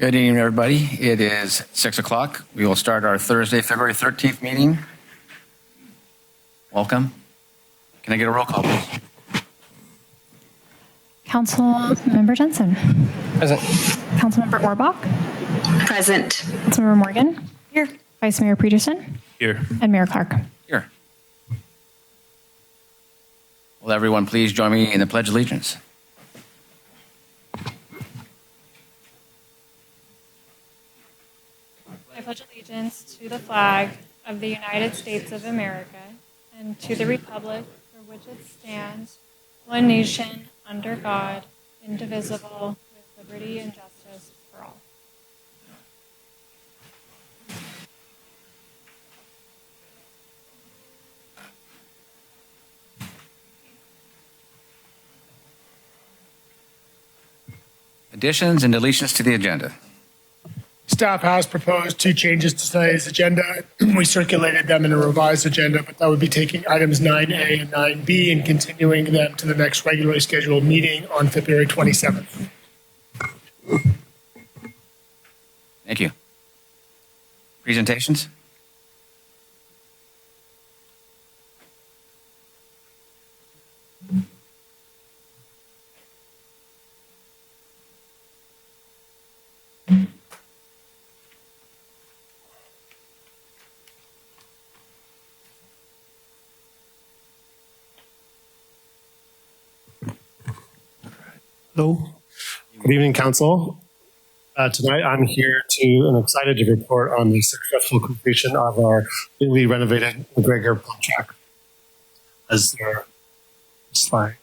Good evening, everybody. It is 6 o'clock. We will start our Thursday, February 13th meeting. Welcome. Can I get a roll call, please? Councilmember Jensen. Present. Councilmember Orbach. Present. Councilmember Morgan. Here. Vice Mayor Peterson. Here. And Mayor Clark. Here. Will everyone please join me in the Pledge of Allegiance? I pledge allegiance to the flag of the United States of America and to the republic for which it stands, one nation, under God, indivisible, with liberty and justice for all. Additions and deletions to the agenda. Staff has proposed 2 changes to today's agenda. We circulated them in a revised agenda, but that would be taking items 9A and 9B and continuing them to the next regularly scheduled meeting on February 27th. Thank you. Presentations? Hello. Good evening, Council. Tonight I'm here and excited to report on the successful completion of our newly renovated McGregor pump track. As their slide.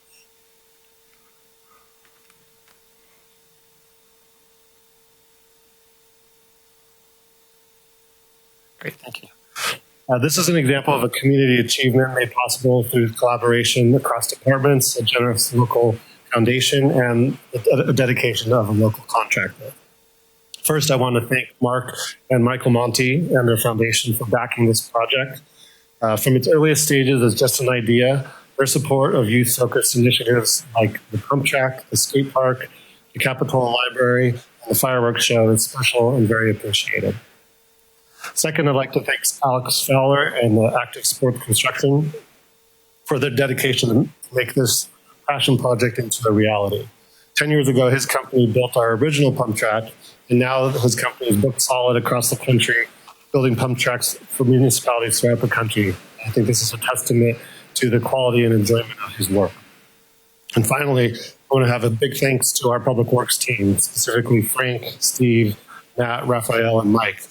Great, thank you. This is an example of a community achievement made possible through collaboration across departments, a generous local foundation, and a dedication of a local contractor. First, I want to thank Mark and Michael Monty and their foundation for backing this project. From its earliest stages as just an idea, their support of youth-focused initiatives like the pump track, the skate park, the Capitola Library, and the fireworks show is special and very appreciated. Second, I'd like to thank Alex Fowler and the Active Sports Construction for their dedication to make this passion project into a reality. 10 years ago, his company built our original pump track, and now his company is booked solid across the country, building pump tracks for municipalities throughout the country. I think this is a testament to the quality and enjoyment of his work. And finally, I want to have a big thanks to our public works team, specifically Frank, Steve, Matt, Raphael, and Mike.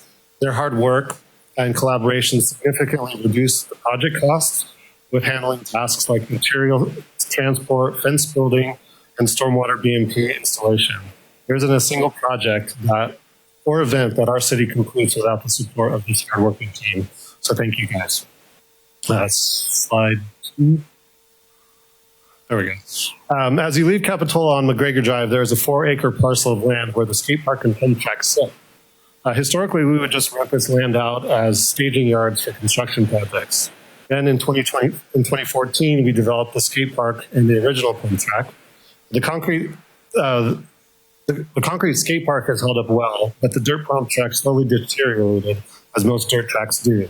Their hard work and collaboration significantly reduced the project costs with handling tasks like material transport, fence building, and stormwater BMP installation. There isn't a single project or event that our city concludes without the support of this hardworking team. So thank you guys. Slide 2. There we go. As you leave Capitola on McGregor Drive, there is a 4-acre parcel of land where the skate park and pump track sit. Historically, we would just rent this land out as staging yards for construction projects. Then in 2014, we developed the skate park and the original pump track. The concrete skate park has held up well, but the dirt pump track slowly deteriorated, as most dirt tracks do.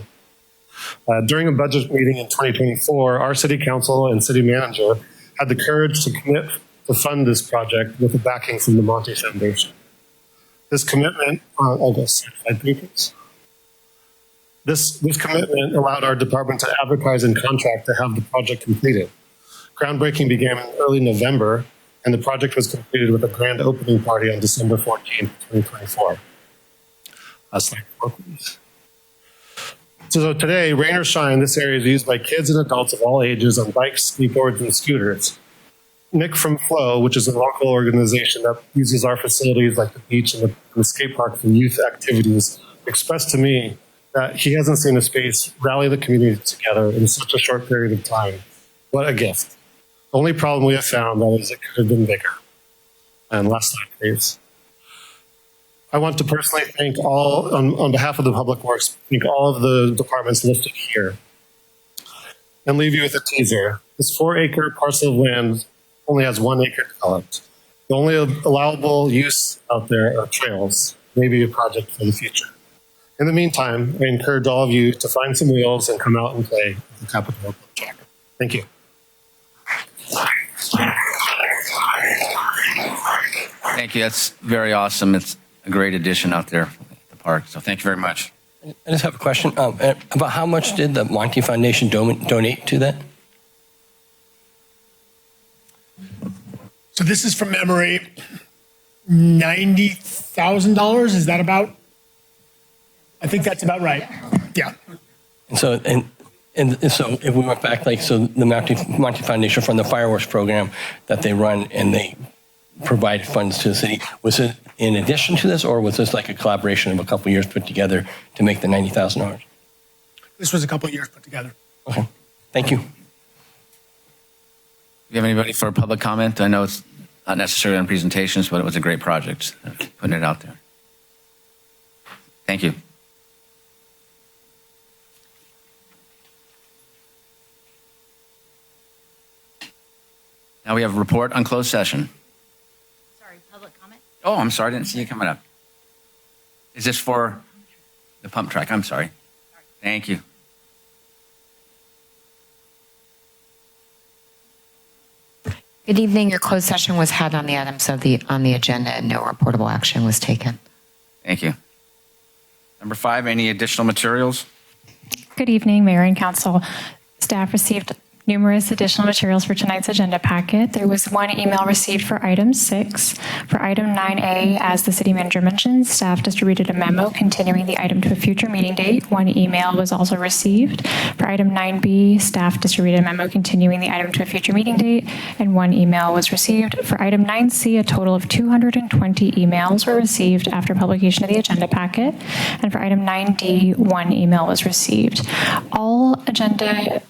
During a budget meeting in 2024, our city council and city manager had the courage to commit to fund this project with the backing from the Monty Foundation. This commitment, This commitment allowed our department to advertise and contract to have the project completed. Groundbreaking began in early November, and the project was completed with a grand opening party on December 14, 2024. Slide 4, please. So today, rain or shine, this area is used by kids and adults of all ages on bikes, skateboards, and scooters. Nick from Flow, which is a local organization that uses our facilities like the beach and the skate park for youth activities, expressed to me that he hasn't seen a space rally the community together in such a short period of time. What a gift. The only problem we have found, though, is it could have been bigger. And last slide, please. I want to personally thank on behalf of the Public Works, thank all of the departments listed here. And leave you with a teaser. This 4-acre parcel of land only has 1 acre developed. The only allowable use out there are trails. maybe a project for the future. In the meantime, I encourage all of you to find some wheels and come out and play at the Capitola track. Thank you. Thank you. That's very awesome. It's a great addition out there at the park. So thank you very much. I just have a question about how much did the Monty Foundation donate to that? So this is from memory, $90,000. Is that about? I think that's about right. Yeah. And so, and so if we went back, like, so the Monty Foundation from the fireworks program that they run and they provide funds to the city, was it in addition to this, or was this like a collaboration of a couple of years put together to make the $90,000? This was a couple of years put together. Okay, thank you. Do you have anybody for public comment? I know it's not necessarily on presentations, but it was a great project, putting it out there. Thank you. Now we have a report on closed session. Sorry, public comment? Oh, I'm sorry. I didn't see you coming up. Is this for the pump track? I'm sorry. Thank you. Good evening. Your closed session was had on the items on the agenda and no reportable action was taken. Thank you. Number 5, any additional materials? Good evening, Mayor and Council. Staff received numerous additional materials for tonight's agenda packet. There was one email received for item 6. For item 9A, as the city manager mentioned, staff distributed a memo continuing the item to a future meeting date. One email was also received. For item 9B, staff distributed a memo continuing the item to a future meeting date, and one email was received. For item 9C, a total of 220 emails were received after publication of the agenda packet. And for item 9D, one email was received. All agenda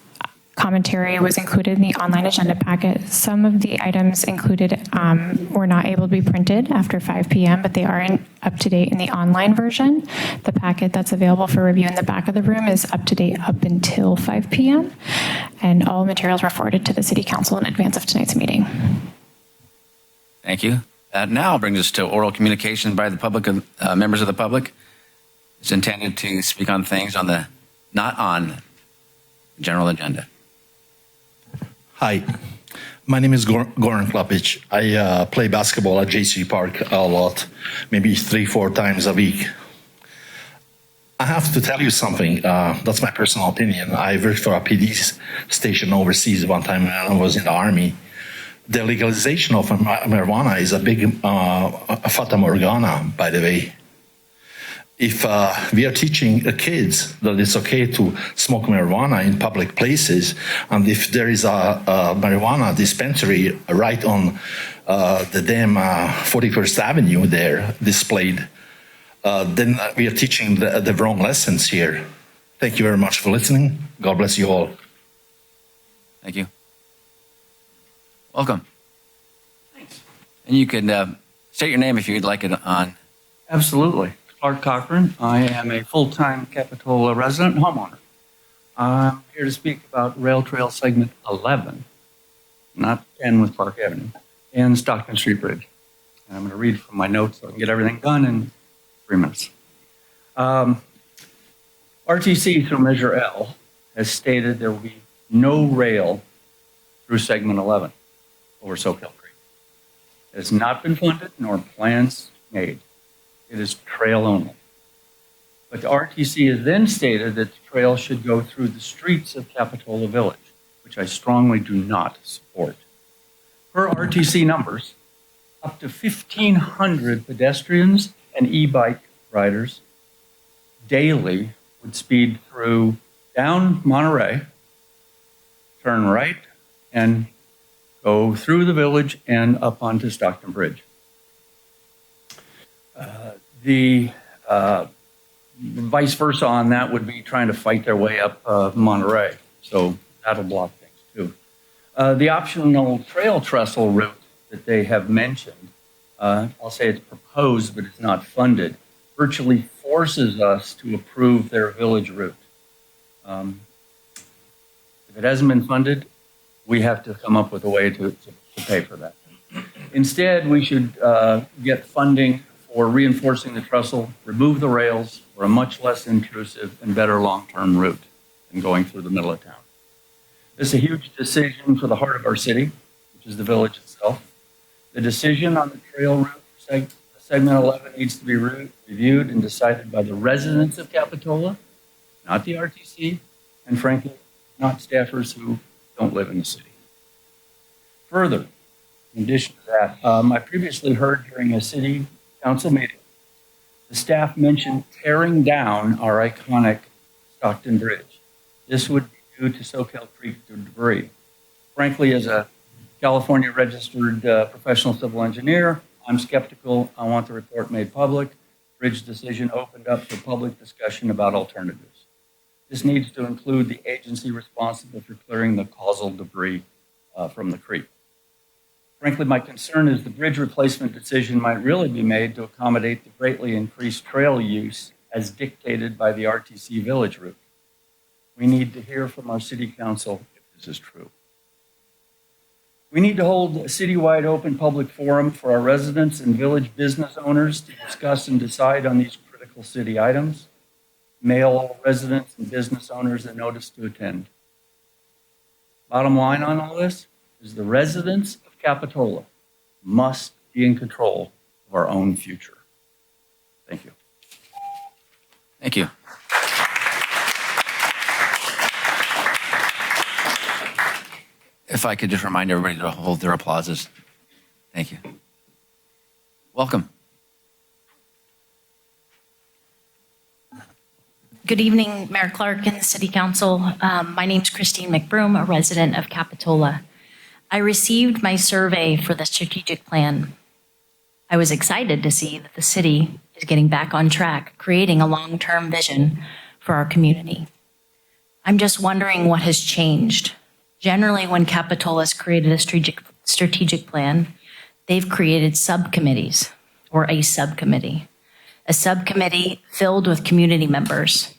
commentary was included in the online agenda packet. Some of the items included were not able to be printed after 5 p.m., but they are up to date in the online version. The packet that's available for review in the back of the room is up to date up until 5 p.m., and all materials were forwarded to the City Council in advance of tonight's meeting. Thank you. That now brings us to oral communication by the public, members of the public. It's intended to speak on things not on the general agenda. Hi, my name is Goran Klapic. I play basketball at JC Park a lot, maybe 3-4 times a week. I have to tell you something. That's my personal opinion. I worked for a PD station overseas one time when I was in the Army. The legalization of marijuana is a big fata morgana, by the way. If we are teaching kids that it's okay to smoke marijuana in public places, and if there is a marijuana dispensary right on the damn 41st Avenue there displayed, then we are teaching the wrong lessons here. Thank you very much for listening. God bless you all. Thank you. Welcome. Thanks. And you can state your name if you'd like it on. Absolutely. Clark Cochran. I am a full-time Capitola resident and homeowner. I'm here to speak about Rail Trail Segment 11, not 10 with Park Avenue, and Stockton Street Bridge. And I'm going to read from my notes so I can get everything done in 3 minutes. RTC through Measure L has stated there will be no rail through Segment 11 over Soquel Creek. It has not been funded nor plans made. It is trail only. But the RTC has then stated that the trail should go through the streets of Capitola Village, which I strongly do not support. Per RTC numbers, up to 1,500 pedestrians and e-bike riders daily would speed through down Monterey, turn right, and go through the village and up onto Stockton Bridge. The vice versa on that would be trying to fight their way up Monterey. So that'll block things too. The optional trail trestle route that they have mentioned, I'll say it's proposed, but it's not funded, virtually forces us to approve their village route. If it hasn't been funded, we have to come up with a way to pay for that. Instead, we should get funding for reinforcing the trestle, remove the rails for a much less intrusive and better long-term route than going through the middle of town. This is a huge decision for the heart of our city, which is the village itself. The decision on the trail route for segment 11 needs to be reviewed and decided by the residents of Capitola, not the RTC, and frankly, not staffers who don't live in the city. Further, in addition to that, I previously heard during a city council meeting, the staff mentioned tearing down our iconic Stockton Bridge. This would be due to Soquel Creek debris. Frankly, as a California registered professional civil engineer, I'm skeptical. I want the report made public. Bridge decision opened up for public discussion about alternatives. This needs to include the agency responsible for clearing the causal debris from the creek. Frankly, my concern is the bridge replacement decision might really be made to accommodate the greatly increased trail use as dictated by the RTC Village route. We need to hear from our city council if this is true. We need to hold a citywide open public forum for our residents and village business owners to discuss and decide on these critical city items. Mail all residents and business owners a notice to attend. Bottom line on all this is the residents of Capitola must be in control of our own future. Thank you. Thank you. If I could just remind everybody to hold their applauses. Thank you. Welcome. Good evening, Mayor Clark and the City Council. My name's Christine McBroom, a resident of Capitola. I received my survey for the strategic plan. I was excited to see that the city is getting back on track, creating a long-term vision for our community. I'm just wondering what has changed. Generally, when Capitola has created a strategic plan, they've created subcommittees or a subcommittee filled with community members.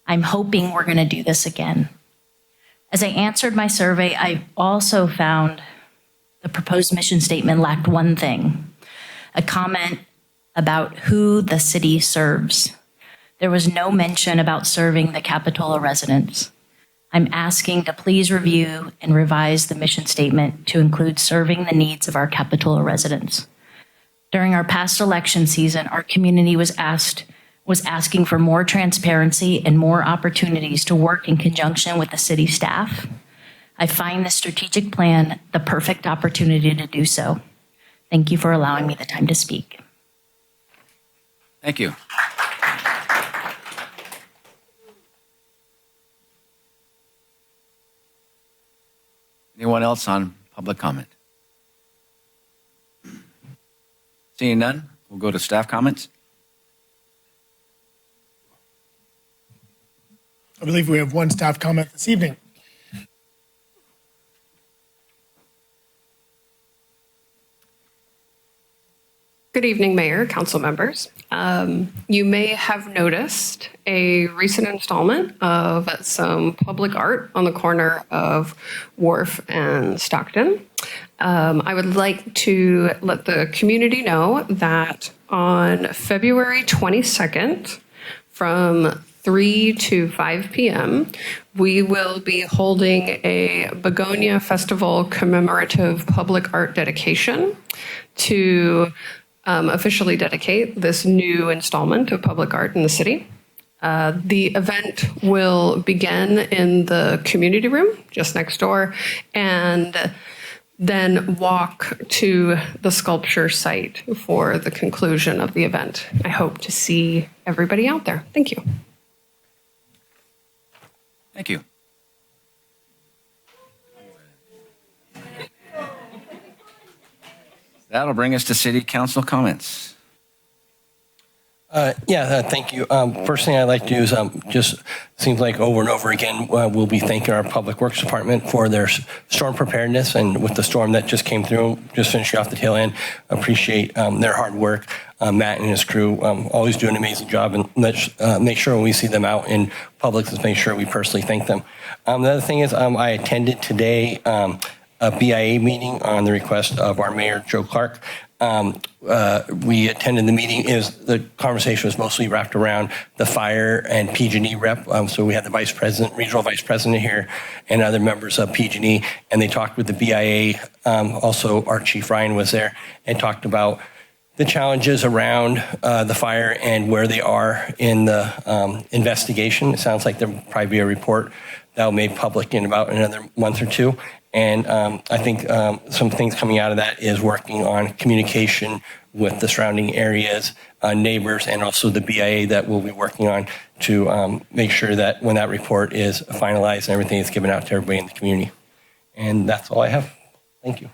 I'm hoping we're going to do this again. As I answered my survey, I also found the proposed mission statement lacked one thing, a comment about who the city serves. There was no mention about serving the Capitola residents. I'm asking to please review and revise the mission statement to include serving the needs of our Capitola residents. During our past election season, our community was asking for more transparency and more opportunities to work in conjunction with the city staff. I find the strategic plan the perfect opportunity to do so. Thank you for allowing me the time to speak. Thank you. Anyone else on public comment? Seeing none, we'll go to staff comments. I believe we have one staff comment this evening. Good evening, Mayor, council members. You may have noticed a recent installment of some public art on the corner of Wharf and Stockton. I would like to let the community know that on February 22nd, from 3 to 5 p.m., we will be holding a Begonia Festival commemorative public art dedication to officially dedicate this new installment of public art in the city. The event will begin in the community room just next door and then walk to the sculpture site for the conclusion of the event. I hope to see everybody out there. Thank you. Thank you. That'll bring us to city council comments. Thank you. First thing I'd like to do is just seems like over and over again, we'll be thanking our Public Works Department for their storm preparedness, and with the storm that just came through, just finishing off the tail end, appreciate their hard work. Matt and his crew always do an amazing job, and let's make sure when we see them out in public, let's make sure we personally thank them. The other thing is I attended today a BIA meeting on the request of our mayor, Joe Clark. we attended the meeting. The conversation was mostly wrapped around the fire and PG&E rep. So we had the vice president, regional vice president here, and other members of PG&E, and they talked with the BIA. Also, our chief Ryan was there and talked about the challenges around the fire and where they are in the investigation. It sounds like there'll probably be a report that will be made public in about another month or two. And I think some things coming out of that is working on communication with the surrounding areas, neighbors, and also the BIA that we'll be working on to make sure that when that report is finalized and everything is given out to everybody in the community. And that's all I have. Thank you.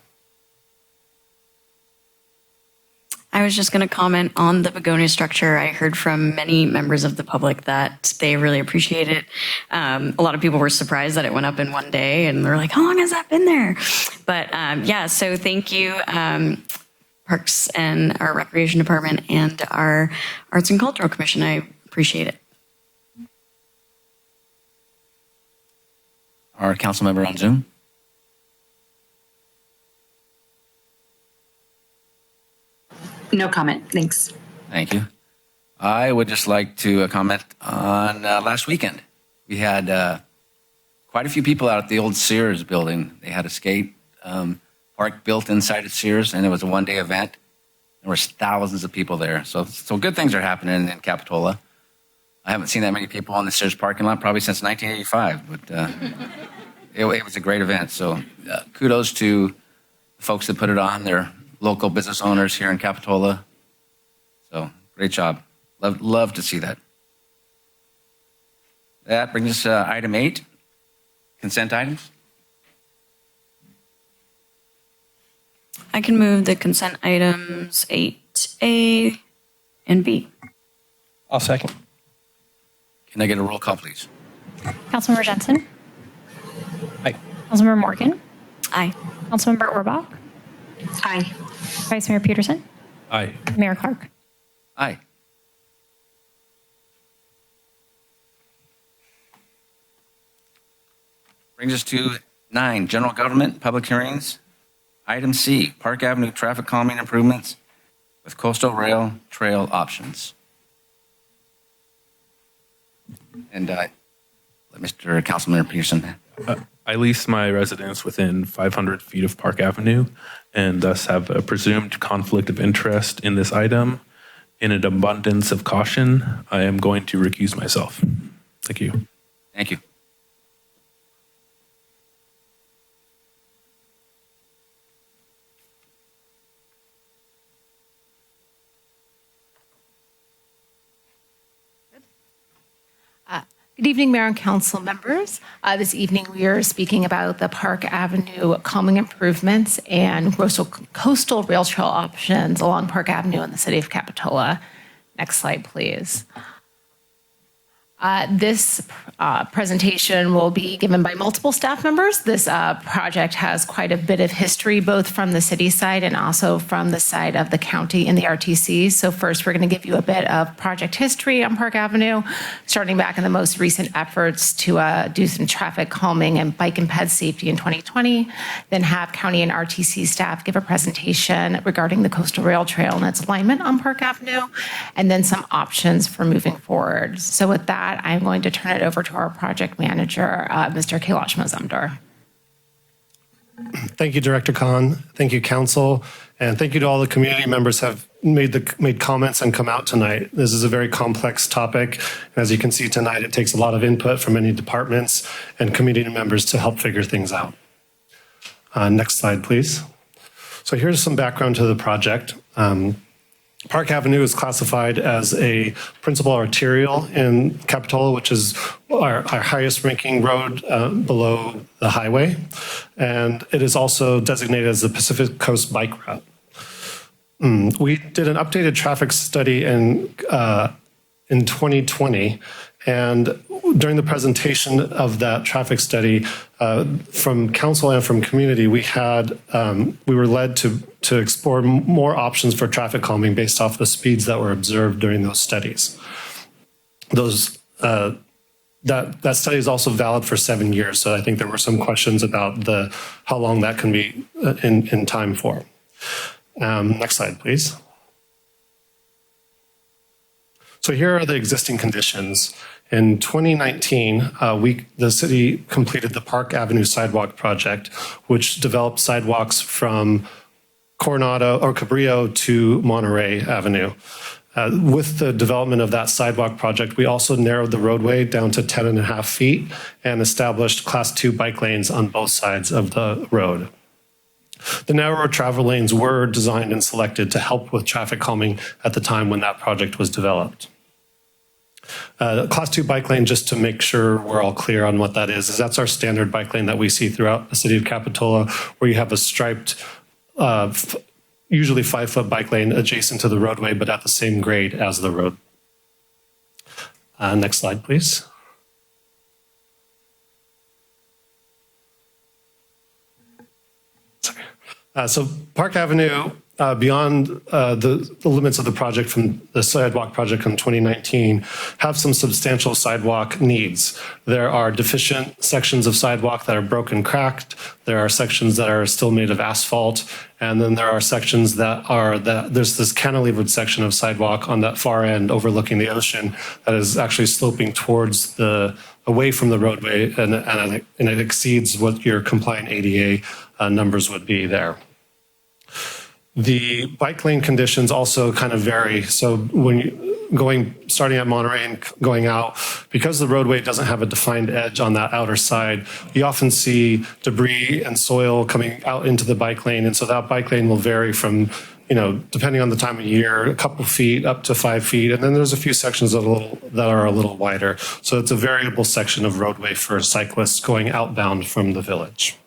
I was just going to comment on the begonia structure. I heard from many members of the public that they really appreciate it. A lot of people were surprised that it went up in one day, and they're like, how long has that been there? But yeah, so thank you, Parks and our Recreation Department and our Arts and Cultural Commission. I appreciate it. Our council member on Zoom. No comment. Thanks. Thank you. I would just like to comment on last weekend. We had quite a few people out at the old Sears building. They had a skate park built inside of Sears, and it was a one-day event. There was thousands of people there. So good things are happening in Capitola. I haven't seen that many people on the Sears parking lot probably since 1985, but it was a great event. So kudos to the folks that put it on. They're local business owners here in Capitola. So great job. Love to see that. That brings us to item 8, consent items. I can move the consent items 8A and B. I'll second. Can I get a roll call, please? Councilmember Jensen? Aye. Councilmember Morgan? Aye. Councilmember Orbach? Aye. Vice Mayor Peterson? Aye. Mayor Clark? Aye. Brings us to 9, general government, public hearings. Item C, Park Avenue traffic calming improvements with coastal rail trail options. And let Mr. Councilman Peterson. I lease my residence within 500 feet of Park Avenue and thus have a presumed conflict of interest in this item. In an abundance of caution, I am going to recuse myself. Thank you. Thank you. Good evening, Mayor and Council members. This evening, we are speaking about the Park Avenue calming improvements and coastal rail trail options along Park Avenue in the city of Capitola. Next slide, please. This presentation will be given by multiple staff members. This project has quite a bit of history, both from the city side and also from the side of the county and the RTC. So first, we're going to give you a bit of project history on Park Avenue, starting back in the most recent efforts to do some traffic calming and bike and ped safety in 2020, then have county and RTC staff give a presentation regarding the coastal rail trail and its alignment on Park Avenue, and then some options for moving forward. So with that, I'm going to turn it over to our project manager, Mr. Kailash Mazumdar. Thank you, Director Khan. Thank you, Council. And thank you to all the community members who have made comments and come out tonight. This is a very complex topic. As you can see tonight, it takes a lot of input from many departments and community members to help figure things out. Next slide, please. So here's some background to the project. Park Avenue is classified as a principal arterial in Capitola, which is our highest ranking road below the highway. And it is also designated as the Pacific Coast Bike Route. We did an updated traffic study in 2020. And during the presentation of that traffic study, from council and from community, we were led to explore more options for traffic calming based off the speeds that were observed during those studies. That study is also valid for 7 years, so I think there were some questions about how long that can be in time for. Next slide, please. So here are the existing conditions. In 2019, the city completed the Park Avenue Sidewalk Project, which developed sidewalks from Coronado or Cabrillo to Monterey Avenue. With the development of that sidewalk project, we also narrowed the roadway down to 10.5 feet and established Class 2 bike lanes on both sides of the road. The narrower travel lanes were designed and selected to help with traffic calming at the time when that project was developed. Class 2 bike lane, just to make sure we're all clear on what that is that's our standard bike lane that we see throughout the city of Capitola, where you have a striped, usually 5-foot bike lane adjacent to the roadway, but at the same grade as the road. Next slide, please. So Park Avenue, beyond the limits of the project from the sidewalk project in 2019, have some substantial sidewalk needs. There are deficient sections of sidewalk that are broken, cracked. There are sections that are still made of asphalt. And then there are sections there's this cantilevered section of sidewalk on that far end overlooking the ocean that is actually sloping towards away from the roadway, and it exceeds what your compliant ADA numbers would be there. The bike lane conditions also kind of vary. So when starting at Monterey and going out, because the roadway doesn't have a defined edge on that outer side, you often see debris and soil coming out into the bike lane. And so that bike lane will vary from, depending on the time of year, a couple feet up to 5 feet. And then there's a few sections that are a little wider. So it's a variable section of roadway for cyclists going outbound from the village.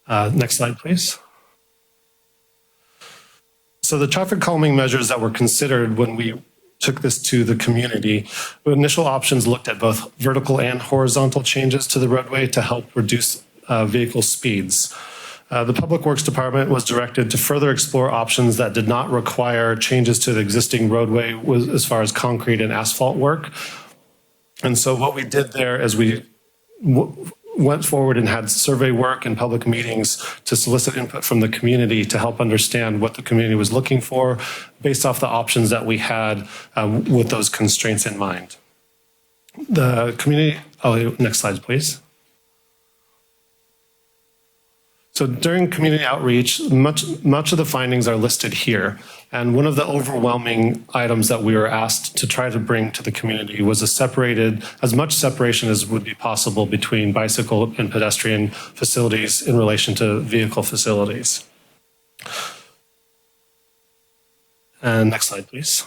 Next slide, please. So the traffic calming measures that were considered when we took this to the community, the initial options looked at both vertical and horizontal changes to the roadway to help reduce vehicle speeds. The Public Works Department was directed to further explore options that did not require changes to the existing roadway as far as concrete and asphalt work. And so what we did there is we went forward and had survey work and public meetings to solicit input from the community to help understand what the community was looking for based off the options that we had with those constraints in mind. The community, next slide, please. So during community outreach, much of the findings are listed here. And one of the overwhelming items that we were asked to try to bring to the community was as much separation as would be possible between bicycle and pedestrian facilities in relation to vehicle facilities. And next slide, please.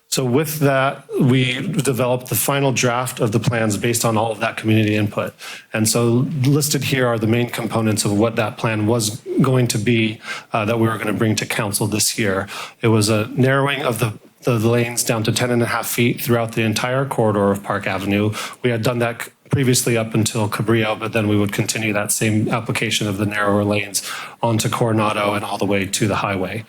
So with that, we developed the final draft of the plans based on all of that community input. And so listed here are the main components of what that plan was going to be that we were going to bring to council this year. It was a narrowing of the lanes down to 10.5 feet throughout the entire corridor of Park Avenue. We had done that previously up until Cabrillo, but then we would continue that same application of the narrower lanes onto Coronado and all the way to the highway.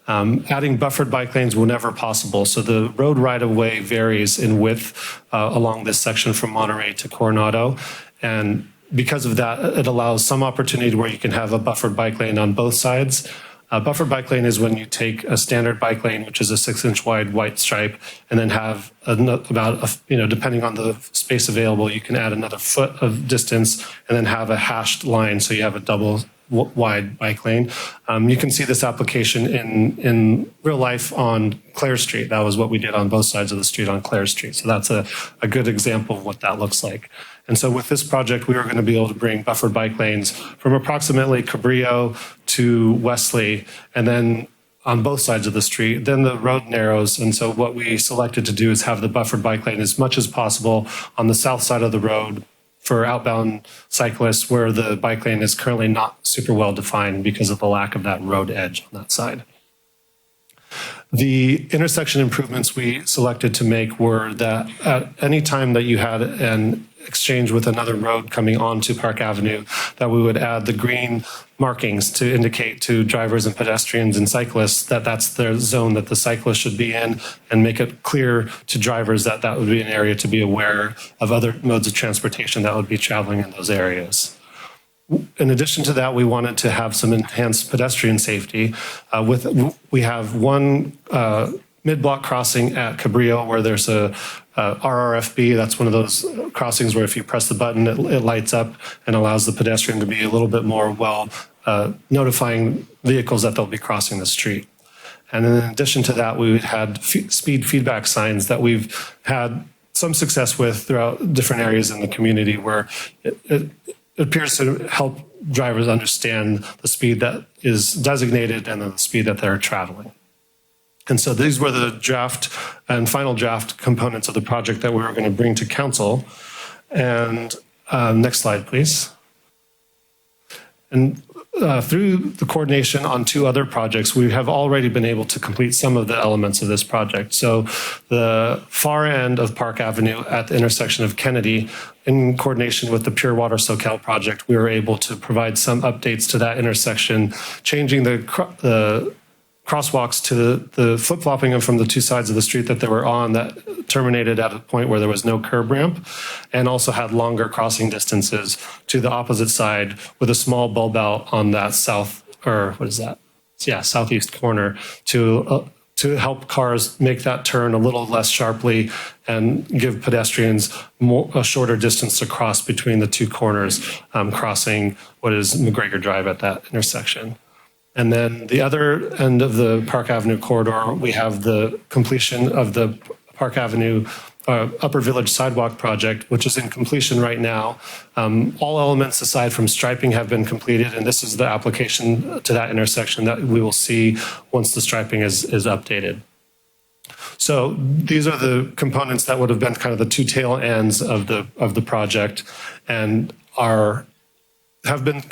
Adding buffered bike lanes whenever possible. So the road right-of-way varies in width along this section from Monterey to Coronado. And because of that, it allows some opportunity where you can have a buffered bike lane on both sides. A buffered bike lane is when you take a standard bike lane, which is a 6-inch wide white stripe, and then have depending on the space available, you can add another foot of distance and then have a hashed line. So you have a double wide bike lane. You can see this application in real life on Clare Street. That was what we did on both sides of the street on Clare Street. So that's a good example of what that looks like. And so with this project, we were going to be able to bring buffered bike lanes from approximately Cabrillo to Wesley, and then on both sides of the street. Then the road narrows. And so what we selected to do is have the buffered bike lane as much as possible on the south side of the road for outbound cyclists, where the bike lane is currently not super well defined because of the lack of that road edge on that side. The intersection improvements we selected to make were that at any time that you had an exchange with another road coming onto Park Avenue, that we would add the green markings to indicate to drivers and pedestrians and cyclists that that's the zone that the cyclist should be in, and make it clear to drivers that that would be an area to be aware of other modes of transportation that would be traveling in those areas. in addition to that, we wanted to have some enhanced pedestrian safety. We have one mid-block crossing at Cabrillo where there's a RRFB. That's one of those crossings where if you press the button, it lights up and allows the pedestrian to be a little bit more notifying vehicles that they'll be crossing the street. And in addition to that, we had speed feedback signs that we've had some success with throughout different areas in the community where it appears to help drivers understand the speed that is designated and the speed that they're traveling. And so these were the draft and final draft components of the project that we were going to bring to council. And next slide, please. And through the coordination on two other projects, we have already been able to complete some of the elements of this project. So the far end of Park Avenue at the intersection of Kennedy, in coordination with the Pure Water SoCal project, we were able to provide some updates to that intersection, changing the crosswalks to the flip-flopping them from the two sides of the street that they were on that terminated at a point where there was no curb ramp, and also had longer crossing distances to the opposite side with a small bulb out on that southeast corner to help cars make that turn a little less sharply and give pedestrians a shorter distance to cross between the two corners, crossing what is McGregor Drive at that intersection. And then the other end of the Park Avenue corridor, we have the completion of the Park Avenue Upper Village Sidewalk project, which is in completion right now. All elements aside from striping have been completed, and this is the application to that intersection that we will see once the striping is updated. So these are the components that would have been kind of the two tail ends of the project, and have been,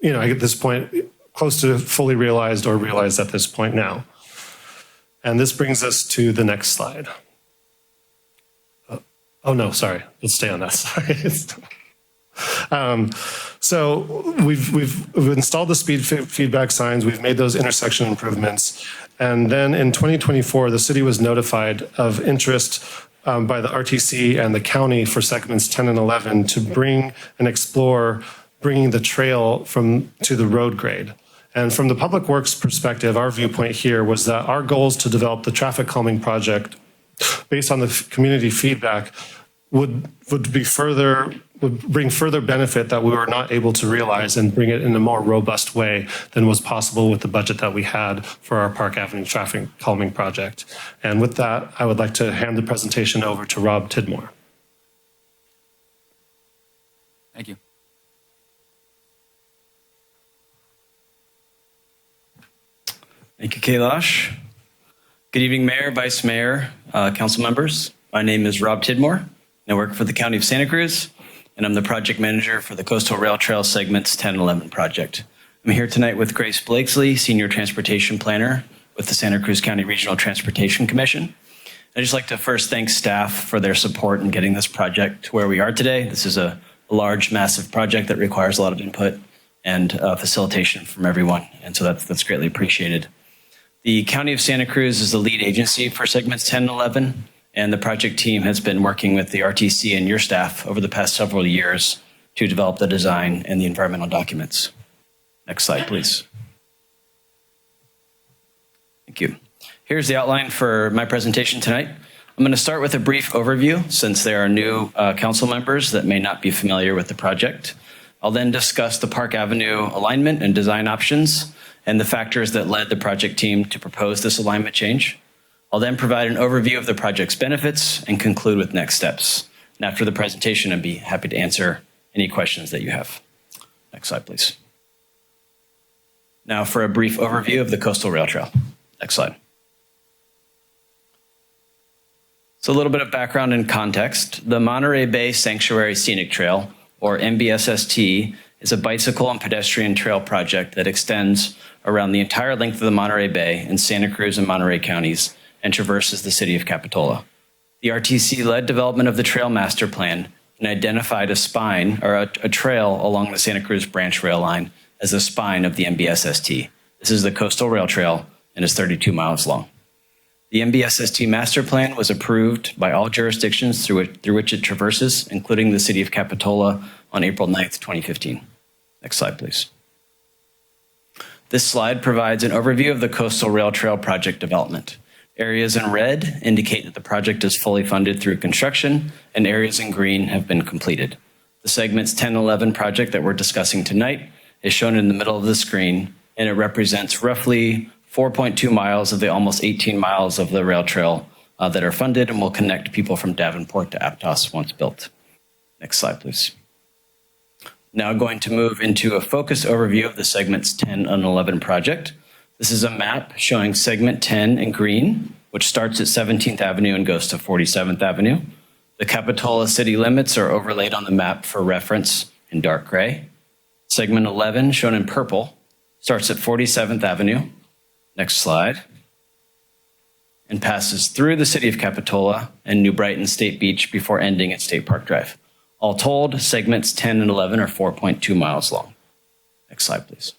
at this point, close to fully realized or realized at this point now. And this brings us to the next slide. Oh no, sorry, let's stay on that. Sorry. So we've installed the speed feedback signs, we've made those intersection improvements, and then in 2024, the city was notified of interest by the RTC and the county for segments 10 and 11 to bring and explore bringing the trail to the road grade. And from the Public Works perspective, our viewpoint here was that our goals to develop the traffic calming project based on the community feedback would bring further benefit that we were not able to realize and bring it in a more robust way than was possible with the budget that we had for our Park Avenue traffic calming project. And with that, I would like to hand the presentation over to Rob Tidmore. Thank you. Thank you, Kailash. Good evening, Mayor, Vice Mayor, council members. My name is Rob Tidmore, and I work for the County of Santa Cruz, and I'm the project manager for the Coastal Rail Trail Segments 10 and 11 project. I'm here tonight with Grace Blakesley, Senior Transportation Planner with the Santa Cruz County Regional Transportation Commission. I'd just like to first thank staff for their support in getting this project to where we are today. This is a large, massive project that requires a lot of input and facilitation from everyone, and so that's greatly appreciated. The County of Santa Cruz is the lead agency for segments 10 and 11, and the project team has been working with the RTC and your staff over the past several years to develop the design and the environmental documents. Next slide, please. Thank you. Here's the outline for my presentation tonight. I'm going to start with a brief overview since there are new council members that may not be familiar with the project. I'll then discuss the Park Avenue alignment and design options and the factors that led the project team to propose this alignment change. I'll then provide an overview of the project's benefits and conclude with next steps. And after the presentation, I'd be happy to answer any questions that you have. Next slide, please. Now for a brief overview of the Coastal Rail Trail. Next slide. So a little bit of background and context. The Monterey Bay Sanctuary Scenic Trail, or MBSST, is a bicycle and pedestrian trail project that extends around the entire length of the Monterey Bay in Santa Cruz and Monterey counties and traverses the city of Capitola. The RTC led development of the trail master plan and identified a spine or a trail along the Santa Cruz branch rail line as the spine of the MBSST. This is the Coastal Rail Trail and is 32 miles long. The MBSST master plan was approved by all jurisdictions through which it traverses, including the city of Capitola, on April 9th, 2015. Next slide, please. This slide provides an overview of the Coastal Rail Trail project development. Areas in red indicate that the project is fully funded through construction, and areas in green have been completed. The segments 10 and 11 project that we're discussing tonight is shown in the middle of the screen, and it represents roughly 4.2 miles of the almost 18 miles of the rail trail that are funded and will connect people from Davenport to Aptos once built. Next slide, please. Now going to move into a focused overview of the segments 10 and 11 project. This is a map showing segment 10 in green, which starts at 17th Avenue and goes to 47th Avenue. The Capitola city limits are overlaid on the map for reference in dark gray. Segment 11, shown in purple, starts at 47th Avenue. Next slide. And passes through the city of Capitola and New Brighton State Beach before ending at State Park Drive. All told, segments 10 and 11 are 4.2 miles long. Next slide, please.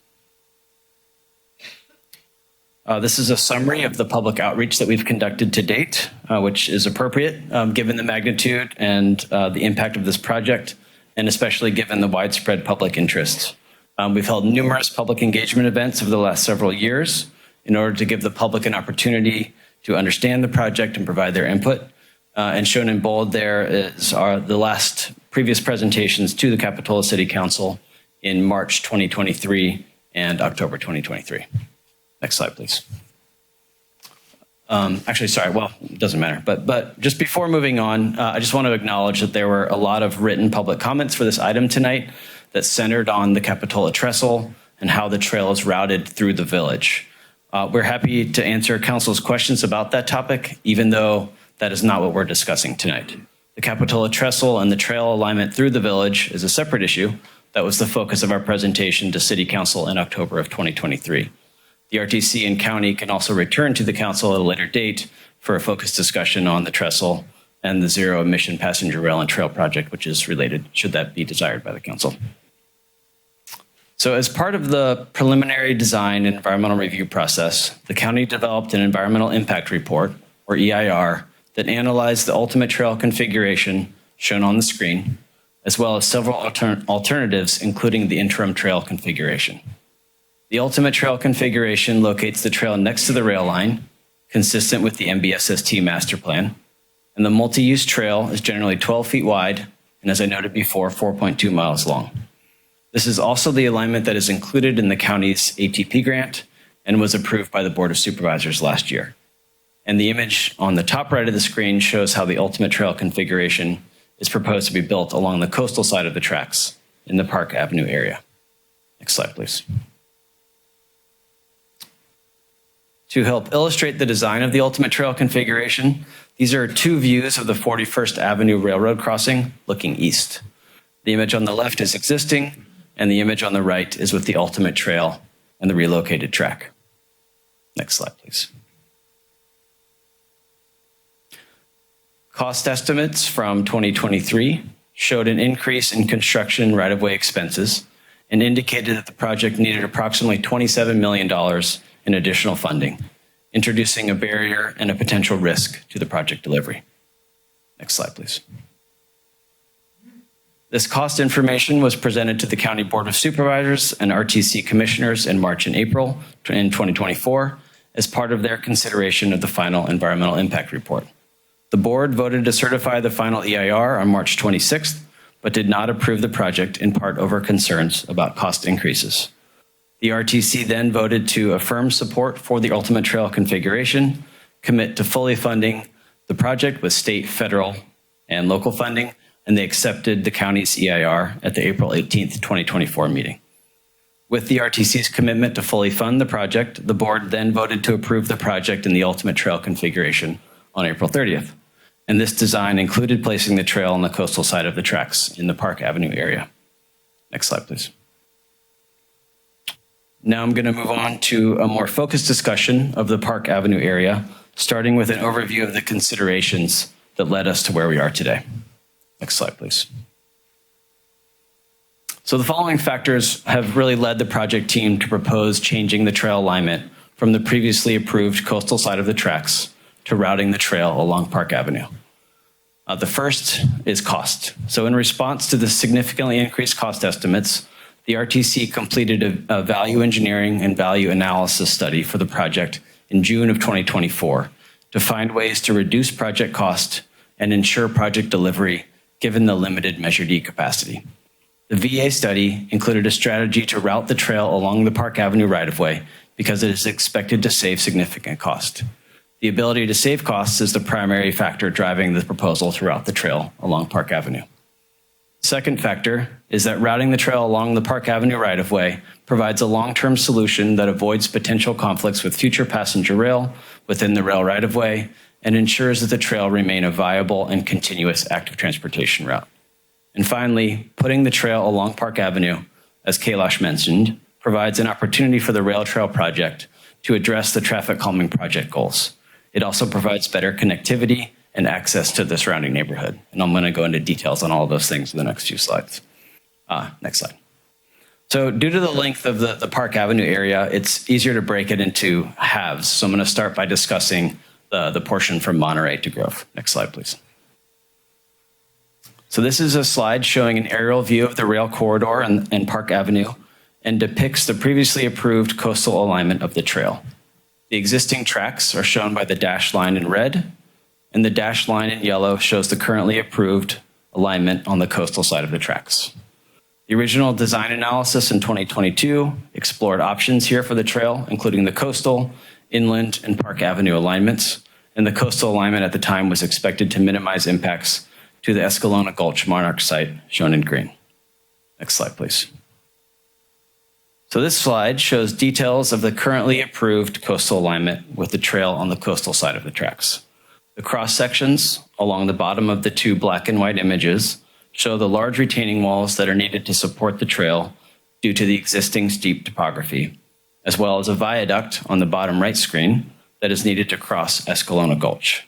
This is a summary of the public outreach that we've conducted to date, which is appropriate given the magnitude and the impact of this project, and especially given the widespread public interest. We've held numerous public engagement events over the last several years in order to give the public an opportunity to understand the project and provide their input. And shown in bold there is the last previous presentations to the Capitola City Council in March 2023 and October 2023. Next slide, please. Actually, sorry, well, it doesn't matter. But just before moving on, I just want to acknowledge that there were a lot of written public comments for this item tonight that centered on the Capitola Trestle and how the trail is routed through the village. We're happy to answer council's questions about that topic, even though that is not what we're discussing tonight. The Capitola Trestle and the trail alignment through the village is a separate issue that was the focus of our presentation to City Council in October of 2023. The RTC and county can also return to the council at a later date for a focused discussion on the trestle and the zero emission passenger rail and trail project, which is related, should that be desired by the council. So as part of the preliminary design and environmental review process, the county developed an environmental impact report, or EIR, that analyzed the ultimate trail configuration shown on the screen, as well as several alternatives, including the interim trail configuration. The ultimate trail configuration locates the trail next to the rail line, consistent with the MBSST master plan, and the multi-use trail is generally 12 feet wide, and as I noted before, 4.2 miles long. This is also the alignment that is included in the county's ATP grant and was approved by the Board of Supervisors last year. And the image on the top right of the screen shows how the ultimate trail configuration is proposed to be built along the coastal side of the tracks in the Park Avenue area. Next slide, please. To help illustrate the design of the ultimate trail configuration, these are two views of the 41st Avenue Railroad crossing looking east. The image on the left is existing, and the image on the right is with the ultimate trail and the relocated track. Next slide, please. Cost estimates from 2023 showed an increase in construction right-of-way expenses and indicated that the project needed approximately $27 million in additional funding, introducing a barrier and a potential risk to the project delivery. Next slide, please. This cost information was presented to the County Board of Supervisors and RTC Commissioners in March and April in 2024 as part of their consideration of the final environmental impact report. The board voted to certify the final EIR on March 26th, but did not approve the project in part over concerns about cost increases. The RTC then voted to affirm support for the ultimate trail configuration, commit to fully funding the project with state, federal, and local funding, and they accepted the county's EIR at the April 18th, 2024 meeting. With the RTC's commitment to fully fund the project, the board then voted to approve the project in the ultimate trail configuration on April 30th. And this design included placing the trail on the coastal side of the tracks in the Park Avenue area. Next slide, please. Now I'm going to move on to a more focused discussion of the Park Avenue area, starting with an overview of the considerations that led us to where we are today. Next slide, please. So the following factors have really led the project team to propose changing the trail alignment from the previously approved coastal side of the tracks to routing the trail along Park Avenue. The first is cost. So in response to the significantly increased cost estimates, the RTC completed a value engineering and value analysis study for the project in June of 2024 to find ways to reduce project cost and ensure project delivery given the limited Measure D capacity. The VA study included a strategy to route the trail along the Park Avenue right-of-way because it is expected to save significant cost. The ability to save costs is the primary factor driving the proposal to route the trail along Park Avenue. Second factor is that routing the trail along the Park Avenue right-of-way provides a long-term solution that avoids potential conflicts with future passenger rail within the rail right-of-way and ensures that the trail remain a viable and continuous active transportation route. And finally, putting the trail along Park Avenue, as Kailash mentioned, provides an opportunity for the rail trail project to address the traffic calming project goals. It also provides better connectivity and access to the surrounding neighborhood. And I'm going to go into details on all of those things in the next few slides. Next slide. So due to the length of the Park Avenue area, it's easier to break it into halves. So I'm going to start by discussing the portion from Monterey to Grove. Next slide, please. So this is a slide showing an aerial view of the rail corridor and Park Avenue and depicts the previously approved coastal alignment of the trail. The existing tracks are shown by the dashed line in red, and the dashed line in yellow shows the currently approved alignment on the coastal side of the tracks. The original design analysis in 2022 explored options here for the trail, including the coastal, inland, and Park Avenue alignments, and the coastal alignment at the time was expected to minimize impacts to the Escalona Gulch Monarch site, shown in green. Next slide, please. So this slide shows details of the currently approved coastal alignment with the trail on the coastal side of the tracks. The cross sections along the bottom of the two black and white images show the large retaining walls that are needed to support the trail due to the existing steep topography, as well as a viaduct on the bottom right screen that is needed to cross Escalona Gulch.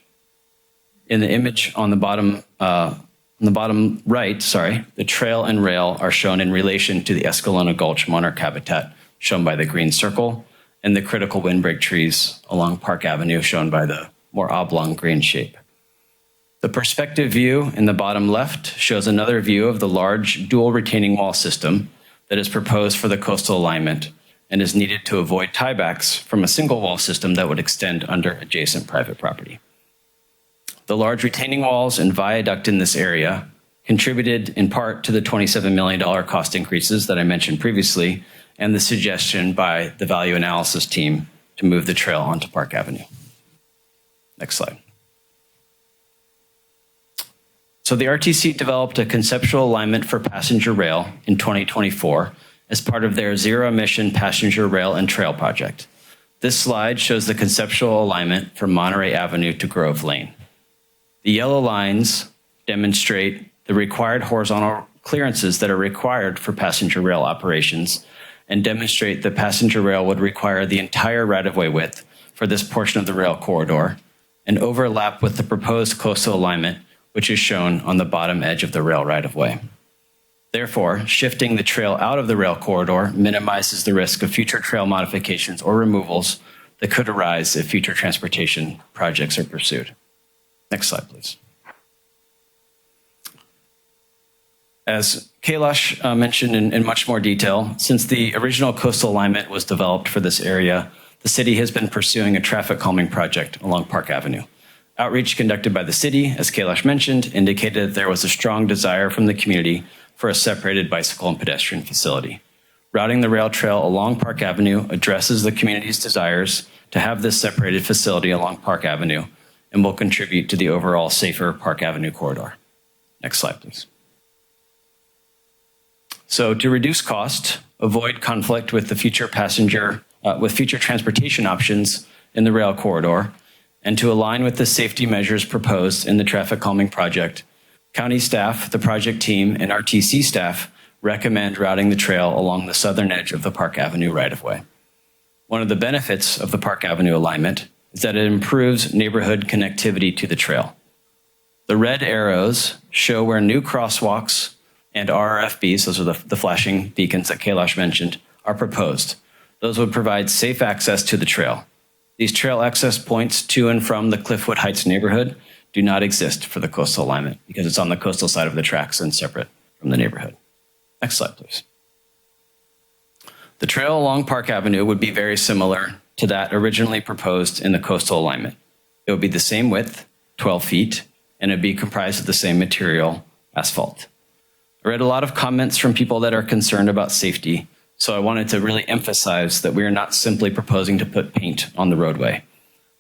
In the image on the bottom right, the trail and rail are shown in relation to the Escalona Gulch monarch habitat, shown by the green circle, and the critical windbreak trees along Park Avenue, shown by the more oblong green shape. The perspective view in the bottom left shows another view of the large dual retaining wall system that is proposed for the coastal alignment and is needed to avoid tiebacks from a single wall system that would extend under adjacent private property. The large retaining walls and viaduct in this area contributed in part to the $27 million cost increases that I mentioned previously and the suggestion by the value analysis team to move the trail onto Park Avenue. Next slide. So the RTC developed a conceptual alignment for passenger rail in 2024 as part of their zero-emission passenger rail and trail project. This slide shows the conceptual alignment from Monterey Avenue to Grove Lane. The yellow lines demonstrate the required horizontal clearances that are required for passenger rail operations and demonstrate that passenger rail would require the entire right-of-way width for this portion of the rail corridor and overlap with the proposed coastal alignment, which is shown on the bottom edge of the rail right-of-way. Therefore, shifting the trail out of the rail corridor minimizes the risk of future trail modifications or removals that could arise if future transportation projects are pursued. Next slide, please. As Kailash mentioned in much more detail, since the original coastal alignment was developed for this area, the city has been pursuing a traffic calming project along Park Avenue. Outreach conducted by the city, as Kailash mentioned, indicated that there was a strong desire from the community for a separated bicycle and pedestrian facility. Routing the rail trail along Park Avenue addresses the community's desires to have this separated facility along Park Avenue and will contribute to the overall safer Park Avenue corridor. Next slide, please. So to reduce cost, avoid conflict with the future future transportation options in the rail corridor, and to align with the safety measures proposed in the traffic calming project, county staff, the project team, and RTC staff recommend routing the trail along the southern edge of the Park Avenue right-of-way. One of the benefits of the Park Avenue alignment is that it improves neighborhood connectivity to the trail. The red arrows show where new crosswalks and RRFBs, those are the flashing beacons that Kailash mentioned, are proposed. Those would provide safe access to the trail. These trail access points to and from the Cliffwood Heights neighborhood do not exist for the coastal alignment because it's on the coastal side of the tracks and separate from the neighborhood. Next slide, please. The trail along Park Avenue would be very similar to that originally proposed in the coastal alignment. It would be the same width, 12 feet, and it would be comprised of the same material, asphalt. I read a lot of comments from people that are concerned about safety, so I wanted to really emphasize that we are not simply proposing to put paint on the roadway.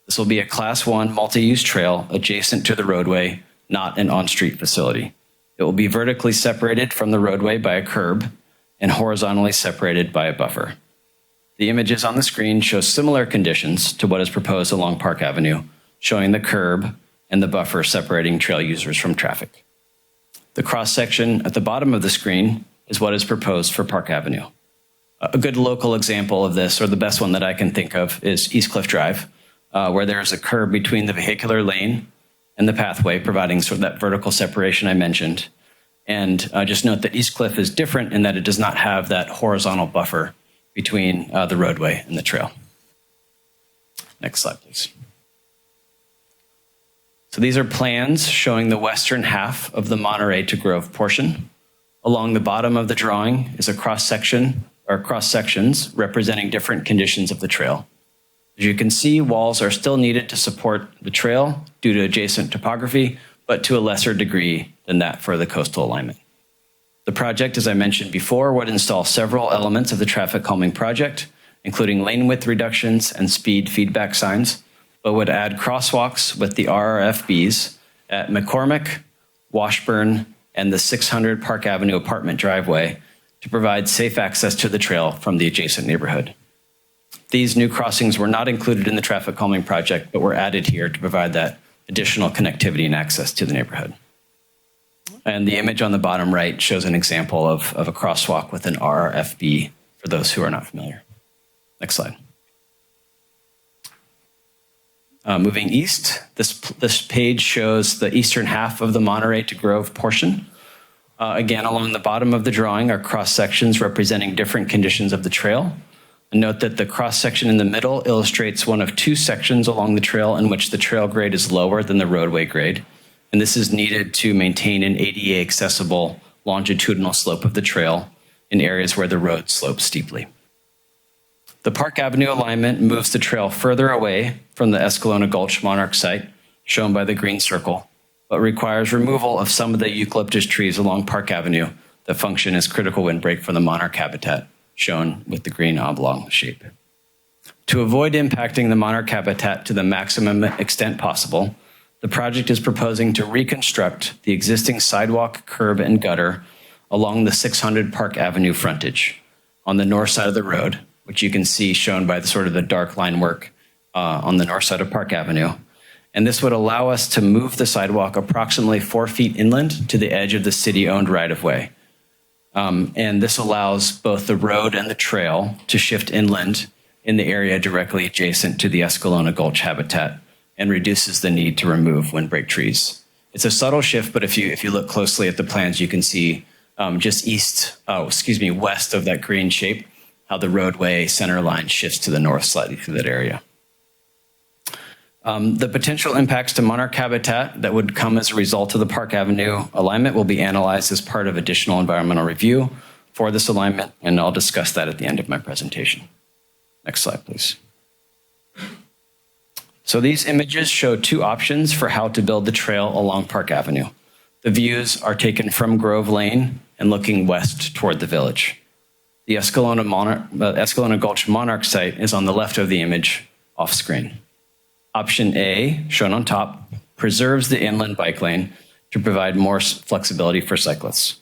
This will be a Class 1 multi-use trail adjacent to the roadway, not an on-street facility. It will be vertically separated from the roadway by a curb and horizontally separated by a buffer. The images on the screen show similar conditions to what is proposed along Park Avenue, showing the curb and the buffer separating trail users from traffic. The cross-section at the bottom of the screen is what is proposed for Park Avenue. A good local example of this, or the best one that I can think of, is East Cliff Drive, where there is a curb between the vehicular lane and the pathway, providing sort of that vertical separation I mentioned. And just note that East Cliff is different in that it does not have that horizontal buffer between the roadway and the trail. Next slide, please. So these are plans showing the western half of the Monterey to Grove portion. Along the bottom of the drawing is a cross-section or cross-sections representing different conditions of the trail. As you can see, walls are still needed to support the trail due to adjacent topography, but to a lesser degree than that for the coastal alignment. The project, as I mentioned before, would install several elements of the traffic calming project, including lane width reductions and speed feedback signs, but would add crosswalks with the RRFBs at McCormick, Washburn, and the 600 Park Avenue apartment driveway to provide safe access to the trail from the adjacent neighborhood. These new crossings were not included in the traffic calming project, but were added here to provide that additional connectivity and access to the neighborhood. And the image on the bottom right shows an example of a crosswalk with an RRFB for those who are not familiar. Next slide. Moving east, this page shows the eastern half of the Monterey to Grove portion. Again, along the bottom of the drawing are cross-sections representing different conditions of the trail. And note that the cross-section in the middle illustrates one of two sections along the trail in which the trail grade is lower than the roadway grade. And this is needed to maintain an ADA accessible longitudinal slope of the trail in areas where the road slopes steeply. The Park Avenue alignment moves the trail further away from the Escalona Gulch Monarch site, shown by the green circle, but requires removal of some of the eucalyptus trees along Park Avenue that function as critical windbreak for the monarch habitat, shown with the green oblong shape. To avoid impacting the monarch habitat to the maximum extent possible, the project is proposing to reconstruct the existing sidewalk, curb, and gutter along the 600 Park Avenue frontage on the north side of the road, which you can see shown by the sort of the dark line work on the north side of Park Avenue. And this would allow us to move the sidewalk approximately 4 feet inland to the edge of the city-owned right-of-way. And this allows both the road and the trail to shift inland in the area directly adjacent to the Escalona Gulch habitat and reduces the need to remove windbreak trees. It's a subtle shift, but if you look closely at the plans, you can see just west of that green shape, how the roadway center line shifts to the north slightly through that area. The potential impacts to monarch habitat that would come as a result of the Park Avenue alignment will be analyzed as part of additional environmental review for this alignment, and I'll discuss that at the end of my presentation. Next slide, please. So these images show two options for how to build the trail along Park Avenue. The views are taken from Grove Lane and looking west toward the village. The Escalona Gulch Monarch site is on the left of the image, off screen. Option A, shown on top, preserves the inland bike lane to provide more flexibility for cyclists.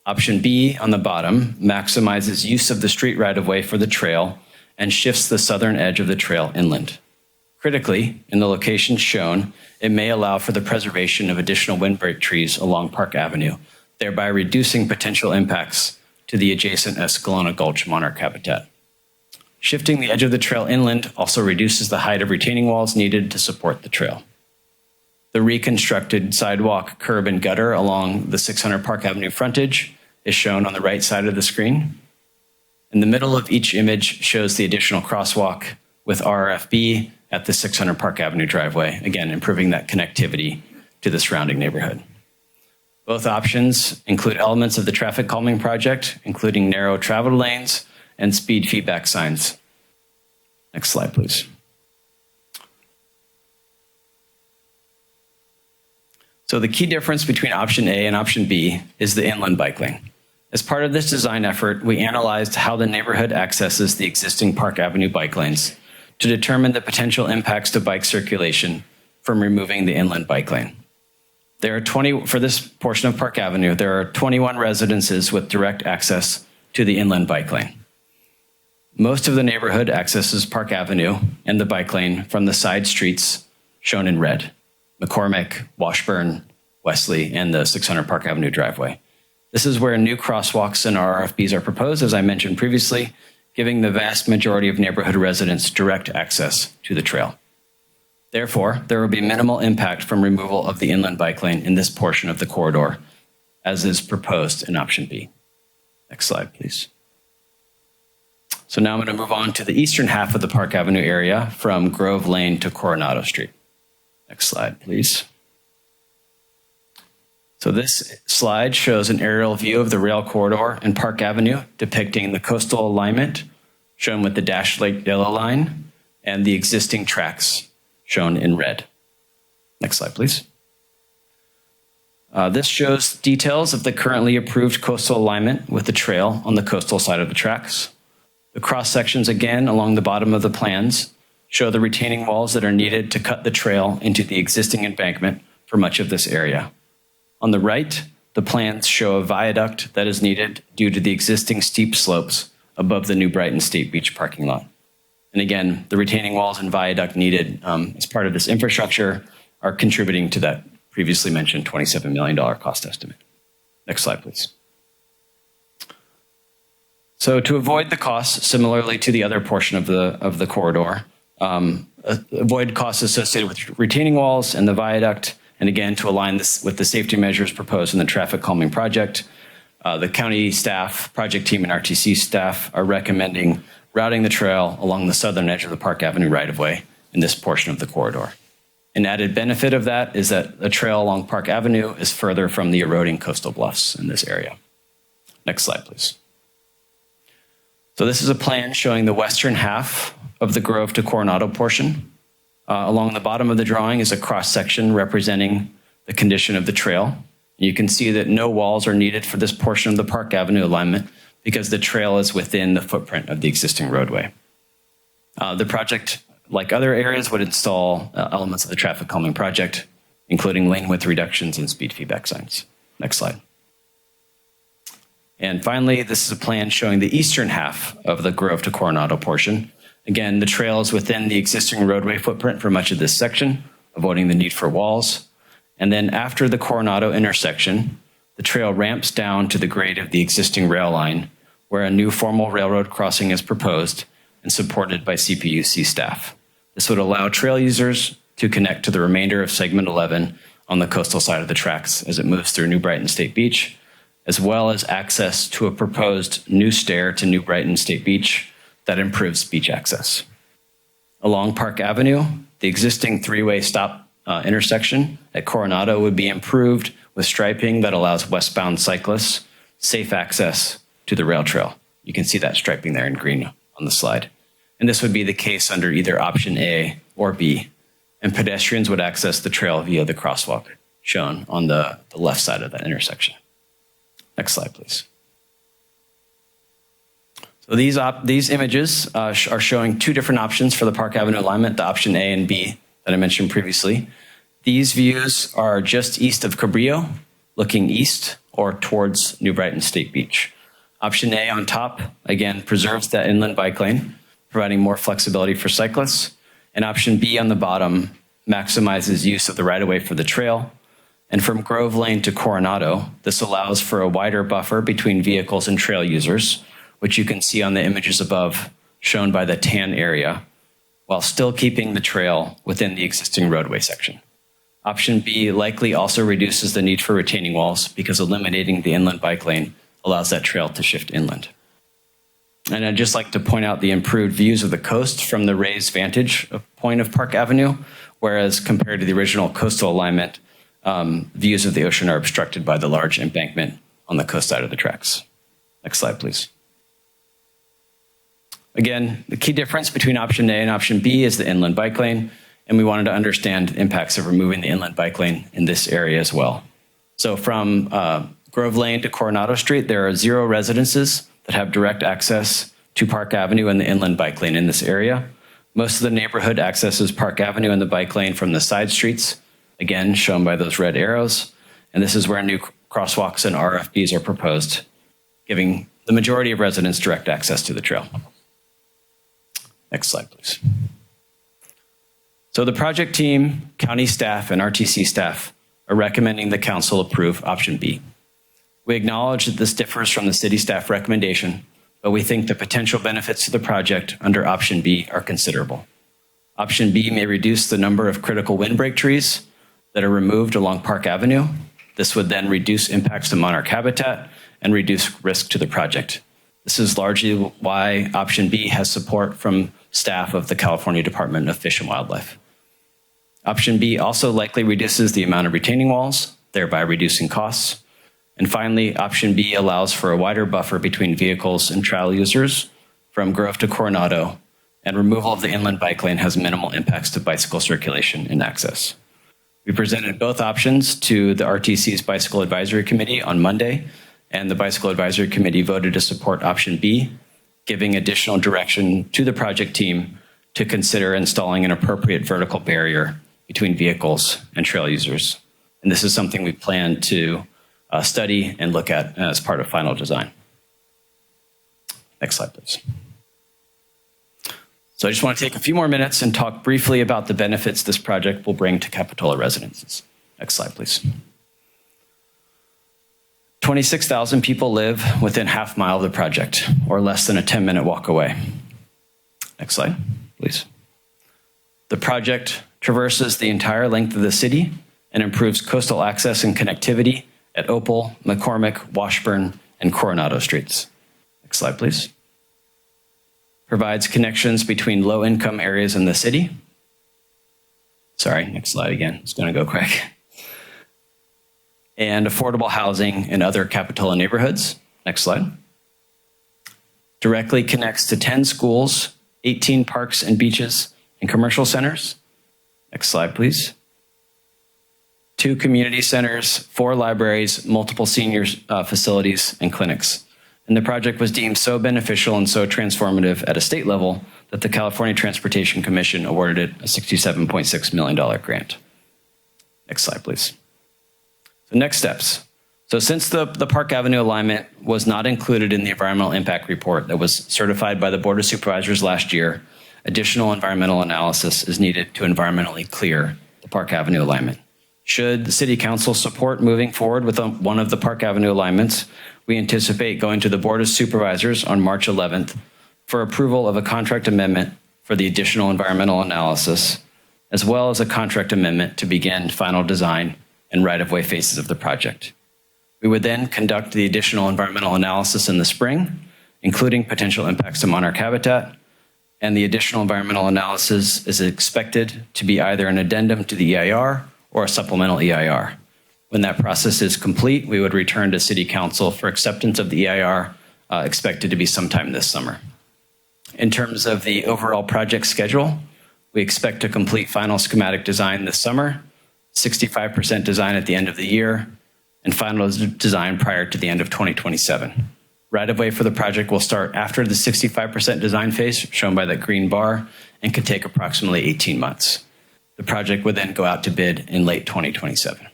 Option B, on the bottom, maximizes use of the street right-of-way for the trail and shifts the southern edge of the trail inland. Critically, in the locations shown, it may allow for the preservation of additional windbreak trees along Park Avenue, thereby reducing potential impacts to the adjacent Escalona Gulch monarch habitat. Shifting the edge of the trail inland also reduces the height of retaining walls needed to support the trail. The reconstructed sidewalk, curb, and gutter along the 600 Park Avenue frontage is shown on the right side of the screen. In the middle of each image shows the additional crosswalk with RRFB at the 600 Park Avenue driveway, again, improving that connectivity to the surrounding neighborhood. Both options include elements of the traffic calming project, including narrow travel lanes and speed feedback signs. Next slide, please. So the key difference between option A and option B is the inland bike lane. As part of this design effort, we analyzed how the neighborhood accesses the existing Park Avenue bike lanes to determine the potential impacts to bike circulation from removing the inland bike lane. There are 20, for this portion of Park Avenue, there are 21 residences with direct access to the inland bike lane. Most of the neighborhood accesses Park Avenue and the bike lane from the side streets shown in red: McCormick, Washburn, Wesley, and the 600 Park Avenue driveway. This is where new crosswalks and RFBs are proposed, as I mentioned previously, giving the vast majority of neighborhood residents direct access to the trail. Therefore, there will be minimal impact from removal of the inland bike lane in this portion of the corridor, as is proposed in option B. Next slide, please. So now I'm going to move on to the eastern half of the Park Avenue area from Grove Lane to Coronado Street. Next slide, please. So this slide shows an aerial view of the rail corridor in Park Avenue, depicting the coastal alignment, shown with the dashed light yellow line, and the existing tracks, shown in red. Next slide, please. This shows details of the currently approved coastal alignment with the trail on the coastal side of the tracks. The cross sections, again, along the bottom of the plans, show the retaining walls that are needed to cut the trail into the existing embankment for much of this area. On the right, the plans show a viaduct that is needed due to the existing steep slopes above the New Brighton State Beach parking lot. And again, the retaining walls and viaduct needed as part of this infrastructure are contributing to that previously mentioned $27 million cost estimate. Next slide, please. So to avoid the costs, similarly to the other portion of the corridor, avoid costs associated with retaining walls and the viaduct, and again, to align this with the safety measures proposed in the traffic calming project, the county staff, project team, and RTC staff are recommending routing the trail along the southern edge of the Park Avenue right-of-way in this portion of the corridor. An added benefit of that is that the trail along Park Avenue is further from the eroding coastal bluffs in this area. Next slide, please. So this is a plan showing the western half of the Grove to Coronado portion. Along the bottom of the drawing is a cross-section representing the condition of the trail. You can see that no walls are needed for this portion of the Park Avenue alignment because the trail is within the footprint of the existing roadway. The project, like other areas, would install elements of the traffic calming project, including lane width reductions and speed feedback signs. Next slide. And finally, this is a plan showing the eastern half of the Grove to Coronado portion. Again, the trail is within the existing roadway footprint for much of this section, avoiding the need for walls. And then after the Coronado intersection, the trail ramps down to the grade of the existing rail line, where a new formal railroad crossing is proposed and supported by CPUC staff. This would allow trail users to connect to the remainder of segment 11 on the coastal side of the tracks as it moves through New Brighton State Beach, as well as access to a proposed new stair to New Brighton State Beach that improves beach access. Along Park Avenue, the existing three-way stop intersection at Coronado would be improved with striping that allows westbound cyclists safe access to the rail trail. You can see that striping there in green on the slide. And this would be the case under either option A or B. And pedestrians would access the trail via the crosswalk shown on the left side of that intersection. Next slide, please. So these images are showing two different options for the Park Avenue alignment, the option A and B that I mentioned previously. These views are just east of Cabrillo, looking east or towards New Brighton State Beach. Option A on top, again, preserves that inland bike lane, providing more flexibility for cyclists. And option B on the bottom maximizes use of the right-of-way for the trail. And from Grove Lane to Coronado, this allows for a wider buffer between vehicles and trail users, which you can see on the images above, shown by the tan area, while still keeping the trail within the existing roadway section. Option B likely also reduces the need for retaining walls because eliminating the inland bike lane allows that trail to shift inland. And I'd just like to point out the improved views of the coast from the raised vantage point of Park Avenue, whereas compared to the original coastal alignment, views of the ocean are obstructed by the large embankment on the coast side of the tracks. Next slide, please. Again, the key difference between option A and option B is the inland bike lane, and we wanted to understand the impacts of removing the inland bike lane in this area as well. So from Grove Lane to Coronado Street, there are 0 residences that have direct access to Park Avenue and the inland bike lane in this area. Most of the neighborhood accesses Park Avenue and the bike lane from the side streets, again, shown by those red arrows. And this is where new crosswalks and RFBs are proposed, giving the majority of residents direct access to the trail. Next slide, please. So the project team, county staff, and RTC staff are recommending the council approve option B. We acknowledge that this differs from the city staff recommendation, but we think the potential benefits to the project under option B are considerable. Option B may reduce the number of critical windbreak trees that are removed along Park Avenue. This would then reduce impacts to monarch habitat and reduce risk to the project. This is largely why option B has support from staff of the California Department of Fish and Wildlife. Option B also likely reduces the amount of retaining walls, thereby reducing costs. And finally, option B allows for a wider buffer between vehicles and trail users from Grove to Coronado, and removal of the inland bike lane has minimal impacts to bicycle circulation and access. We presented both options to the RTC's Bicycle Advisory Committee on Monday, and the Bicycle Advisory Committee voted to support option B, giving additional direction to the project team to consider installing an appropriate vertical barrier between vehicles and trail users. And this is something we plan to study and look at as part of final design. Next slide, please. So I just want to take a few more minutes and talk briefly about the benefits this project will bring to Capitola residents. Next slide, please. 26,000 people live within half mile of the project, or less than a 10-minute walk away. Next slide, please. The project traverses the entire length of the city and improves coastal access and connectivity at Opal, McCormick, Washburn, and Coronado Streets. Next slide, please. Provides connections between low-income areas in the city. Sorry, next slide again. It's going to go quick. And affordable housing in other Capitola neighborhoods. Next slide. Directly connects to 10 schools, 18 parks and beaches, and commercial centers. Next slide, please. 2 community centers, 4 libraries, multiple senior facilities, and clinics. And the project was deemed so beneficial and so transformative at a state level that the California Transportation Commission awarded it a $67.6 million grant. Next slide, please. So next steps. So since the Park Avenue alignment was not included in the environmental impact report that was certified by the Board of Supervisors last year, additional environmental analysis is needed to environmentally clear the Park Avenue alignment. Should the City Council support moving forward with one of the Park Avenue alignments, we anticipate going to the Board of Supervisors on March 11th for approval of a contract amendment for the additional environmental analysis, as well as a contract amendment to begin final design and right-of-way phases of the project. We would then conduct the additional environmental analysis in the spring, including potential impacts to monarch habitat, and the additional environmental analysis is expected to be either an addendum to the EIR or a supplemental EIR. When that process is complete, we would return to City Council for acceptance of the EIR, expected to be sometime this summer. In terms of the overall project schedule, we expect to complete final schematic design this summer, 65% design at the end of the year, and final design prior to the end of 2027. Right-of-way for the project will start after the 65% design phase, shown by that green bar, and could take approximately 18 months. The project would then go out to bid in late 2027.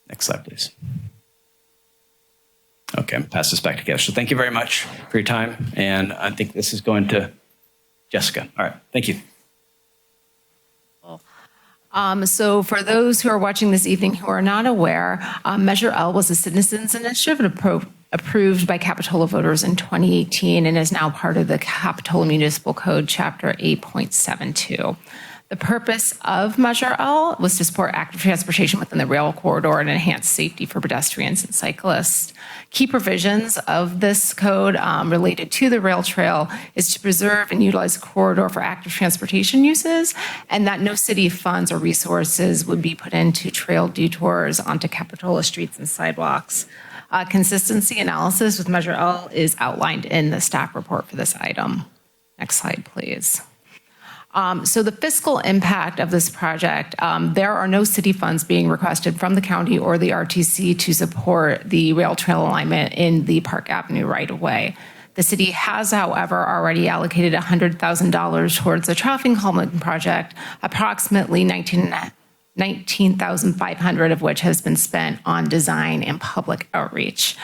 Next slide, please. Okay, I'm pass this back to Kev. So thank you very much for your time, and I think this is going to Jessica. All right, thank you. So for those who are watching this evening who are not aware, Measure L was a citizens initiative approved by Capitola voters in 2018 and is now part of the Capitola Municipal Code, Chapter 8.72. The purpose of Measure L was to support active transportation within the rail corridor and enhance safety for pedestrians and cyclists. Key provisions of this code related to the rail trail is to preserve and utilize the corridor for active transportation uses, and that no city funds or resources would be put into trail detours onto Capitola streets and sidewalks. Consistency analysis with Measure L is outlined in the staff report for this item. Next slide, please. So the fiscal impact of this project, there are no city funds being requested from the county or the RTC to support the rail trail alignment in the Park Avenue right-of-way. The city has, however, already allocated $100,000 towards the traffic calming project, approximately $19,500 of which has been spent on design and public outreach.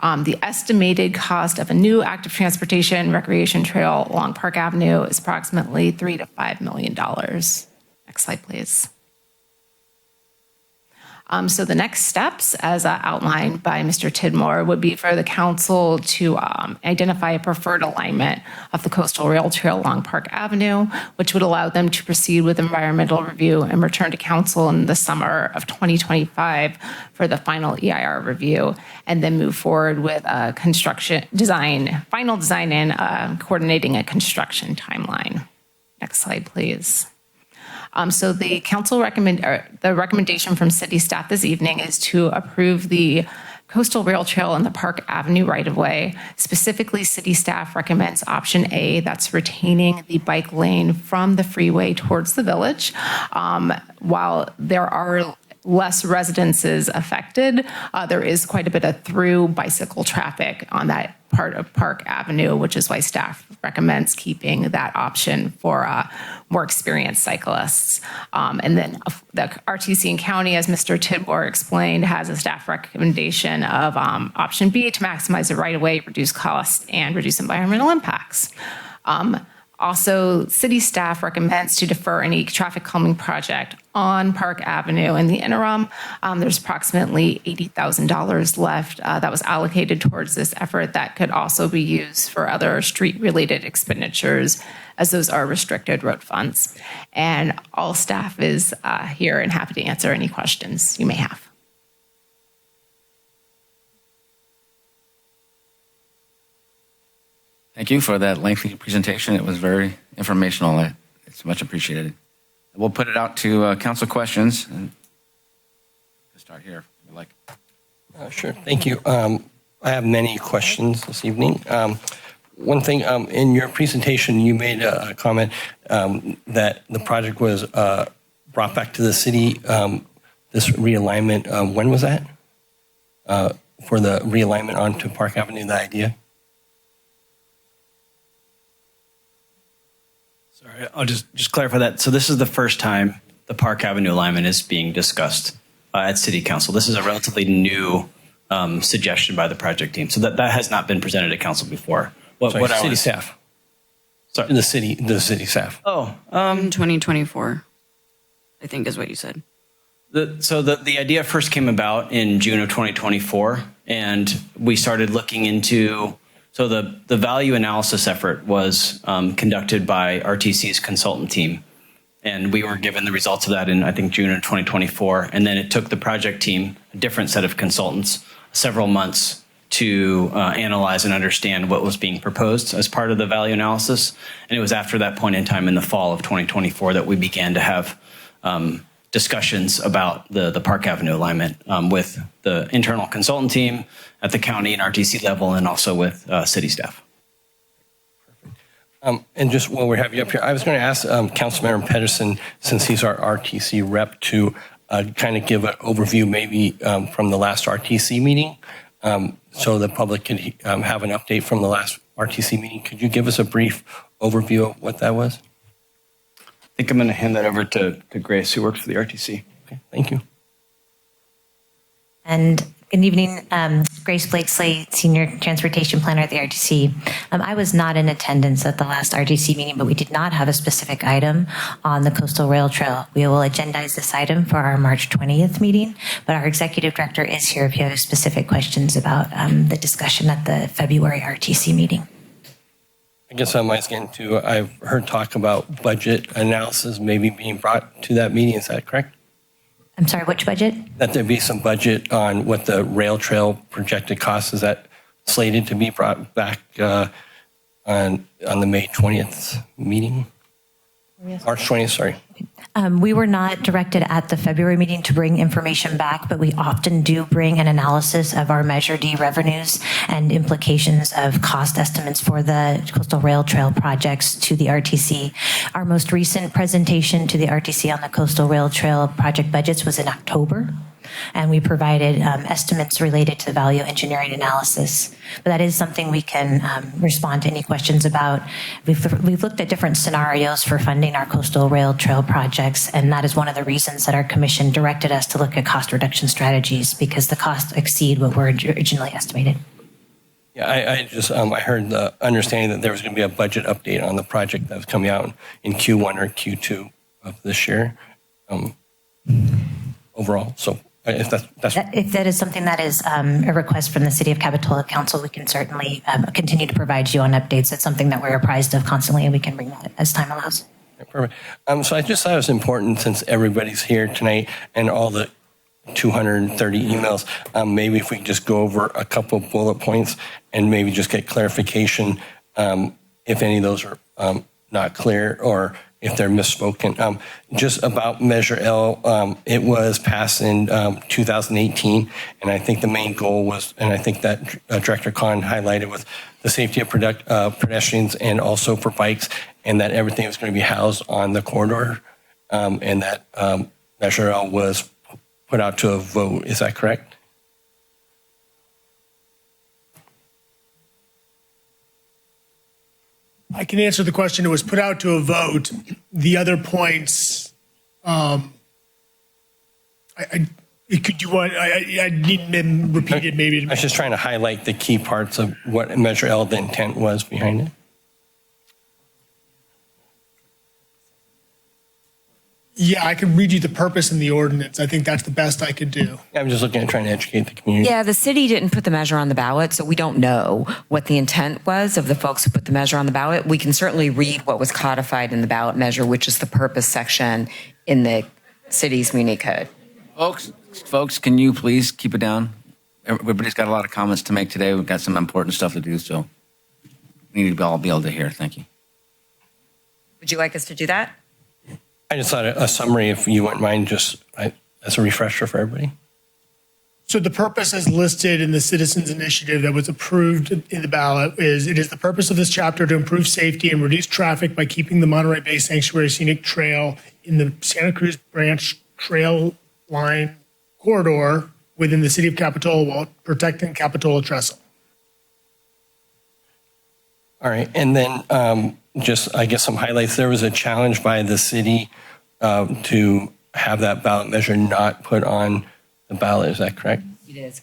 The estimated cost of a new active transportation recreation trail along Park Avenue is approximately $3 to $5 million. Next slide, please. So the next steps, as outlined by Mr. Tidmore, would be for the council to identify a preferred alignment of the coastal rail trail along Park Avenue, which would allow them to proceed with environmental review and return to council in the summer of 2025 for the final EIR review, and then move forward with final design and coordinating a construction timeline. Next slide, please. So the council the recommendation from city staff this evening is to approve the coastal rail trail and the Park Avenue right-of-way. Specifically, city staff recommends option A, that's retaining the bike lane from the freeway towards the village. While there are less residences affected, there is quite a bit of through bicycle traffic on that part of Park Avenue, which is why staff recommends keeping that option for more experienced cyclists. And then the RTC and county, as Mr. Tidmore explained, has a staff recommendation of option B to maximize the right-of-way, reduce costs, and reduce environmental impacts. Also, city staff recommends to defer any traffic calming project on Park Avenue. In the interim, there's approximately $80,000 left that was allocated towards this effort that could also be used for other street-related expenditures, as those are restricted road funds. And all staff is here and happy to answer any questions you may have. Thank you for that lengthy presentation. It was very informational. It's much appreciated. We'll put it out to council questions. And we'll start here. Sure. Thank you. I have many questions this evening. One thing, in your presentation, you made a comment that the project was brought back to the city, this realignment. When was that? For the realignment onto Park Avenue, the idea? Sorry, I'll just clarify that. So this is the first time the Park Avenue alignment is being discussed at City Council. This is a relatively new suggestion by the project team. So that has not been presented to council before. City staff. Sorry. The city staff. In 2024, I think is what you said. So the idea first came about in June of 2024, and we started looking into. So the value analysis effort was conducted by RTC's consultant team, and we were given the results of that in, I think, June of 2024. And then it took the project team, a different set of consultants, several months to analyze and understand what was being proposed as part of the value analysis. And it was after that point in time in the fall of 2024 that we began to have discussions about the Park Avenue alignment with the internal consultant team at the county and RTC level, and also with city staff. And just while we have you up here, I was going to ask Councilmember Pedersen, since he's our RTC rep, to kind of give an overview maybe from the last RTC meeting, so the public can have an update from the last RTC meeting. Could you give us a brief overview of what that was? I think I'm going to hand that over to Grace, who works for the RTC. Okay, thank you. And good evening, Grace Blakesley, Senior Transportation Planner at the RTC. I was not in attendance at the last RTC meeting, but we did not have a specific item on the Coastal Rail Trail. We will agendize this item for our March 20th meeting, but our Executive Director is here if you have specific questions about the discussion at the February RTC meeting. I guess I might get into, I've heard talk about budget analysis maybe being brought to that meeting. Is that correct? I'm sorry, which budget? That there be some budget on what the rail trail projected cost. Is that slated to be brought back on the May 20th meeting? March 20th, sorry. We were not directed at the February meeting to bring information back, but we often do bring an analysis of our Measure D revenues and implications of cost estimates for the Coastal Rail Trail projects to the RTC. Our most recent presentation to the RTC on the Coastal Rail Trail project budgets was in October, and we provided estimates related to the value engineering analysis. But that is something we can respond to any questions about. We've looked at different scenarios for funding our Coastal Rail Trail projects, and that is one of the reasons that our commission directed us to look at cost reduction strategies, because the costs exceed what were originally estimated. Yeah, I heard the understanding that there was going to be a budget update on the project that was coming out in Q1 or Q2 of this year overall. So if that is something that is a request from the City of Capitola Council, we can certainly continue to provide you on updates. It's something that we're apprised of constantly, and we can bring that as time allows. Perfect. So I just thought it was important, since everybody's here tonight and all the 230 emails, maybe if we just go over a couple bullet points and maybe just get clarification if any of those are not clear or if they're misspoken. Just about Measure L, it was passed in 2018, and I think the main goal was, and I think that Director Khan highlighted, with the safety of pedestrians and also for bikes, and that everything was going to be housed on the corridor, and that Measure L was put out to a vote. Is that correct? I can answer the question. It was put out to a vote. The other points, I need them repeated maybe. I was just trying to highlight the key parts of what Measure L, the intent was behind it. Yeah, I can read you the purpose in the ordinance. I think that's the best I could do. I'm just looking at trying to educate the community. Yeah, the city didn't put the measure on the ballot, so we don't know what the intent was of the folks who put the measure on the ballot. We can certainly read what was codified in the ballot measure, which is the purpose section in the city's muni code. Folks, can you please keep it down? Everybody's got a lot of comments to make today. We've got some important stuff to do, so we need to all be able to hear. Thank you. Would you like us to do that? I just thought a summary, if you wouldn't mind, just as a refresher for everybody. So the purpose as listed in the citizens initiative that was approved in the ballot is, it is the purpose of this chapter to improve safety and reduce traffic by keeping the Monterey Bay Sanctuary Scenic Trail in the Santa Cruz Branch Trail Line corridor within the city of Capitola while protecting Capitola Trestle. All right. And then just, I guess, some highlights. There was a challenge by the city to have that ballot measure not put on the ballot. Is that correct? It is.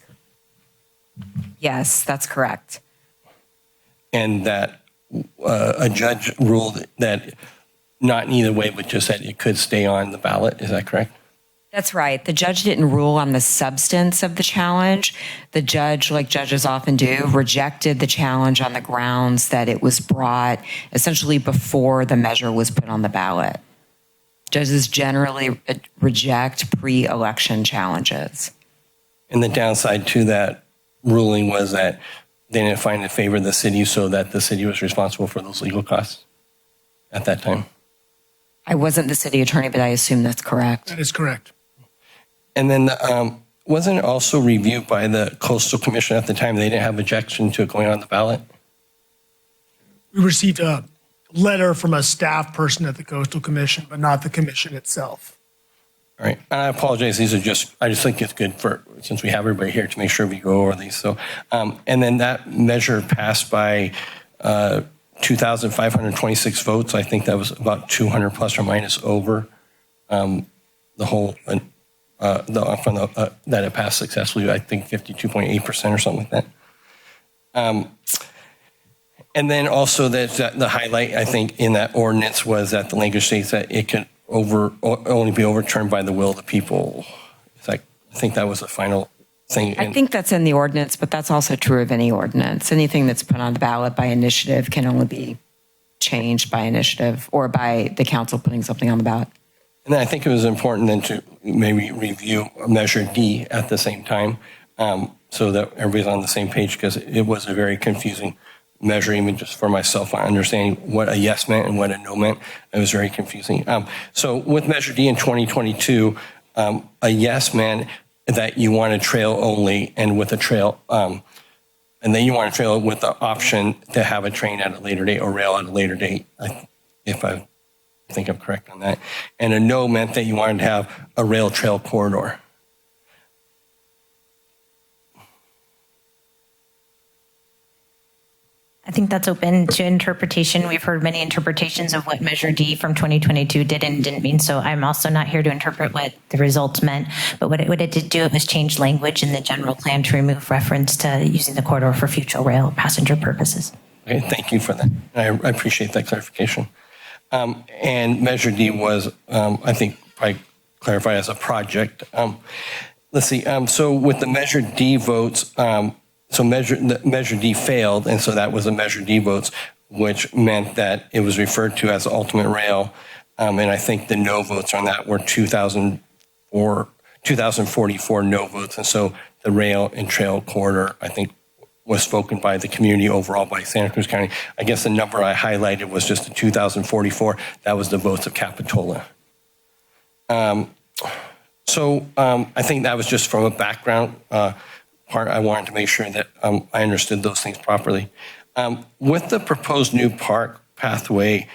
Yes, that's correct. And that a judge ruled that not in either way, but just that it could stay on the ballot. Is that correct? That's right. The judge didn't rule on the substance of the challenge. The judge, like judges often do, rejected the challenge on the grounds that it was brought essentially before the measure was put on the ballot. Judges generally reject pre-election challenges. And the downside to that ruling was that they didn't find it favor the city, so that the city was responsible for those legal costs at that time. I wasn't the city attorney, but I assume that's correct. That is correct. And then wasn't it also reviewed by the Coastal Commission at the time? They didn't have objection to it going on the ballot? We received a letter from a staff person at the Coastal Commission, but not the commission itself. All right. And I apologize. These are just, I just think it's good for, since we have everybody here, to make sure we go over these. So, and then that measure passed by 2,526 votes. I think that was about 200 plus or minus over the whole, that it passed successfully. I think 52.8% or something like that. And then also that the highlight, I think, in that ordinance was that the language states that it could only be overturned by the will of the people. I think that was the final thing. I think that's in the ordinance, but that's also true of any ordinance. Anything that's put on the ballot by initiative can only be changed by initiative or by the council putting something on the ballot. And then I think it was important then to maybe review Measure D at the same time, so that everybody's on the same page, because it was a very confusing measure, even just for myself, understanding what a yes meant and what a no meant. It was very confusing. So with Measure D in 2022, a yes meant that you want a trail only, and with a trail, and then you want a trail with the option to have a train at a later date or rail at a later date, if I think I'm correct on that. And a no meant that you wanted to have a rail trail corridor. I think that's open to interpretation. We've heard many interpretations of what Measure D from 2022 did and didn't mean. So I'm also not here to interpret what the results meant. But what it did do, it was change language in the general plan to remove reference to using the corridor for future rail passenger purposes. Okay, thank you for that. I appreciate that clarification. And Measure D was, I think, probably clarified as a project. Let's see. So with the Measure D votes, so Measure D failed, and so that was a Measure D votes, which meant that it was referred to as ultimate rail. And I think the no votes on that were 2,044 no votes. And so the rail and trail corridor, I think, was spoken by the community overall by Santa Cruz County. I guess the number I highlighted was just the 2,044. That was the votes of Capitola. I think that was just from a background part. I wanted to make sure that I understood those things properly. With the proposed new park pathway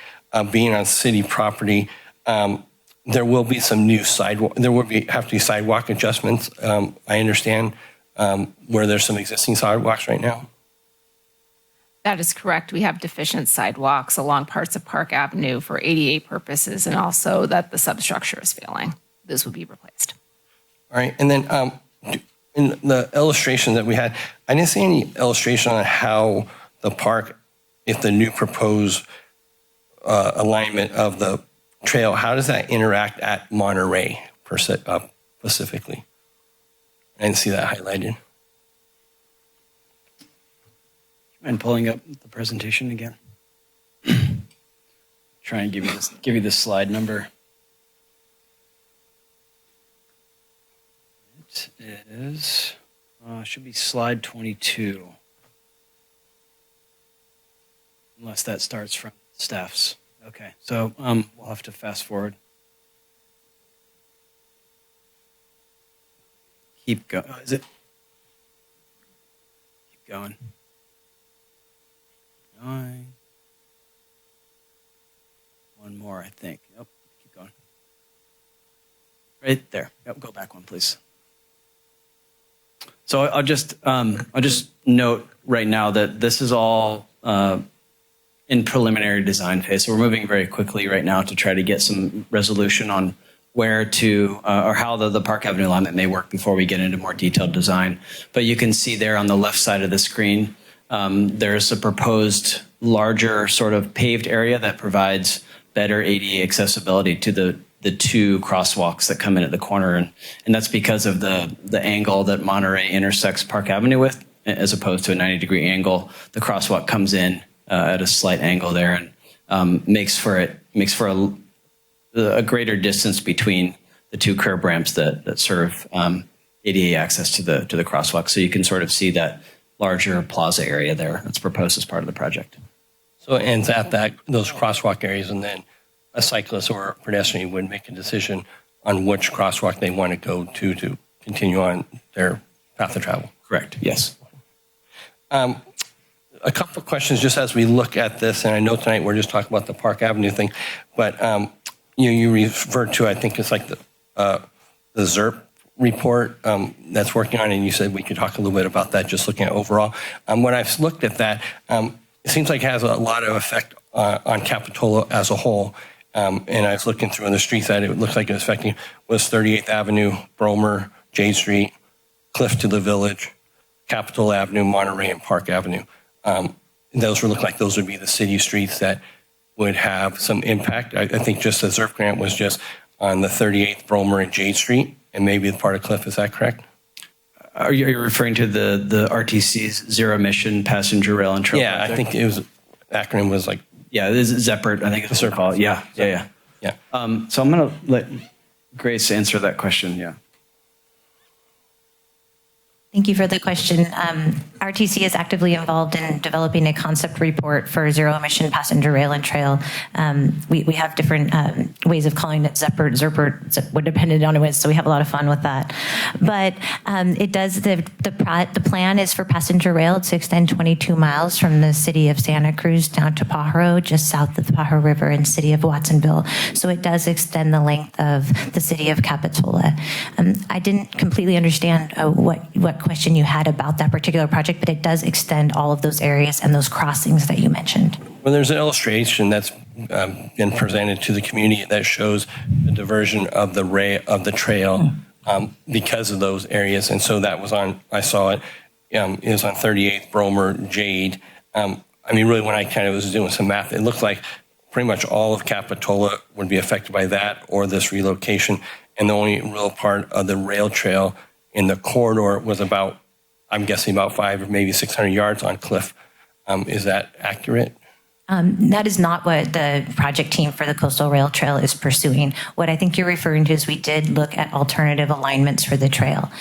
being on city property, there will be some new sidewalk. There will have to be sidewalk adjustments. I understand where there's some existing sidewalks right now. That is correct. We have deficient sidewalks along parts of Park Avenue for ADA purposes, and also that the substructure is failing. Those will be replaced. All right, and then in the illustration that we had, I didn't see any illustration on how the park, if the new proposed alignment of the trail, how does that interact at Monterey specifically? I didn't see that highlighted. And pulling up the presentation again. Try and give you this slide number. It is should be slide 22, unless that starts from staff's. Okay, so we'll have to fast forward. Keep going. Oh, is it? Keep going. One more, I think. Yep, keep going. Right there. Yep, go back one, please. So I'll just note right now that this is all in preliminary design phase. So we're moving very quickly right now to try to get some resolution on where to or how the Park Avenue alignment may work before we get into more detailed design. But you can see there on the left side of the screen, there's a proposed larger sort of paved area that provides better ADA accessibility to the two crosswalks that come in at the corner. And that's because of the angle that Monterey intersects Park Avenue with, as opposed to a 90-degree angle. The crosswalk comes in at a slight angle there and makes for a greater distance between the two curb ramps that serve ADA access to the crosswalk. So you can sort of see that larger plaza area there that's proposed as part of the project. So it ends at those crosswalk areas, and then a cyclist or a pedestrian would make a decision on which crosswalk they want to go to continue on their path of travel. Correct. Yes. A couple of questions just as we look at this, and I know tonight we're just talking about the Park Avenue thing, but you referred to, I think it's like the ZERP report that's working on, and you said we could talk a little bit about that, just looking at overall. When I've looked at that, it seems like it has a lot of effect on Capitola as a whole. And I was looking through on the streets that it looks like it was affecting was 38th Avenue, Bromer, Jade Street, Cliff to the Village, Capitola Avenue, Monterey, and Park Avenue. Those would look like those would be the city streets that would have some impact. I think just the ZERF grant was just on the 38th, Bromer, and Jade Street, and maybe the part of Cliff. Is that correct? Are you referring to the RTC's zero emission passenger rail and trail? Yeah, project? I think it was acronym was like. Yeah, this is ZEPRT, I think it's what called. Yeah. So I'm going to let Grace answer that question. Yeah. Thank you for the question. RTC is actively involved in developing a concept report for zero emission passenger rail and trail. We have different ways of calling it Zeppert, Zerpert, what depended on it was, so we have a lot of fun with that. But it does, the plan is for passenger rail to extend 22 miles from the city of Santa Cruz down to Pajaro, just south of the Pajaro River in city of Watsonville. So it does extend the length of the city of Capitola. I didn't completely understand what question you had about that particular project, but it does extend all of those areas and those crossings that you mentioned. Well, there's an illustration that's been presented to the community that shows the diversion of the trail because of those areas. And so that was on, I saw it, it was on 38th, Bromer, Jade. I mean, really, when I kind of was doing some math, it looked like pretty much all of Capitola would be affected by that or this relocation. And the only real part of the rail trail in the corridor was about, I'm guessing about 500 or maybe 600 yards on cliff. Is that accurate? That is not what the project team for the Coastal Rail Trail is pursuing. What I think you're referring to is we did look at alternative alignments for the trail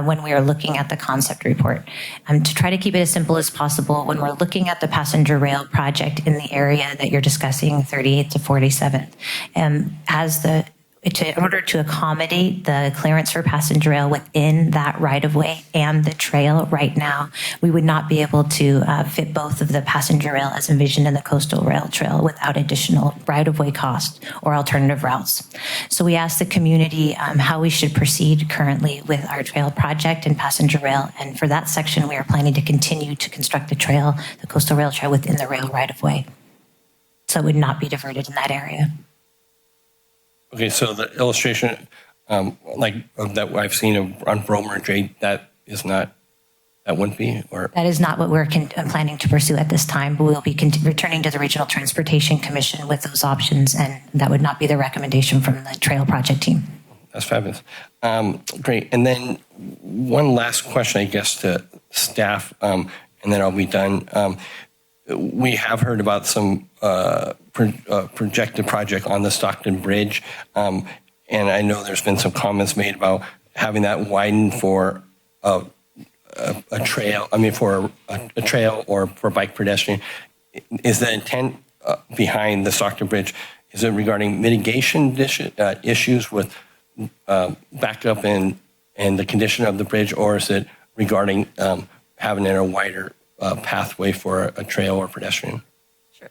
when we are looking at the concept report. To try to keep it as simple as possible, when we're looking at the passenger rail project in the area that you're discussing, 38th to 47th, in order to accommodate the clearance for passenger rail within that right-of-way and the trail right now, we would not be able to fit both of the passenger rail as envisioned in the Coastal Rail Trail without additional right-of-way costs or alternative routes. So we asked the community how we should proceed currently with our trail project and passenger rail. And for that section, we are planning to continue to construct the trail, the Coastal Rail Trail within the rail right-of-way. So it would not be diverted in that area. Okay, so the illustration, that I've seen on Bromer and Jade, that wouldn't be, or? That is not what we're planning to pursue at this time. We will be returning to the Regional Transportation Commission with those options, and that would not be the recommendation from the trail project team. That's fabulous. Great. And then one last question, I guess, to staff, and then I'll be done. We have heard about some projected project on the Stockton Bridge, and I know there's been some comments made about having that widened for a trail. I mean, for a trail or for bike pedestrian. Is the intent behind the Stockton Bridge? Is it regarding mitigation issues with backup and the condition of the bridge, or is it regarding having it a wider pathway for a trail or pedestrian?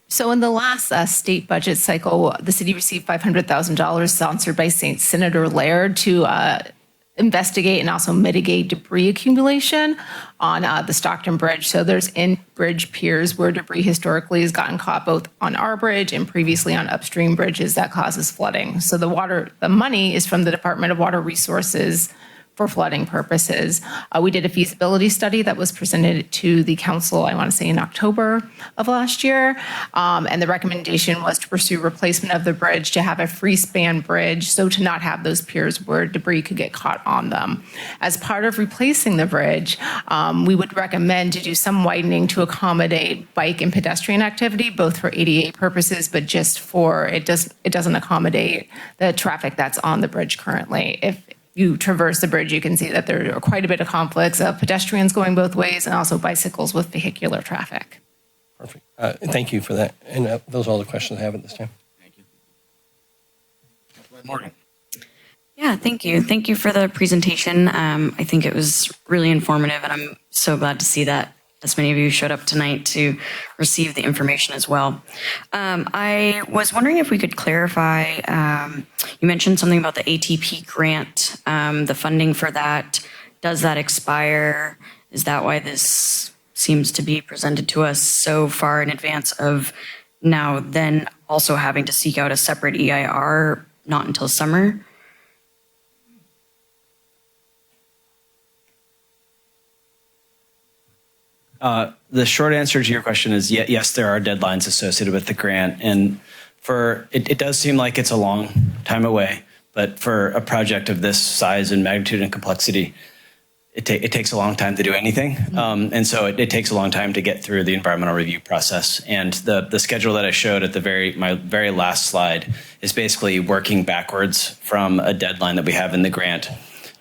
So in the last state budget cycle, the city received $500,000 sponsored by Senator Laird to investigate and also mitigate debris accumulation on the Stockton Bridge. So there's in-bridge piers where debris historically has gotten caught both on our bridge and previously on upstream bridges that causes flooding. So the money is from the Department of Water Resources for flooding purposes. We did a feasibility study that was presented to the council, I want to say in October of last year. And the recommendation was to pursue replacement of the bridge to have a free span bridge, so to not have those piers where debris could get caught on them. As part of replacing the bridge, we would recommend to do some widening to accommodate bike and pedestrian activity, both for ADA purposes, but just for, it doesn't accommodate the traffic that's on the bridge currently. If you traverse the bridge, you can see that there are quite a bit of conflicts of pedestrians going both ways and also bicycles with vehicular traffic. Perfect. Thank you for that. And those are all the questions I have at this time. Thank you. Morgan. Yeah, thank you. Thank you for the presentation. I think it was really informative, and I'm so glad to see that as many of you showed up tonight to receive the information as well. I was wondering if we could clarify, you mentioned something about the ATP grant, the funding for that. Does that expire? Is that why this seems to be presented to us so far in advance of now then also having to seek out a separate EIR not until summer? The short answer to your question is yes, there are deadlines associated with the grant. And it does seem like it's a long time away, but for a project of this size and magnitude and complexity, it takes a long time to do anything. And so it takes a long time to get through the environmental review process. And the schedule that I showed at my very last slide is basically working backwards from a deadline that we have in the grant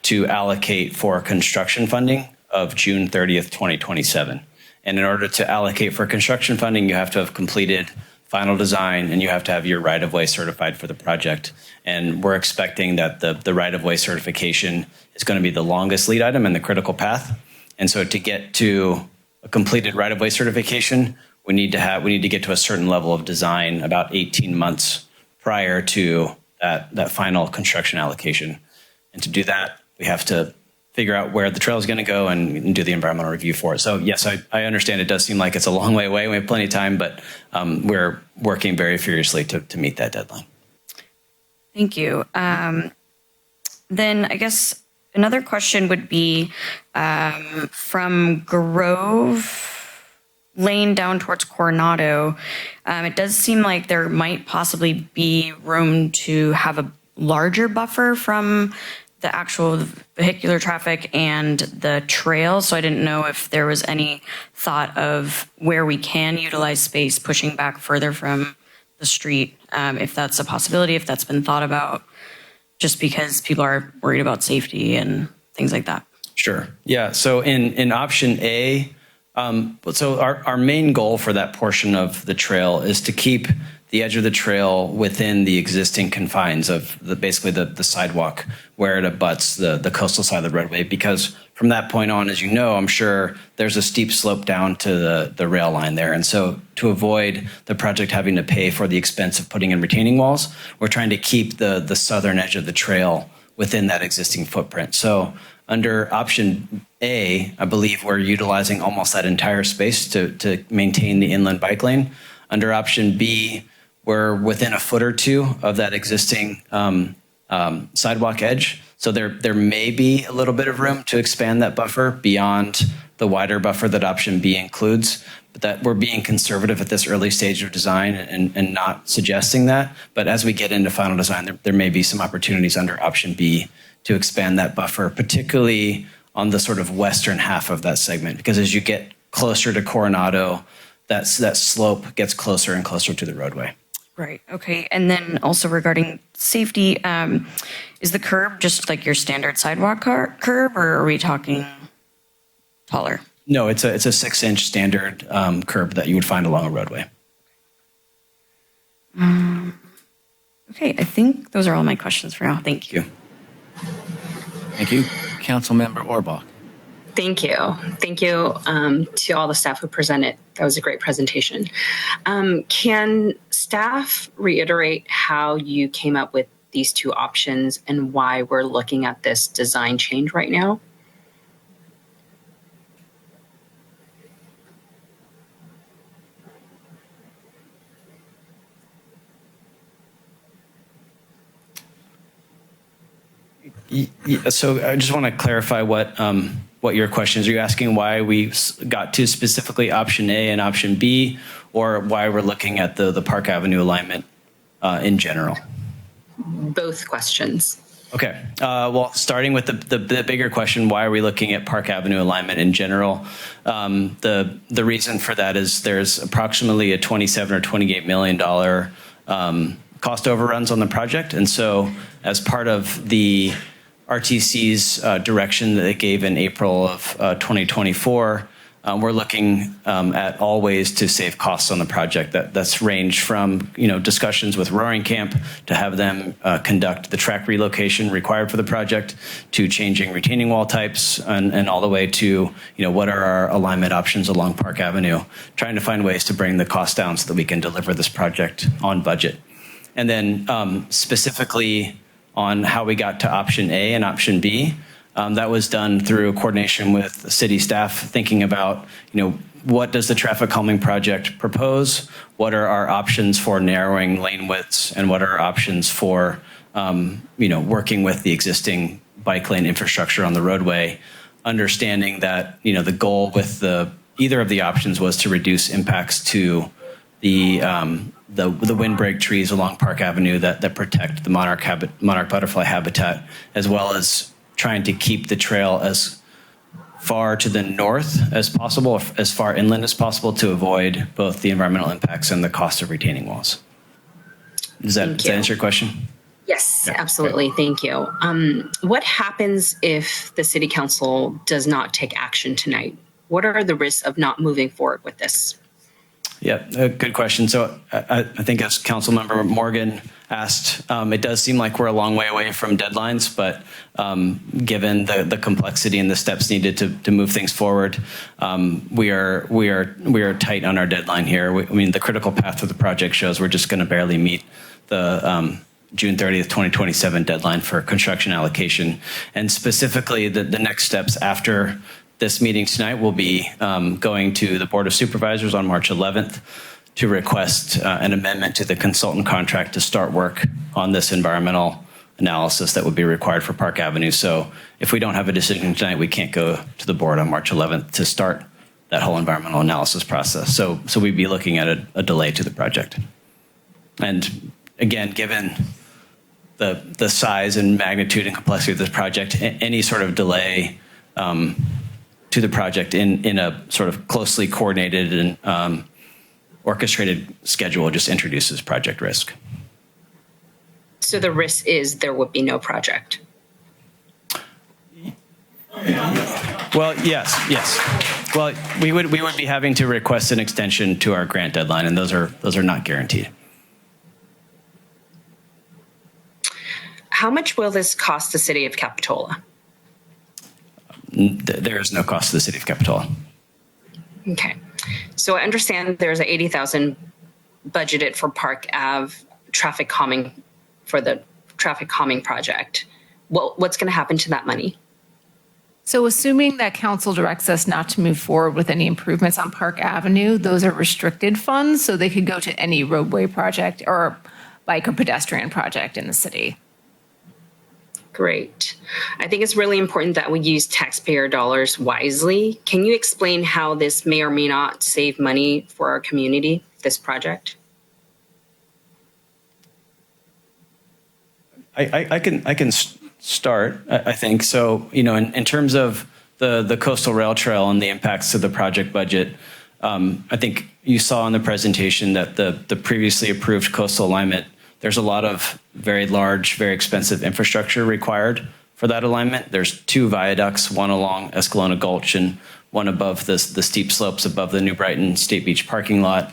to allocate for construction funding of June 30th, 2027. And in order to allocate for construction funding, you have to have completed final design and you have to have your right-of-way certified for the project. And we're expecting that the right-of-way certification is going to be the longest lead item in the critical path. And so to get to a completed right-of-way certification, we need to get to a certain level of design about 18 months prior to that final construction allocation. And to do that, we have to figure out where the trail is going to go and do the environmental review for it. So yes, I understand it does seem like it's a long way away. We have plenty of time, but we're working very furiously to meet that deadline. Thank you. Then I guess another question would be from Grove Lane down towards Coronado. It does seem like there might possibly be room to have a larger buffer from the actual vehicular traffic and the trail. So I didn't know if there was any thought of where we can utilize space pushing back further from the street, if that's a possibility, if that's been thought about, just because people are worried about safety and things like that. Sure. Yeah. So in option A, so our main goal for that portion of the trail is to keep the edge of the trail within the existing confines of basically the sidewalk where it abuts the coastal side of the roadway, because from that point on, as you know, I'm sure there's a steep slope down to the rail line there. And so to avoid the project having to pay for the expense of putting in retaining walls, we're trying to keep the southern edge of the trail within that existing footprint. So under option A, I believe we're utilizing almost that entire space to maintain the inland bike lane. Under option B, we're within a foot or two of that existing sidewalk edge. So there may be a little bit of room to expand that buffer beyond the wider buffer that option B includes, but that we're being conservative at this early stage of design and not suggesting that. But as we get into final design, there may be some opportunities under option B to expand that buffer, particularly on the sort of western half of that segment, because as you get closer to Coronado, that slope gets closer and closer to the roadway. Right. Okay. And then also regarding safety, is the curb just like your standard sidewalk curb, or are we talking taller? No, it's a 6-inch standard curb that you would find along a roadway. Okay. I think those are all my questions for now. Thank you. Thank you. Councilmember Orbach. Thank you. Thank you to all the staff who presented. That was a great presentation. Can staff reiterate how you came up with these two options and why we're looking at this design change right now? So I just want to clarify what your question is. Are you asking why we got to specifically option A and option B, or why we're looking at the Park Avenue alignment in general? Both questions. Okay. Well, starting with the bigger question, why are we looking at Park Avenue alignment in general? The reason for that is there's approximately a $27 or $28 million cost overruns on the project. And so as part of the RTC's direction that it gave in April of 2024, we're looking at all ways to save costs on the project. That's ranged from discussions with Roaring Camp to have them conduct the track relocation required for the project, to changing retaining wall types, and all the way to what are our alignment options along Park Avenue, trying to find ways to bring the cost down so that we can deliver this project on budget. And then specifically on how we got to option A and option B, that was done through coordination with city staff, thinking about, what does the traffic calming project propose? What are our options for narrowing lane widths? And what are our options for, working with the existing bike lane infrastructure on the roadway, understanding that, the goal with either of the options was to reduce impacts to the windbreak trees along Park Avenue that protect the monarch butterfly habitat, as well as trying to keep the trail as far to the north as possible, as far inland as possible, to avoid both the environmental impacts and the cost of retaining walls. Does that answer your question? Yes, absolutely. Thank you. What happens if the city council does not take action tonight? What are the risks of not moving forward with this? Yeah, good question. So I think as Councilmember Morgan asked, it does seem like we're a long way away from deadlines, but given the complexity and the steps needed to move things forward, we are tight on our deadline here. I mean, the critical path of the project shows we're just going to barely meet the June 30th, 2027 deadline for construction allocation. And specifically, the next steps after this meeting tonight will be going to the Board of Supervisors on March 11th to request an amendment to the consultant contract to start work on this environmental analysis that would be required for Park Avenue. So if we don't have a decision tonight, we can't go to the board on March 11th to start that whole environmental analysis process. So we'd be looking at a delay to the project. And again, given the size and magnitude and complexity of this project, any sort of delay to the project in a sort of closely coordinated and orchestrated schedule just introduces project risk. So the risk is there would be no project. Well, yes. Well, we would be having to request an extension to our grant deadline, and those are not guaranteed. How much will this cost the city of Capitola? There is no cost to the city of Capitola. Okay. So I understand there's a $80,000 budgeted for Park Ave traffic calming for the traffic calming project. What's going to happen to that money? So assuming that council directs us not to move forward with any improvements on Park Avenue, those are restricted funds, so they could go to any roadway project or bike or pedestrian project in the city. Great. I think it's really important that we use taxpayer dollars wisely. Can you explain how this may or may not save money for our community, this project? I can start, I think. So, in terms of the coastal rail trail and the impacts to the project budget, I think you saw in the presentation that the previously approved coastal alignment, there's a lot of very large, very expensive infrastructure required for that alignment. There's 2 viaducts, one along Escalona Gulch and one above the steep slopes above the New Brighton State Beach parking lot.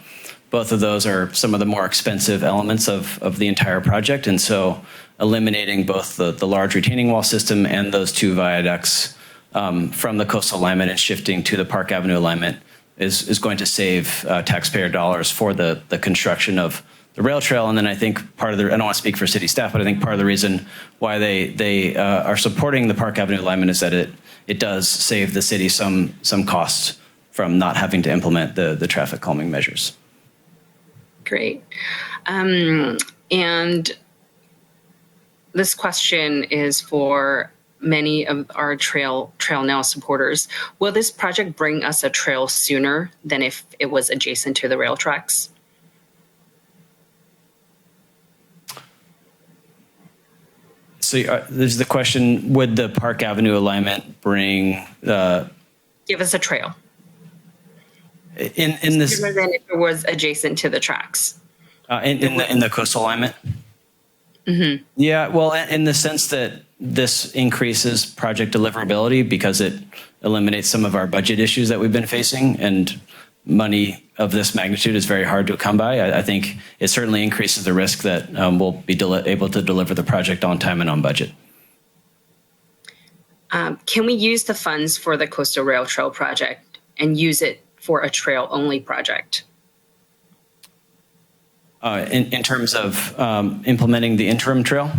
Both of those are some of the more expensive elements of the entire project. And so eliminating both the large retaining wall system and those 2 viaducts from the coastal alignment and shifting to the Park Avenue alignment is going to save taxpayer dollars for the construction of the rail trail. And then I think I don't want to speak for city staff, but I think part of the reason why they are supporting the Park Avenue alignment is that it does save the city some costs from not having to implement the traffic calming measures. Great. And this question is for many of our Trail Now supporters. Will this project bring us a trail sooner than if it was adjacent to the rail tracks? So there's the question, would the Park Avenue alignment bring give us a trail in this sooner than if it was adjacent to the tracks? In the coastal alignment? Mm-hmm. Yeah, well, in the sense that this increases project deliverability because it eliminates some of our budget issues that we've been facing, and money of this magnitude is very hard to come by. I think it certainly increases the risk that we'll be able to deliver the project on time and on budget. Can we use the funds for the Coastal Rail Trail project and use it for a trail-only project? In terms of implementing the interim trail?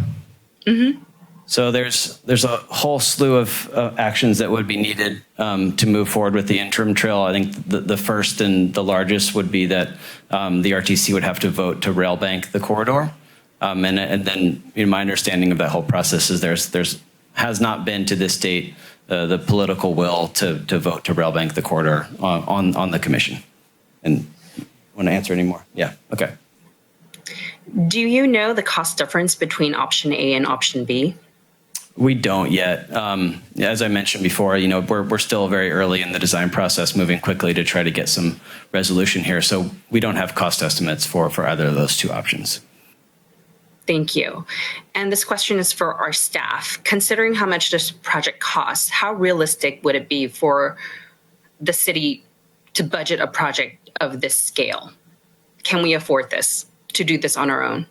Mm-hmm. So there's a whole slew of actions that would be needed to move forward with the interim trail. I think the first and the largest would be that the RTC would have to vote to rail bank the corridor. And then my understanding of that whole process is there's has not been to this date the political will to vote to rail bank the corridor on the commission. And want to answer any more? Yeah, okay. Do you know the cost difference between option A and option B? We don't yet. As I mentioned before, we're still very early in the design process, moving quickly to try to get some resolution here. So we don't have cost estimates for either of those 2 options. Thank you. And this question is for our staff. Considering how much this project costs, how realistic would it be for the city to budget a project of this scale? Can we afford this, to do this on our own?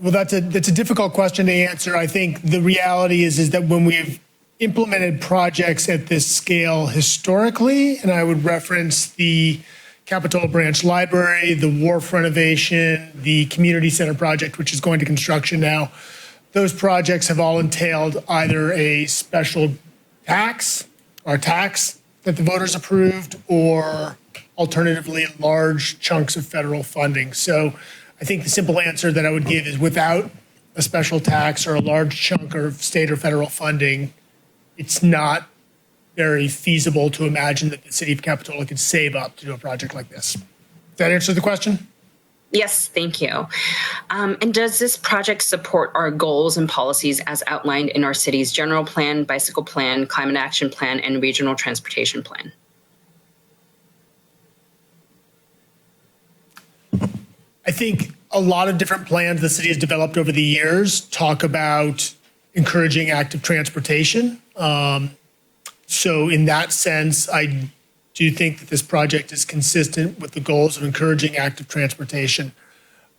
Well, that's a difficult question to answer. I think the reality is that when we've implemented projects at this scale historically, and I would reference the Capitola Branch Library, the wharf renovation, the community center project, which is going to construction now, those projects have all entailed either a special tax that the voters approved, or alternatively large chunks of federal funding. So I think the simple answer that I would give is without a special tax or a large chunk of state or federal funding, it's not very feasible to imagine that the city of Capitola could save up to do a project like this. Does that answer the question? Yes, thank you. And does this project support our goals and policies as outlined in our city's general plan, bicycle plan, climate action plan, and regional transportation plan? I think a lot of different plans the city has developed over the years talk about encouraging active transportation. So in that sense, I do think that this project is consistent with the goals of encouraging active transportation.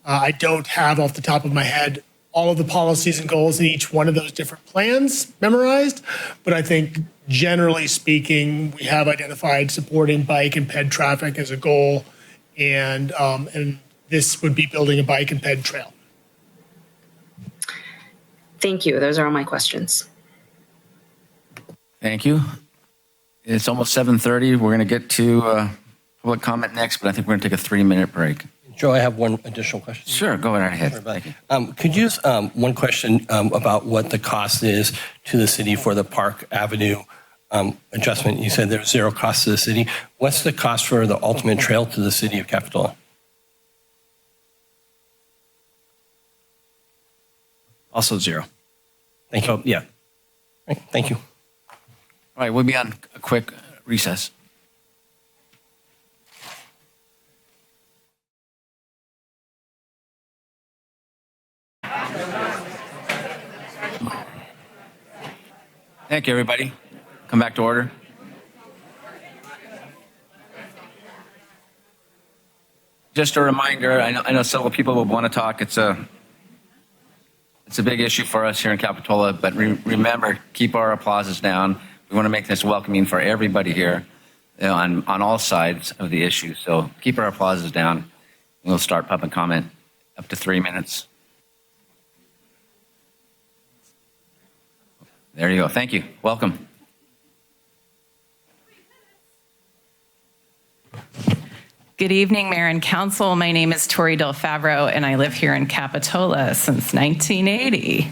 I don't have off the top of my head all of the policies and goals in each one of those different plans memorized, but I think generally speaking, we have identified supporting bike and ped traffic as a goal, and this would be building a bike and ped trail. Thank you. Those are all my questions. Thank you. It's almost 7:30. We're going to get to public comment next, but I think we're going to take a 3-minute break. Joe, I have one additional question. Sure, go right ahead. Thank you. Could you one question about what the cost is to the city for the Park Avenue adjustment? You said there's zero cost to the city. What's the cost for the ultimate trail to the city of Capitola? Also zero. Thank you. Yeah. Right, thank you. All right, we'll be on a quick recess. Thank you, everybody. Come back to order. Just a reminder, I know several people will want to talk. It's a big issue for us here in Capitola, but remember, keep our applauses down. We want to make this welcoming for everybody here on all sides of the issue. So keep our applauses down. We'll start public comment up to 3 minutes. There you go. Thank you. Welcome. Good evening, Mayor and Council. My name is Tori Del Favreau, and I live here in Capitola since 1980.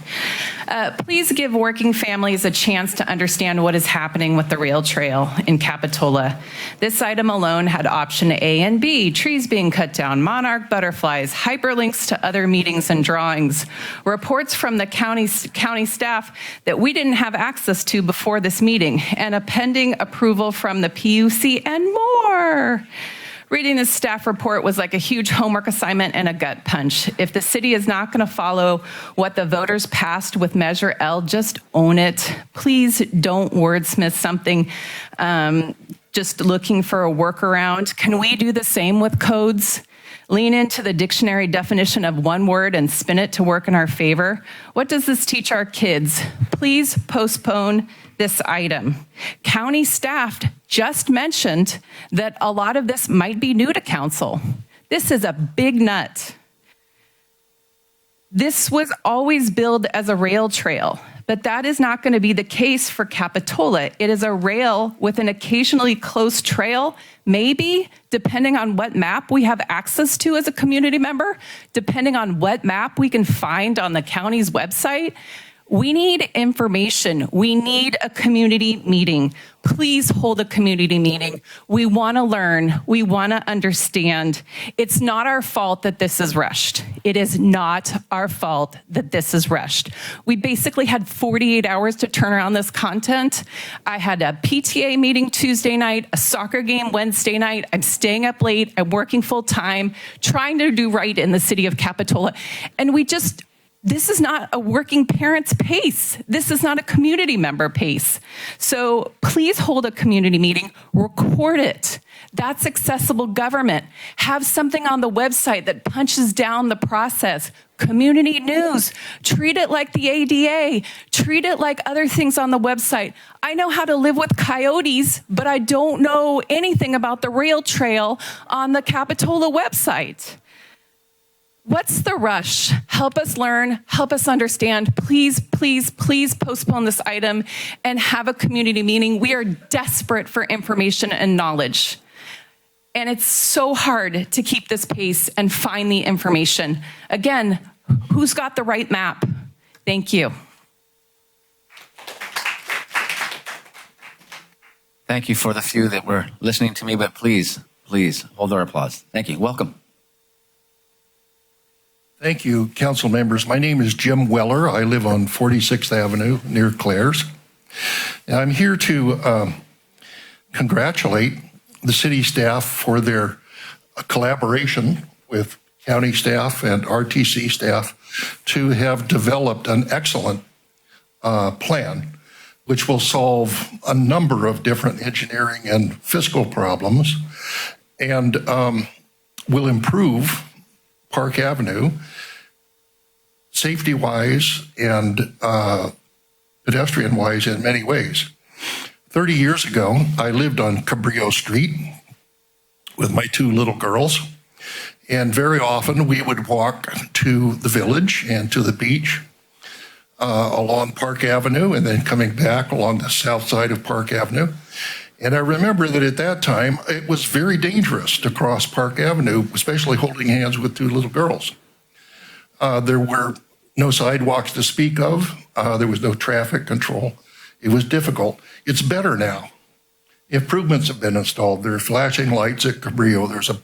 Please give working families a chance to understand what is happening with the rail trail in Capitola. This item alone had option A and B, trees being cut down, monarch butterflies, hyperlinks to other meetings and drawings, reports from the county staff that we didn't have access to before this meeting, and a pending approval from the PUC and more. Reading this staff report was like a huge homework assignment and a gut punch. If the city is not going to follow what the voters passed with Measure L, just own it. Please don't wordsmith something just looking for a workaround. Can we do the same with codes? Lean into the dictionary definition of one word and spin it to work in our favor. What does this teach our kids? Please postpone this item. County staff just mentioned that a lot of this might be new to council. This is a big nut. This was always billed as a rail trail, but that is not going to be the case for Capitola. It is a rail with an occasionally closed trail, maybe, depending on what map we have access to as a community member, depending on what map we can find on the county's website. We need information. We need a community meeting. Please hold a community meeting. We want to learn. We want to understand. It's not our fault that this is rushed. It is not our fault that this is rushed. We basically had 48 hours to turn around this content. I had a PTA meeting Tuesday night, a soccer game Wednesday night. I'm staying up late. I'm working full time, trying to do right in the city of Capitola. And this is not a working parent's pace. This is not a community member pace. So please hold a community meeting, record it. That's accessible government. Have something on the website that punches down the process. Community news. Treat it like the ADA. Treat it like other things on the website. I know how to live with coyotes, but I don't know anything about the rail trail on the Capitola website. What's the rush? Help us learn, help us understand. Please, please, please postpone this item and have a community meeting. We are desperate for information and knowledge. And it's so hard to keep this pace and find the information. Again, who's got the right map? Thank you. Thank you for the few that were listening to me, but please, please hold our applause. Thank you. Welcome. Thank you, council members. My name is Jim Weller. I live on 46th Avenue near Claire's. And I'm here to congratulate the city staff for their collaboration with county staff and RTC staff to have developed an excellent plan which will solve a number of different engineering and fiscal problems and will improve Park Avenue safety-wise and pedestrian-wise in many ways. 30 years ago, I lived on Cabrillo Street with my two little girls, and very often we would walk to the village and to the beach along Park Avenue and then coming back along the south side of Park Avenue. And I remember that at that time, it was very dangerous to cross Park Avenue, especially holding hands with two little girls. There were no sidewalks to speak of. There was no traffic control. It was difficult. It's better now. Improvements have been installed. There are flashing lights at Cabrillo. There's a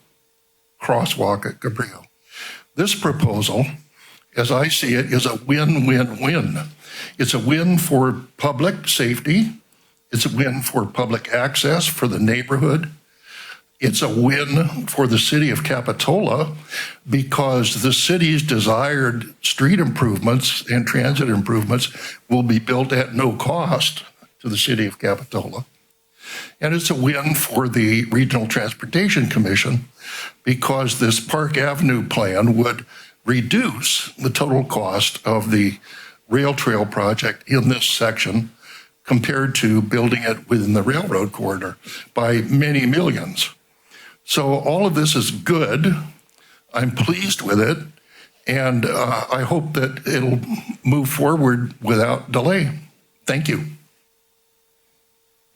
crosswalk at Cabrillo. This proposal, as I see it, is a win-win-win. It's a win for public safety. It's a win for public access for the neighborhood. It's a win for the city of Capitola because the city's desired street improvements and transit improvements will be built at no cost to the city of Capitola. And it's a win for the Regional Transportation Commission because this Park Avenue plan would reduce the total cost of the rail trail project in this section compared to building it within the railroad corridor by many millions. So all of this is good. I'm pleased with it, and I hope that it'll move forward without delay. Thank you.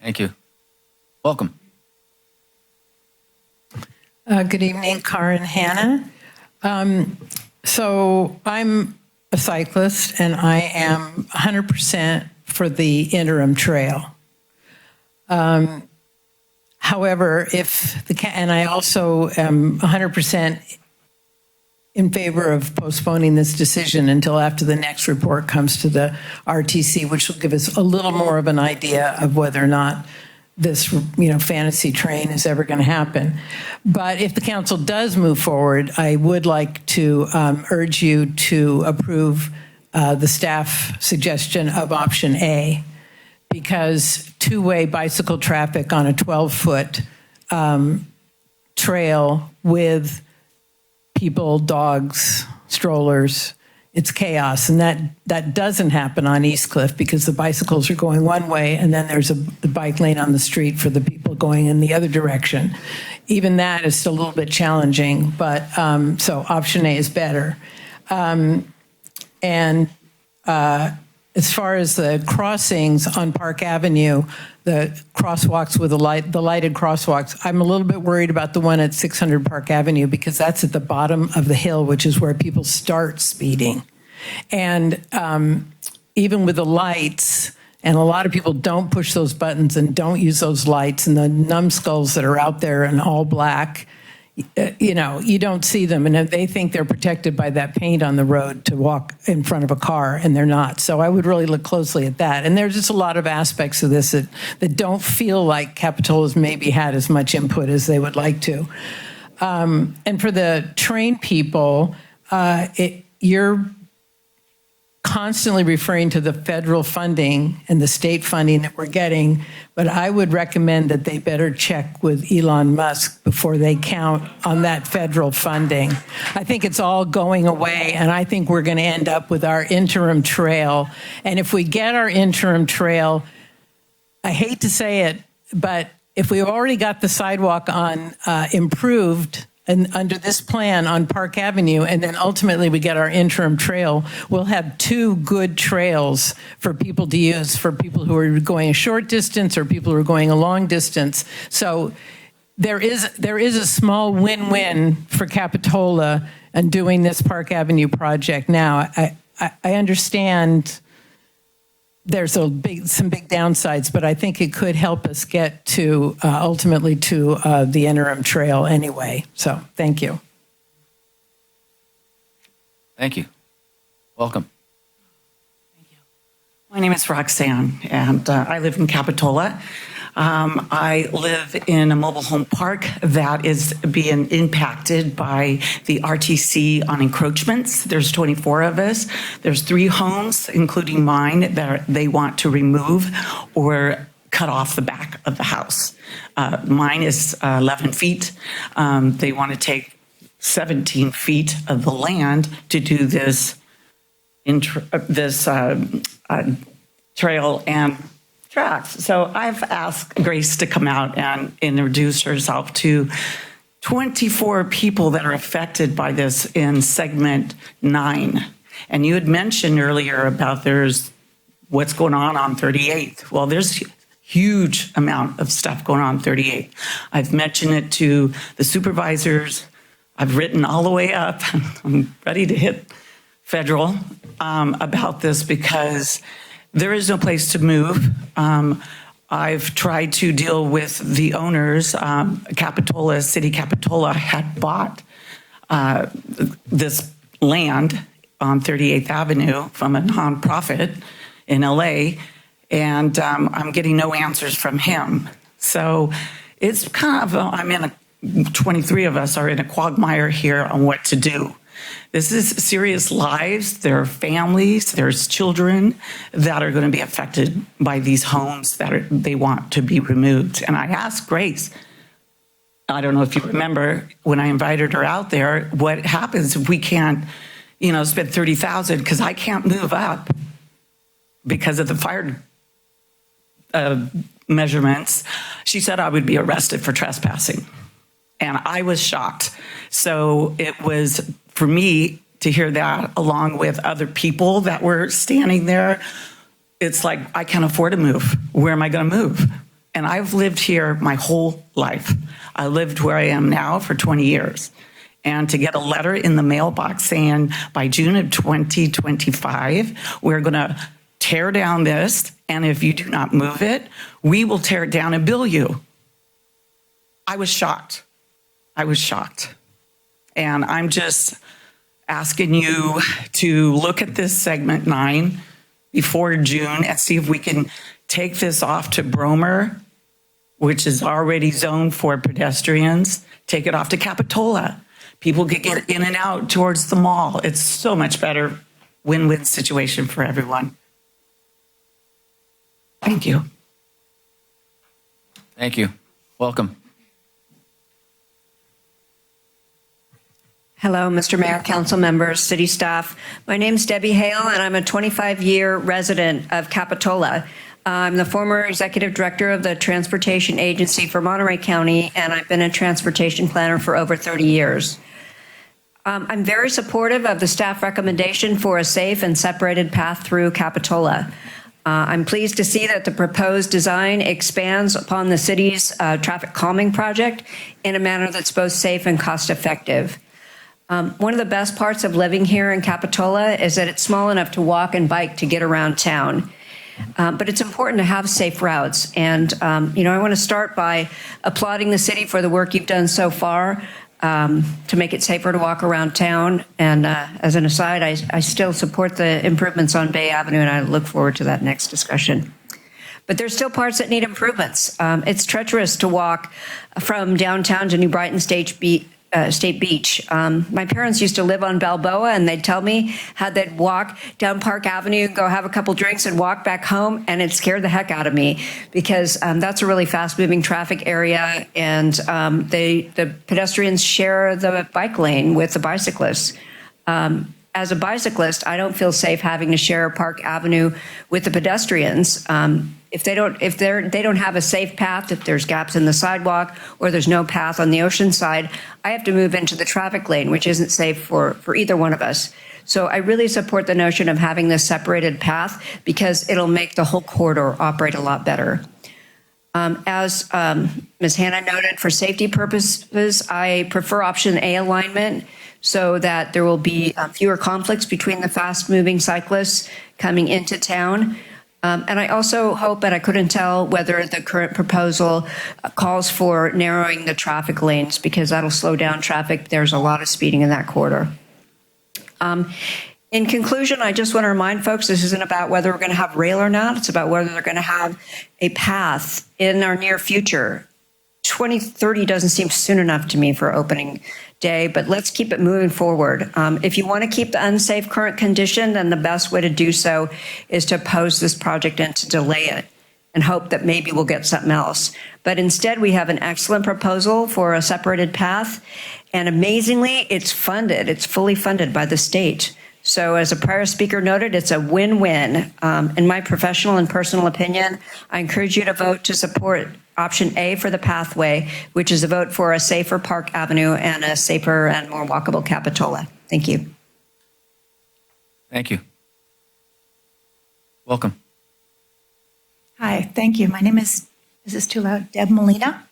Thank you. Welcome. Good evening, Karen Hanna. So I'm a cyclist, and I am 100% for the interim trail. However, and I also am 100% in favor of postponing this decision until after the next report comes to the RTC, which will give us a little more of an idea of whether or not this, fantasy train is ever going to happen. But if the council does move forward, I would like to urge you to approve the staff suggestion of option A, because two-way bicycle traffic on a 12-foot trail with people, dogs, strollers, it's chaos. And that doesn't happen on East Cliff because the bicycles are going one way and then there's the bike lane on the street for the people going in the other direction. Even that is still a little bit challenging, but so option A is better. As far as the crossings on Park Avenue, the crosswalks with the lighted crosswalks, I'm a little bit worried about the one at 600 Park Avenue because that's at the bottom of the hill, which is where people start speeding. And even with the lights, and a lot of people don't push those buttons and don't use those lights, and the numbskulls that are out there in all black, you don't see them, and they think they're protected by that paint on the road to walk in front of a car, and they're not. So I would really look closely at that. And there's just a lot of aspects of this that don't feel like Capitola's maybe had as much input as they would like to. And for the train people, you're constantly referring to the federal funding and the state funding that we're getting, but I would recommend that they better check with Elon Musk before they count on that federal funding. I think it's all going away, and I think we're going to end up with our interim trail. And if we get our interim trail, I hate to say it, but if we've already got the sidewalk on improved and under this plan on Park Avenue, and then ultimately we get our interim trail, we'll have two good trails for people to use, for people who are going a short distance or people who are going a long distance. So there is a small win-win for Capitola in doing this Park Avenue project now. I understand there's some big downsides, but I think it could help us get to ultimately to the interim trail anyway. So thank you. Thank you. Welcome. My name is Roxanne, and I live in Capitola. I live in a mobile home park that is being impacted by the RTC on encroachments. There's 24 of us. There's 3 homes, including mine, that they want to remove or cut off the back of the house. Mine is 11 feet. They want to take 17 feet of the land to do this trail and tracks. So I've asked Grace to come out and introduce herself to 24 people that are affected by this in segment 9. And you had mentioned earlier about there's what's going on 38th. Well, there's huge amount of stuff going on 38th. I've mentioned it to the supervisors. I've written all the way up. I'm ready to hit federal about this because there is no place to move. I've tried to deal with the owners. City Capitola had bought this land on 38th Avenue from a nonprofit in LA, and I'm getting no answers from him. So it's kind of, 23 of us are in a quagmire here on what to do. This is serious lives. There are families, there's children that are going to be affected by these homes that they want to be removed. And I asked Grace, I don't know if you remember, when I invited her out there, what happens if we can't, spend $30,000 because I can't move up because of the fire measurements. She said I would be arrested for trespassing. And I was shocked. So it was for me to hear that along with other people that were standing there. It's like, I can't afford to move. Where am I going to move? And I've lived here my whole life. I lived where I am now for 20 years. And to get a letter in the mailbox saying by June of 2025, we're going to tear down this. And if you do not move it, we will tear it down and bill you. I was shocked. And I'm just asking you to look at this segment 9 before June and see if we can take this off to Bromer, which is already zoned for pedestrians, take it off to Capitola. People can get in and out towards the mall. It's so much better win-win situation for everyone. Thank you. Thank you. Welcome. Hello, Mr. Mayor, council members, city staff. My name is Debbie Hale, and I'm a 25-year resident of Capitola. I'm the former executive director of the Transportation Agency for Monterey County, and I've been a transportation planner for over 30 years. I'm very supportive of the staff recommendation for a safe and separated path through Capitola. I'm pleased to see that the proposed design expands upon the city's traffic calming project in a manner that's both safe and cost-effective. One of the best parts of living here in Capitola is that it's small enough to walk and bike to get around town. But it's important to have safe routes. And, I want to start by applauding the city for the work you've done so far. to make it safer to walk around town. And as an aside, I still support the improvements on Bay Avenue, and I look forward to that next discussion. But there's still parts that need improvements. It's treacherous to walk from downtown to New Brighton State Beach. My parents used to live on Balboa, and they'd tell me how they'd walk down Park Avenue, go have a couple drinks, and walk back home, and it scared the heck out of me because that's a really fast-moving traffic area, and the pedestrians share the bike lane with the bicyclists. As a bicyclist, I don't feel safe having to share Park Avenue with the pedestrians. If they don't have a safe path, if there's gaps in the sidewalk or there's no path on the ocean side, I have to move into the traffic lane, which isn't safe for either one of us. So I really support the notion of having this separated path because it'll make the whole corridor operate a lot better. As Ms. Hanna noted, for safety purposes, I prefer option A alignment so that there will be fewer conflicts between the fast-moving cyclists coming into town. And I also hope, and I couldn't tell whether the current proposal calls for narrowing the traffic lanes because that'll slow down traffic. There's a lot of speeding in that corridor. In conclusion, I just want to remind folks this isn't about whether we're going to have rail or not. It's about whether they're going to have a path in our near future. 2030 doesn't seem soon enough to me for opening day, but let's keep it moving forward. If you want to keep the unsafe current condition, then the best way to do so is to oppose this project and to delay it and hope that maybe we'll get something else. But instead, we have an excellent proposal for a separated path. And amazingly, it's funded. It's fully funded by the state. So as a prior speaker noted, it's a win-win. In my professional and personal opinion, I encourage you to vote to support option A for the pathway, which is a vote for a safer Park Avenue and a safer and more walkable Capitola. Thank you. Thank you. Welcome. Hi, thank you. My name is this too loud? Deb Molina.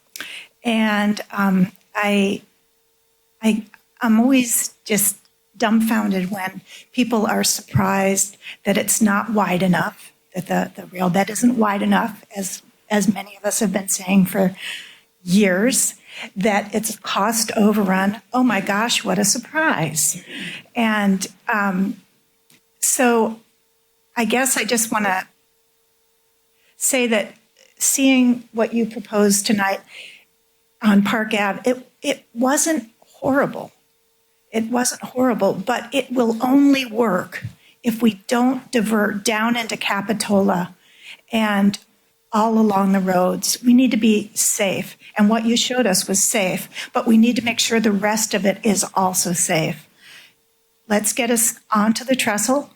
And I'm always just dumbfounded when people are surprised that it's not wide enough, that the rail bed isn't wide enough, as many of us have been saying for years, that it's a cost overrun. Oh my gosh, what a surprise. And so I guess I just want to say that seeing what you proposed tonight on Park Ave, it wasn't horrible. It wasn't horrible, but it will only work if we don't divert down into Capitola and all along the roads. We need to be safe. And what you showed us was safe, but we need to make sure the rest of it is also safe. Let's get us onto the trestle.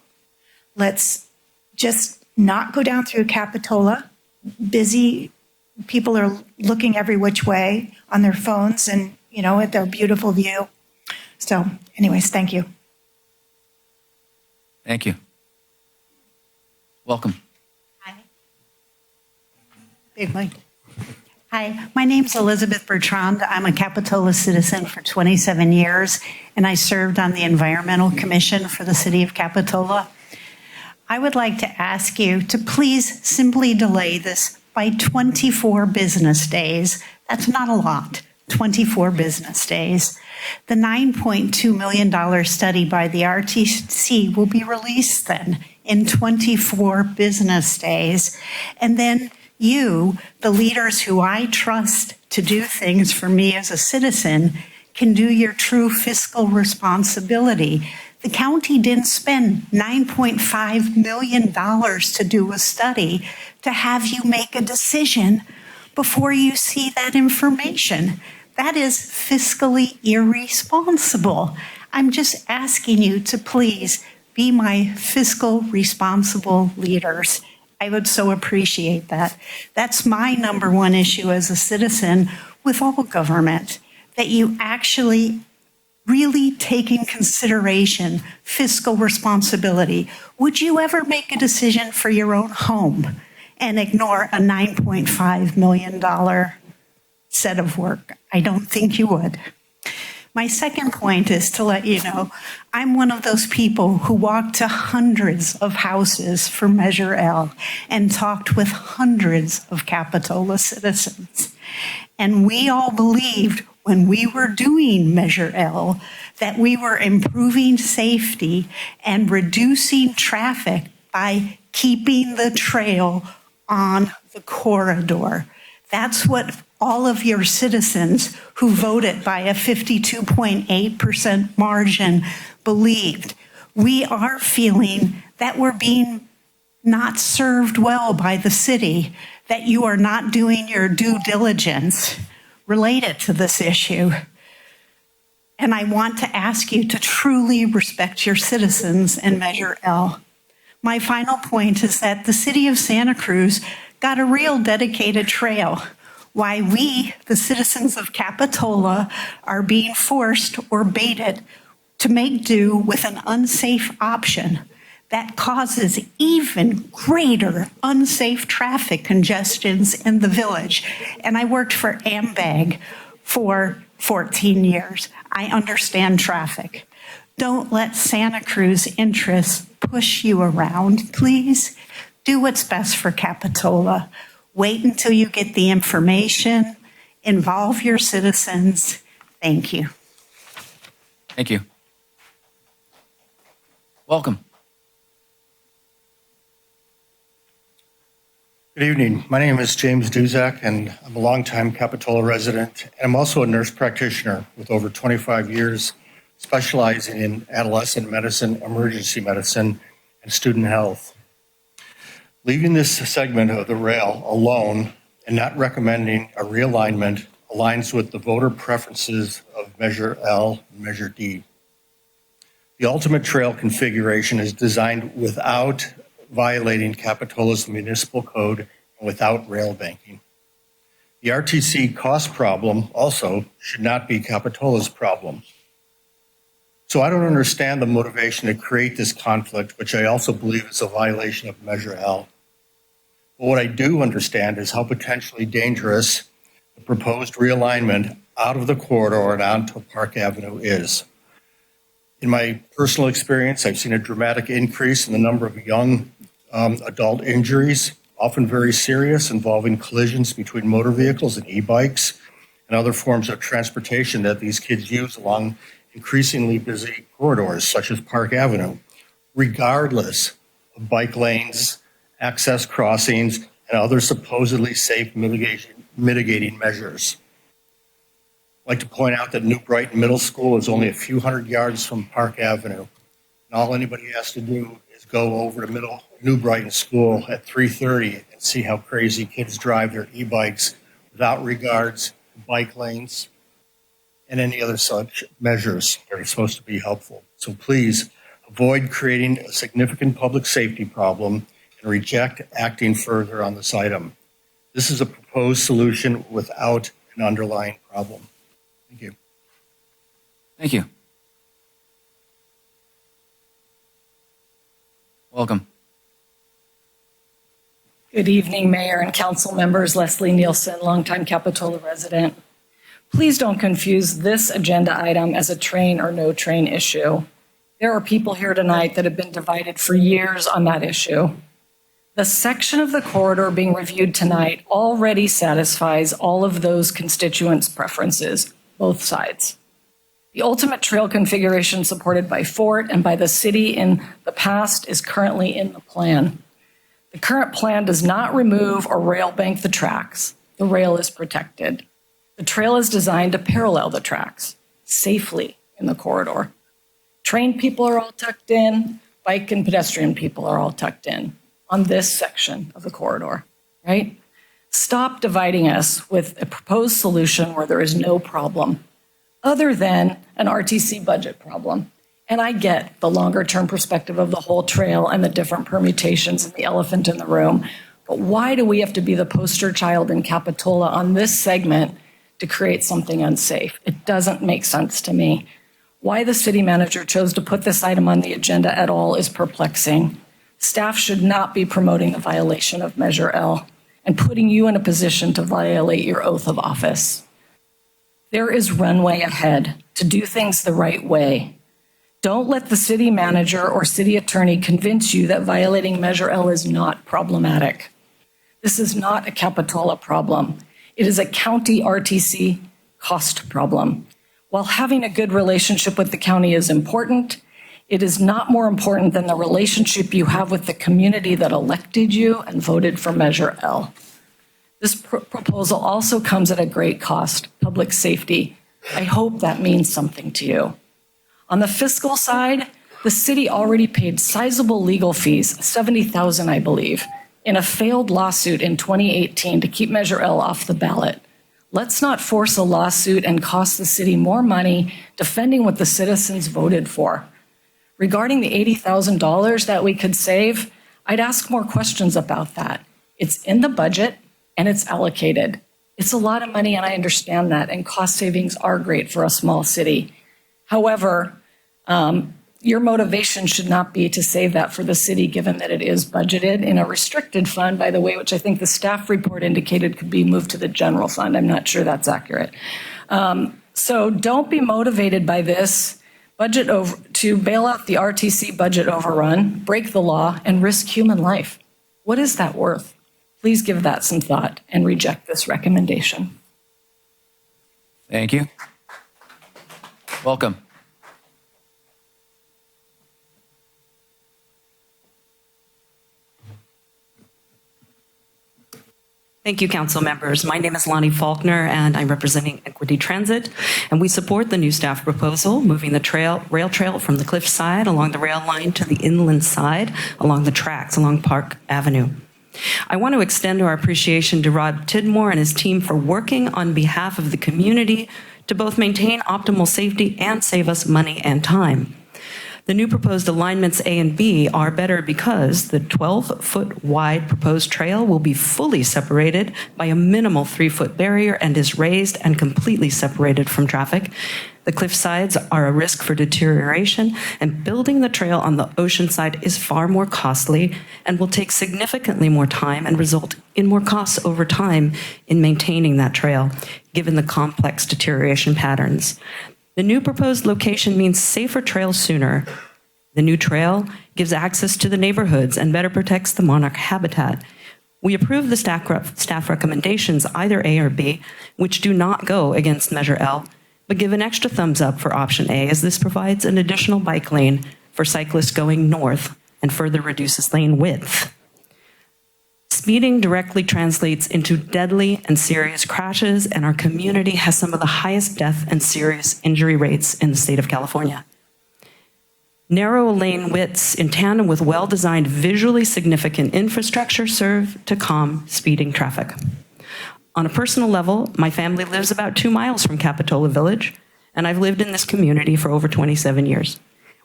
Let's just not go down through Capitola. Busy people are looking every which way on their phones and, at their beautiful view. So anyways, thank you. Thank you. Welcome. Big mic. Hi, my name's Elizabeth Bertrand. I'm a Capitola citizen for 27 years, and I served on the Environmental Commission for the City of Capitola. I would like to ask you to please simply delay this by 24 business days. That's not a lot, 24 business days. The $9.2 million study by the RTC will be released then in 24 business days. And then you, the leaders who I trust to do things for me as a citizen, can do your true fiscal responsibility. The county didn't spend $9.5 million to do a study to have you make a decision before you see that information. That is fiscally irresponsible. I'm just asking you to please be my fiscal responsible leaders. I would so appreciate that. That's my number one issue as a citizen with all government, that you actually really take in consideration fiscal responsibility. Would you ever make a decision for your own home and ignore a $9.5 million set of work? I don't think you would. My second point is to let you know, I'm one of those people who walked to hundreds of houses for Measure L and talked with hundreds of Capitola citizens. And we all believed when we were doing Measure L that we were improving safety and reducing traffic by keeping the trail on the corridor. That's what all of your citizens who voted by a 52.8% margin believed. We are feeling that we're being not served well by the city, that you are not doing your due diligence related to this issue. And I want to ask you to truly respect your citizens and Measure L. My final point is that the city of Santa Cruz got a real dedicated trail. Why we, the citizens of Capitola, are being forced or baited to make do with an unsafe option that causes even greater unsafe traffic congestions in the village. And I worked for AMBAG for 14 years. I understand traffic. Don't let Santa Cruz interests push you around, please. Do what's best for Capitola. Wait until you get the information. Involve your citizens. Thank you. Thank you. Welcome. Good evening. My name is James Duzak, and I'm a longtime Capitola resident. And I'm also a nurse practitioner with over 25 years specializing in adolescent medicine, emergency medicine, and student health. Leaving this segment of the rail alone and not recommending a realignment aligns with the voter preferences of Measure L and Measure D. The ultimate trail configuration is designed without violating Capitola's municipal code and without rail banking. The RTC cost problem also should not be Capitola's problem. So I don't understand the motivation to create this conflict, which I also believe is a violation of Measure L. But what I do understand is how potentially dangerous the proposed realignment out of the corridor and onto Park Avenue is. In my personal experience, I've seen a dramatic increase in the number of young adult injuries, often very serious, involving collisions between motor vehicles and e-bikes and other forms of transportation that these kids use along increasingly busy corridors, such as Park Avenue, regardless of bike lanes, access crossings, and other supposedly safe mitigating measures. I'd like to point out that New Brighton Middle School is only a few hundred yards from Park Avenue. And all anybody has to do is go over to New Brighton School at 3:30 and see how crazy kids drive their e-bikes without regards to bike lanes and any other such measures that are supposed to be helpful. So please avoid creating a significant public safety problem and reject acting further on this item. This is a proposed solution without an underlying problem. Thank you. Thank you. Welcome. Good evening, Mayor and Council members. Leslie Nielsen, longtime Capitola resident. Please don't confuse this agenda item as a train or no train issue. There are people here tonight that have been divided for years on that issue. The section of the corridor being reviewed tonight already satisfies all of those constituents' preferences, both sides. The ultimate trail configuration supported by Fort and by the city in the past is currently in the plan. The current plan does not remove or rail bank the tracks. The rail is protected. The trail is designed to parallel the tracks safely in the corridor. Train people are all tucked in, bike and pedestrian people are all tucked in on this section of the corridor, right? Stop dividing us with a proposed solution where there is no problem other than an RTC budget problem. And I get the longer term perspective of the whole trail and the different permutations and the elephant in the room. But why do we have to be the poster child in Capitola on this segment to create something unsafe? It doesn't make sense to me. Why the city manager chose to put this item on the agenda at all is perplexing. Staff should not be promoting the violation of Measure L and putting you in a position to violate your oath of office. There is runway ahead to do things the right way. Don't let the city manager or city attorney convince you that violating Measure L is not problematic. This is not a Capitola problem. It is a county RTC cost problem. While having a good relationship with the county is important, it is not more important than the relationship you have with the community that elected you and voted for Measure L. This proposal also comes at a great cost, public safety. I hope that means something to you. On the fiscal side, the city already paid sizable legal fees, $70,000, I believe, in a failed lawsuit in 2018 to keep Measure L off the ballot. Let's not force a lawsuit and cost the city more money defending what the citizens voted for. Regarding the $80,000 that we could save, I'd ask more questions about that. It's in the budget and it's allocated. It's a lot of money, and I understand that, and cost savings are great for a small city. However, your motivation should not be to save that for the city, given that it is budgeted in a restricted fund, by the way, which I think the staff report indicated could be moved to the general fund. I'm not sure that's accurate. So don't be motivated by this budget to bail out the RTC budget overrun, break the law, and risk human life. What is that worth? Please give that some thought and reject this recommendation. Thank you. Welcome. Thank you, council members. My name is Lonnie Faulkner, and I'm representing Equity Transit, and we support the new staff proposal, moving the rail trail from the cliff side along the rail line to the inland side along the tracks along Park Avenue. I want to extend our appreciation to Rod Tidmore and his team for working on behalf of the community to both maintain optimal safety and save us money and time. The new proposed alignments A and B are better because the 12-foot wide proposed trail will be fully separated by a minimal 3-foot barrier and is raised and completely separated from traffic. The cliff sides are a risk for deterioration, and building the trail on the ocean side is far more costly and will take significantly more time and result in more costs over time in maintaining that trail, given the complex deterioration patterns. The new proposed location means safer trails sooner. The new trail gives access to the neighborhoods and better protects the monarch habitat. We approve the staff recommendations, either A or B, which do not go against Measure L, but give an extra thumbs up for option A, as this provides an additional bike lane for cyclists going north and further reduces lane width. Speeding directly translates into deadly and serious crashes, and our community has some of the highest death and serious injury rates in the state of California. Narrow lane widths in tandem with well-designed, visually significant infrastructure serve to calm speeding traffic. On a personal level, my family lives about 2 miles from Capitola Village, and I've lived in this community for over 27 years.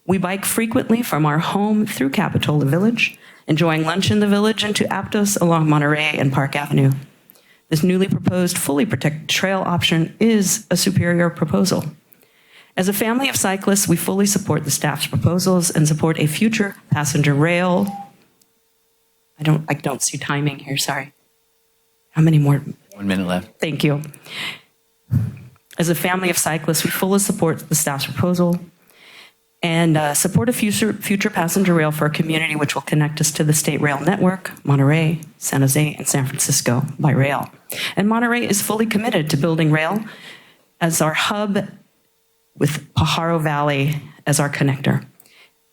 We bike frequently from our home through Capitola Village, enjoying lunch in the village and to Aptos along Monterey and Park Avenue. This newly proposed fully protected trail option is a superior proposal. As a family of cyclists, we fully support the staff's proposals and support a future passenger rail. I don't see timing here, sorry. How many more? 1 minute left. Thank you. As a family of cyclists, we fully support the staff's proposal and support a future passenger rail for a community which will connect us to the state rail network, Monterey, San Jose, and San Francisco by rail. And Monterey is fully committed to building rail as our hub with Pajaro Valley as our connector.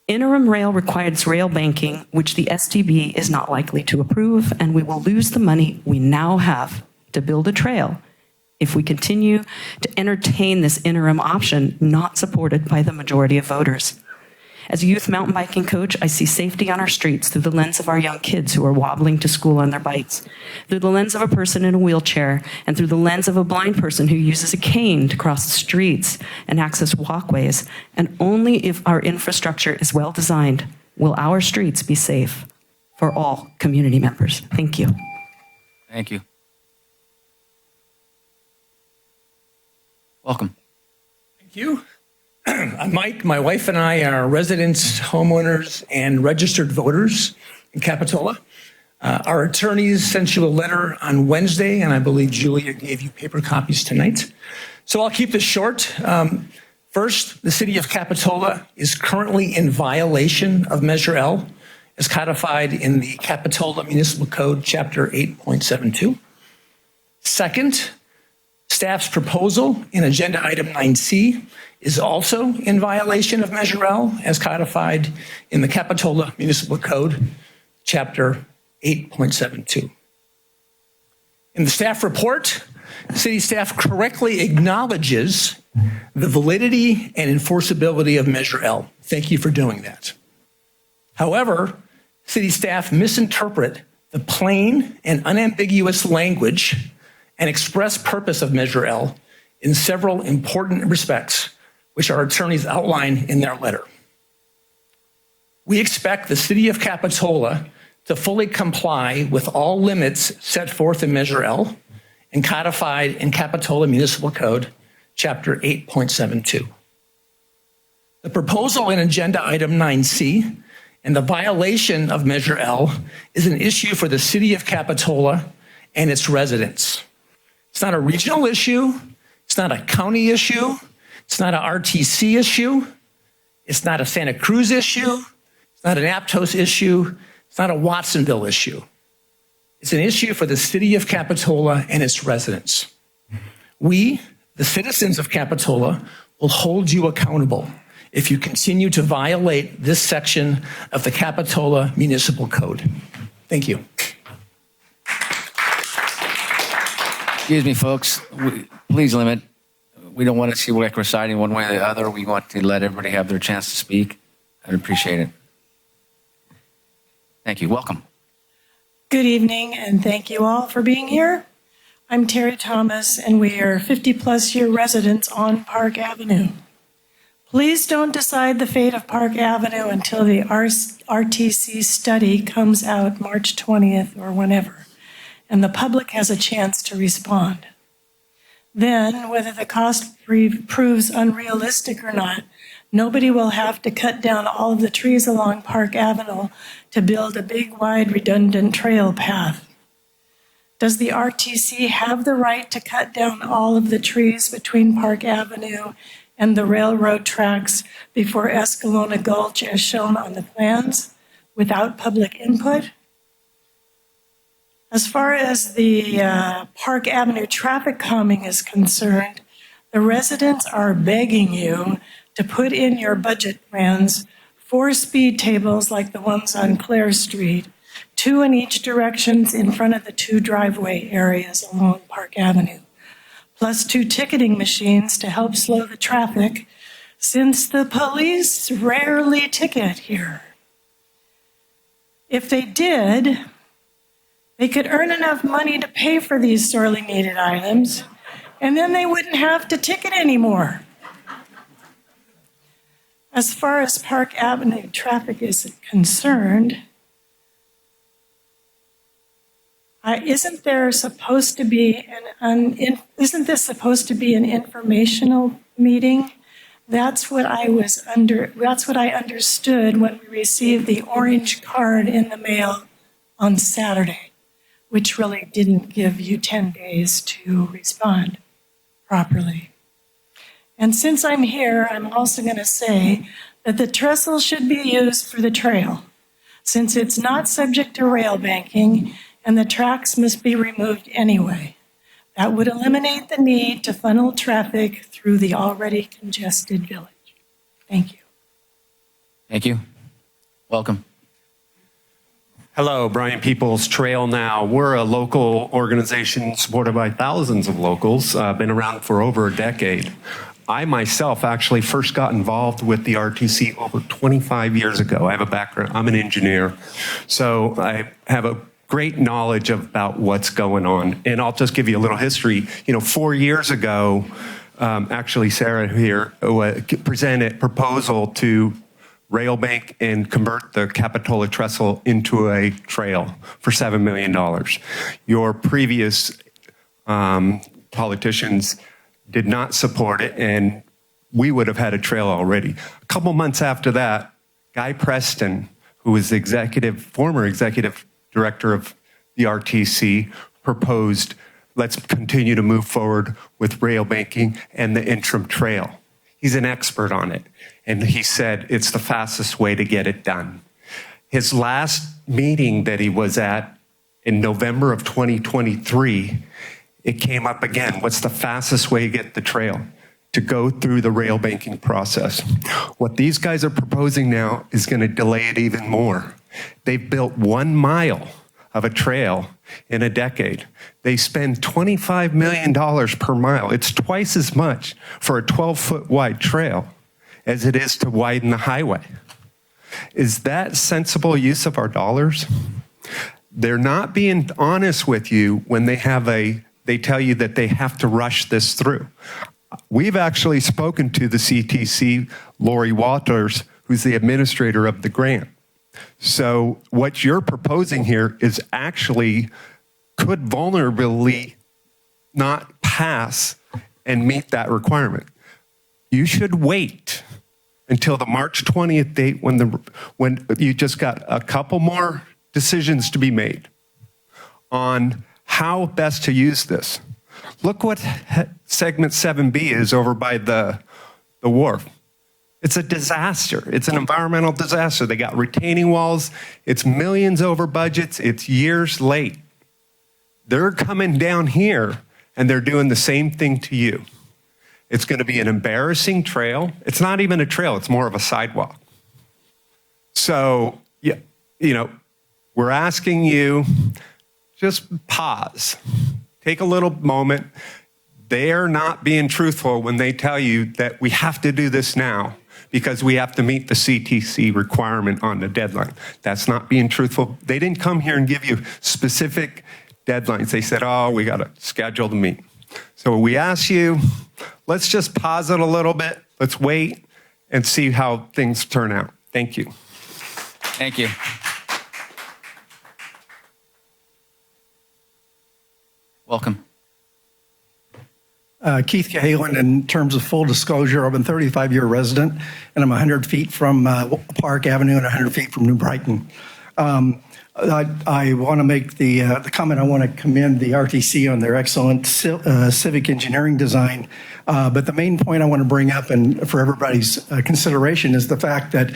Interim rail requires rail banking, which the STB is not likely to approve, and we will lose the money we now have to build a trail if we continue to entertain this interim option not supported by the majority of voters. As a youth mountain biking coach, I see safety on our streets through the lens of our young kids who are wobbling to school on their bikes, through the lens of a person in a wheelchair, and through the lens of a blind person who uses a cane to cross the streets and access walkways. And only if our infrastructure is well designed will our streets be safe for all community members. Thank you. Thank you. Welcome. Thank you. I'm Mike. My wife and I are residents, homeowners, and registered voters in Capitola. Our attorneys sent you a letter on Wednesday, and I believe Julia gave you paper copies tonight. So I'll keep this short. First, the city of Capitola is currently in violation of Measure L, as codified in the Capitola Municipal Code, Chapter 8.72. Second, Staff's proposal in Agenda Item 9C is also in violation of Measure L as codified in the Capitola Municipal Code, Chapter 8.72. In the staff report, city staff correctly acknowledges the validity and enforceability of Measure L. Thank you for doing that. However, city staff misinterpret the plain and unambiguous language and express purpose of Measure L in several important respects, which our attorneys outline in their letter. We expect the city of Capitola to fully comply with all limits set forth in Measure L and codified in Capitola Municipal Code, Chapter 8.72. The proposal in Agenda Item 9C and the violation of Measure L is an issue for the city of Capitola and its residents. It's not a regional issue. It's not a county issue. It's not an RTC issue. It's not a Santa Cruz issue. It's not an Aptos issue. It's not a Watsonville issue. It's an issue for the city of Capitola and its residents. We, the citizens of Capitola, will hold you accountable if you continue to violate this section of the Capitola Municipal Code. Thank you. Excuse me, folks. Please limit. We don't want to see like we're siding one way or the other. We want to let everybody have their chance to speak. I'd appreciate it. Thank you. Welcome. Good evening, and thank you all for being here. I'm Terry Thomas, and we are 50-plus year residents on Park Avenue. Please don't decide the fate of Park Avenue until the RTC study comes out March 20th or whenever, and the public has a chance to respond. Then, whether the cost proves unrealistic or not, nobody will have to cut down all of the trees along Park Avenue to build a big, wide, redundant trail path. Does the RTC have the right to cut down all of the trees between Park Avenue and the railroad tracks before Escalona Gulch as shown on the plans without public input? As far as the Park Avenue traffic calming is concerned, the residents are begging you to put in your budget plans 4 speed tables like the ones on Clare Street, 2 in each direction in front of the 2 driveway areas along Park Avenue, plus 2 ticketing machines to help slow the traffic, since the police rarely ticket here. If they did, they could earn enough money to pay for these sorely needed items, and then they wouldn't have to ticket anymore. As far as Park Avenue traffic is concerned, isn't this supposed to be an informational meeting? That's what I understood when we received the orange card in the mail on Saturday, which really didn't give you 10 days to respond properly. And since I'm here, I'm also going to say that the trestle should be used for the trail, since it's not subject to rail banking and the tracks must be removed anyway. That would eliminate the need to funnel traffic through the already congested village. Thank you. Thank you. Welcome. Hello, Brian Peoples, Trail Now. We're a local organization supported by thousands of locals, been around for over a decade. I myself actually first got involved with the RTC over 25 years ago. I have a background, I'm an engineer, so I have a great knowledge about what's going on. And I'll just give you a little history. 4 years ago, actually Sarah here presented a proposal to rail bank and convert the Capitola trestle into a trail for $7 million. Your previous politicians did not support it, and we would have had a trail already. A couple months after that, Guy Preston, who was former executive director of the RTC, proposed, let's continue to move forward with rail banking and the interim trail. He's an expert on it, and he said it's the fastest way to get it done. His last meeting that he was at in November of 2023, it came up again. What's the fastest way to get the trail? To go through the rail banking process. What these guys are proposing now is going to delay it even more. They've built 1 mile of a trail in a decade. They spend $25 million per mile. It's twice as much for a 12-foot wide trail as it is to widen the highway. Is that sensible use of our dollars? They're not being honest with you when they tell you that they have to rush this through. We've actually spoken to the CTC, Lori Walters, who's the administrator of the grant. So what you're proposing here is actually could vulnerably not pass and meet that requirement. You should wait until the March 20th date when you just got a couple more decisions to be made on how best to use this. Look what segment 7B is over by the wharf. It's a disaster. It's an environmental disaster. They got retaining walls. It's millions over budgets. It's years late. They're coming down here and they're doing the same thing to you. It's going to be an embarrassing trail. It's not even a trail. It's more of a sidewalk. So, yeah, we're asking you, just pause. Take a little moment. They're not being truthful when they tell you that we have to do this now because we have to meet the CTC requirement on the deadline. That's not being truthful. They didn't come here and give you specific deadlines. They said, oh, we got to schedule the meet. So we ask you, let's just pause it a little bit. Let's wait and see how things turn out. Thank you. Thank you. Welcome. Keith Cahalan, in terms of full disclosure, I'm a 35-year resident, and I'm 100 feet from Park Avenue and 100 feet from New Brighton. I want to make the comment. I want to commend the RTC on their excellent civic engineering design. But the main point I want to bring up, and for everybody's consideration, is the fact that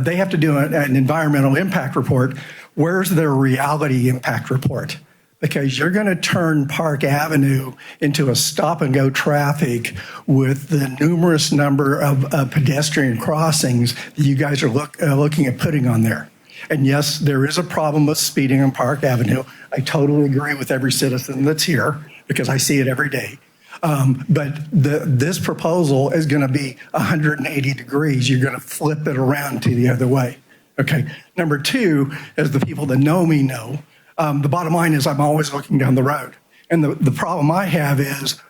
they have to do an environmental impact report. Where's their reality impact report? Because you're going to turn Park Avenue into a stop-and-go traffic with the numerous number of pedestrian crossings that you guys are looking at putting on there. And yes, there is a problem with speeding on Park Avenue. I totally agree with every citizen that's here because I see it every day. But this proposal is going to be 180 degrees. You're going to flip it around to the other way. Okay. Number two, as the people that know me know, the bottom line is I'm always looking down the road. And the problem I have is,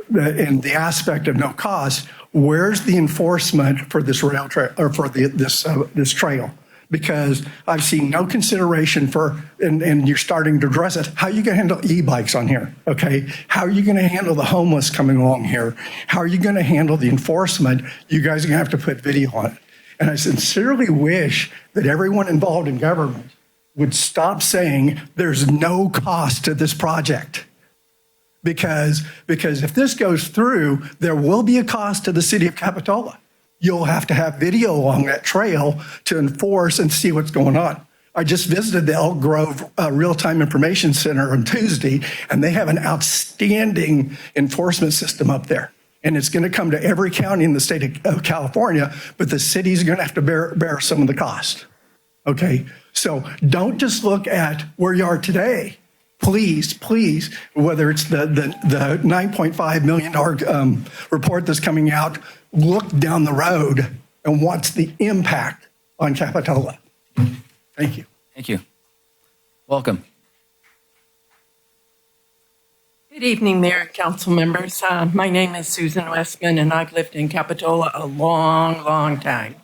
in the aspect of no cost, where's the enforcement for this rail trail or for this trail? Because I've seen no consideration for, and you're starting to address it, how are you going to handle e-bikes on here, okay? How are you going to handle the homeless coming along here? How are you going to handle the enforcement? You guys are going to have to put video on it. And I sincerely wish that everyone involved in government would stop saying there's no cost to this project. Because if this goes through, there will be a cost to the city of Capitola. You'll have to have video along that trail to enforce and see what's going on. I just visited the Elk Grove Real-Time Information Center on Tuesday, and they have an outstanding enforcement system up there. And it's going to come to every county in the state of California, but the city's going to have to bear some of the cost. Okay? So don't just look at where you are today. Please, whether it's the $9.5 million report that's coming out, look down the road and what's the impact on Capitola. Thank you. Thank you. Welcome. Good evening, Mayor and council members. My name is Susan Westman, and I've lived in Capitola a long, long time.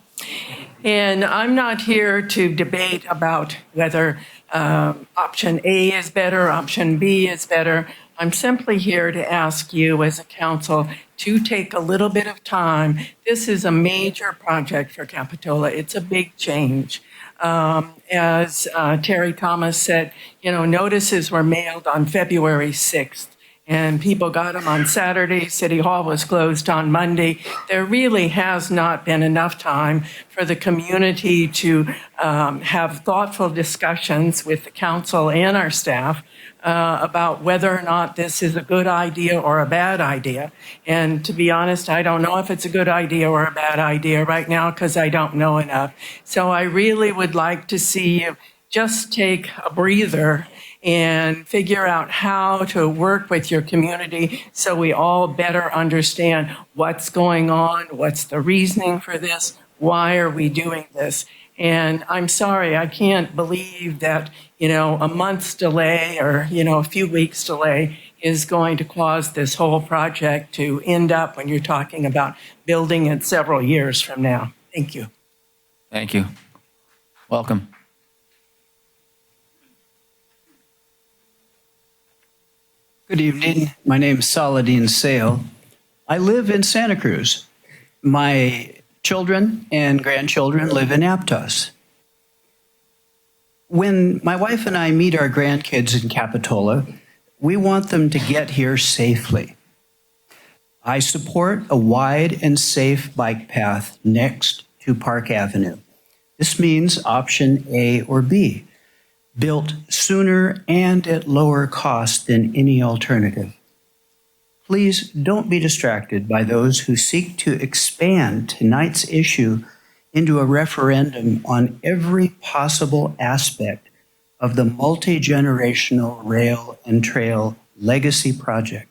And I'm not here to debate about whether option A is better, option B is better. I'm simply here to ask you as a council to take a little bit of time. This is a major project for Capitola. It's a big change. As Terry Thomas said, notices were mailed on February 6th. and people got them on Saturday. City Hall was closed on Monday. There really has not been enough time for the community to have thoughtful discussions with the council and our staff about whether or not this is a good idea or a bad idea. And to be honest, I don't know if it's a good idea or a bad idea right now because I don't know enough. So I really would like to see you just take a breather and figure out how to work with your community so we all better understand what's going on, what's the reasoning for this, why are we doing this. And I'm sorry, I can't believe that, a month's delay or, a few weeks delay is going to cause this whole project to end up when you're talking about building it several years from now. Thank you. Thank you. Welcome. Good evening. My name is Saladin Sale. I live in Santa Cruz. My children and grandchildren live in Aptos. When my wife and I meet our grandkids in Capitola, we want them to get here safely. I support a wide and safe bike path next to Park Avenue. This means option A or B, built sooner and at lower cost than any alternative. Please don't be distracted by those who seek to expand tonight's issue into a referendum on every possible aspect of the multi-generational rail and trail legacy project.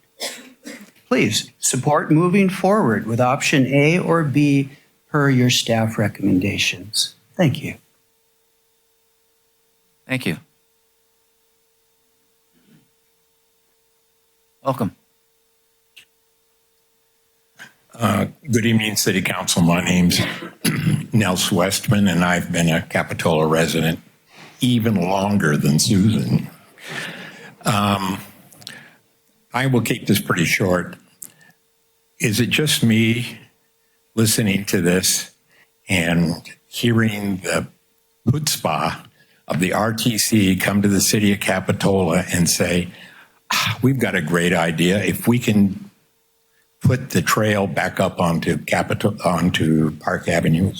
Please support moving forward with option A or B per your staff recommendations. Thank you. Thank you. Welcome. Good evening, City Council. My name's Nels Westman, and I've been a Capitola resident even longer than Susan. I will keep this pretty short. Is it just me listening to this and hearing the chutzpah of the RTC come to the city of Capitola and say, we've got a great idea. If we can put the trail back up onto Park Avenue,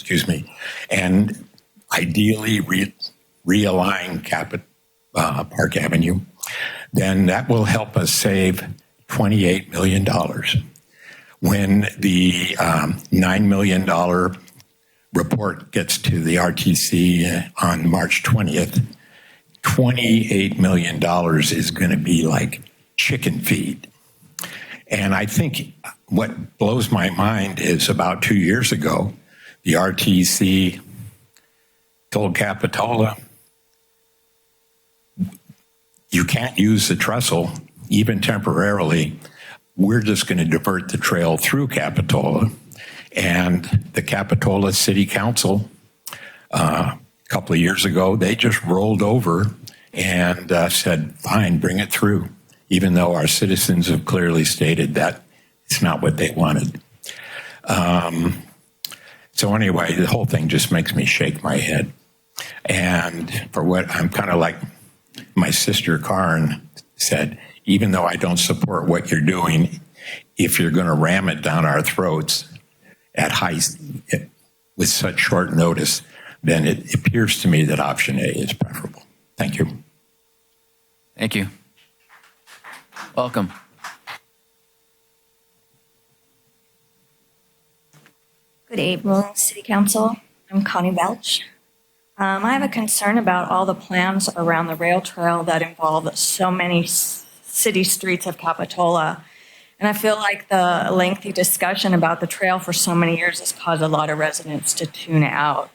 and ideally realign Park Avenue, then that will help us save $28 million. When the $9 million report gets to the RTC on March 20th, $28 million is going to be like chicken feed. And I think what blows my mind is about 2 years ago, the RTC told Capitola, you can't use the trestle, even temporarily. We're just going to divert the trail through Capitola. And the Capitola City Council, a couple of years ago, they just rolled over and said, fine, bring it through, even though our citizens have clearly stated that it's not what they wanted. So anyway, the whole thing just makes me shake my head. And for what I'm kind of like my sister Karen said, even though I don't support what you're doing, if you're going to ram it down our throats with such short notice, then it appears to me that option A is preferable. Thank you. Thank you. Welcome. Good evening, City Council. I'm Connie Belch. I have a concern about all the plans around the rail trail that involve so many city streets of Capitola. And I feel like the lengthy discussion about the trail for so many years has caused a lot of residents to tune out.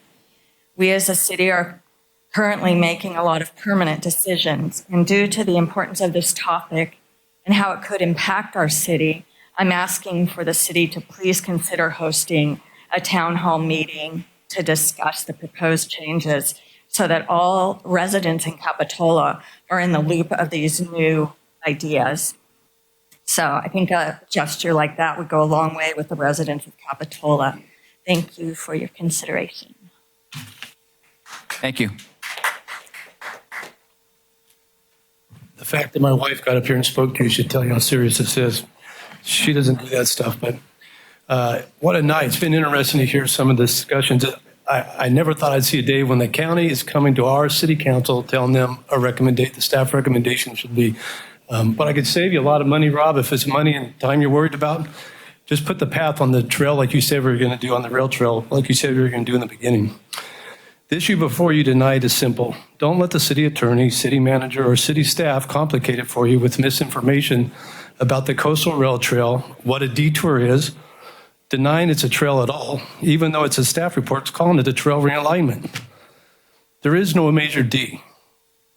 We as a city are currently making a lot of permanent decisions. And due to the importance of this topic and how it could impact our city, I'm asking for the city to please consider hosting a town hall meeting to discuss the proposed changes so that all residents in Capitola are in the loop of these new ideas. So I think a gesture like that would go a long way with the residents of Capitola. Thank you for your consideration. Thank you. The fact that my wife got up here and spoke to you should tell you how serious this is. She doesn't do that stuff, but what a night. It's been interesting to hear some of the discussions. I never thought I'd see a day when the county is coming to our city council telling them the staff recommendation should be. But I could save you a lot of money, Rob, if it's money and time you're worried about. Just put the path on the trail like you said we were going to do on the rail trail, like you said we were going to do in the beginning. The issue before you tonight is simple. Don't let the city attorney, city manager, or city staff complicate it for you with misinformation about the coastal rail trail, what a detour is, denying it's a trail at all, even though it's a staff report calling it a trail realignment. There is no major D.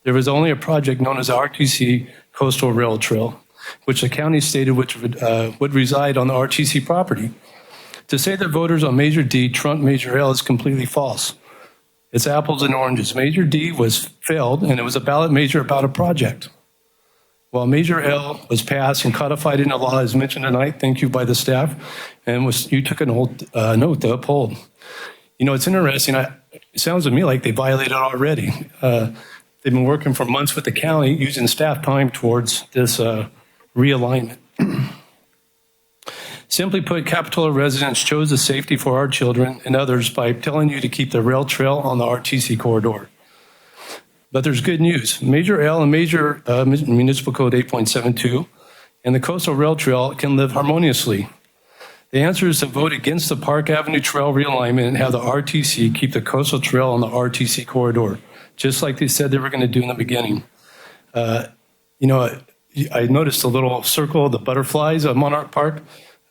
There is only a project known as the RTC Coastal Rail Trail, which the county stated would reside on the RTC property. To say that voters on Major D trump Major L is completely false. It's apples and oranges. Major D was failed, and it was a ballot measure about a project. While Major L was passed and codified into law, as mentioned tonight, thank you by the staff, and you took an old note to uphold. You know, it's interesting. It sounds to me like they violated it already. They've been working for months with the county using staff time towards this realignment. Simply put, Capitola residents chose the safety for our children and others by telling you to keep the rail trail on the RTC corridor. But there's good news. Major L and Major Municipal Code 8.72 and the Coastal Rail Trail can live harmoniously. The answer is to vote against the Park Avenue Trail realignment and have the RTC keep the Coastal Trail on the RTC corridor, just like they said they were going to do in the beginning. You know, I noticed a little circle of the butterflies at Monarch Park.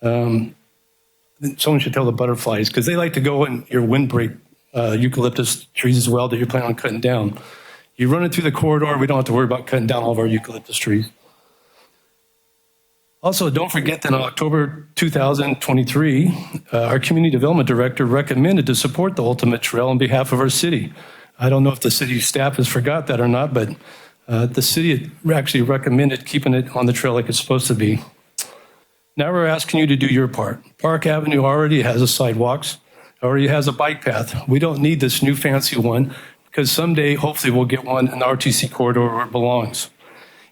Someone should tell the butterflies, because they like to go in your windbreak eucalyptus trees as well that you're planning on cutting down. You run it through the corridor, we don't have to worry about cutting down all of our eucalyptus trees. Also, don't forget that in October 2023, our community development director recommended to support the ultimate trail on behalf of our city. I don't know if the city staff has forgot that or not, but the city actually recommended keeping it on the trail like it's supposed to be. Now we're asking you to do your part. Park Avenue already has a sidewalks, already has a bike path. We don't need this new fancy one, because someday, hopefully, we'll get one in the RTC corridor where it belongs.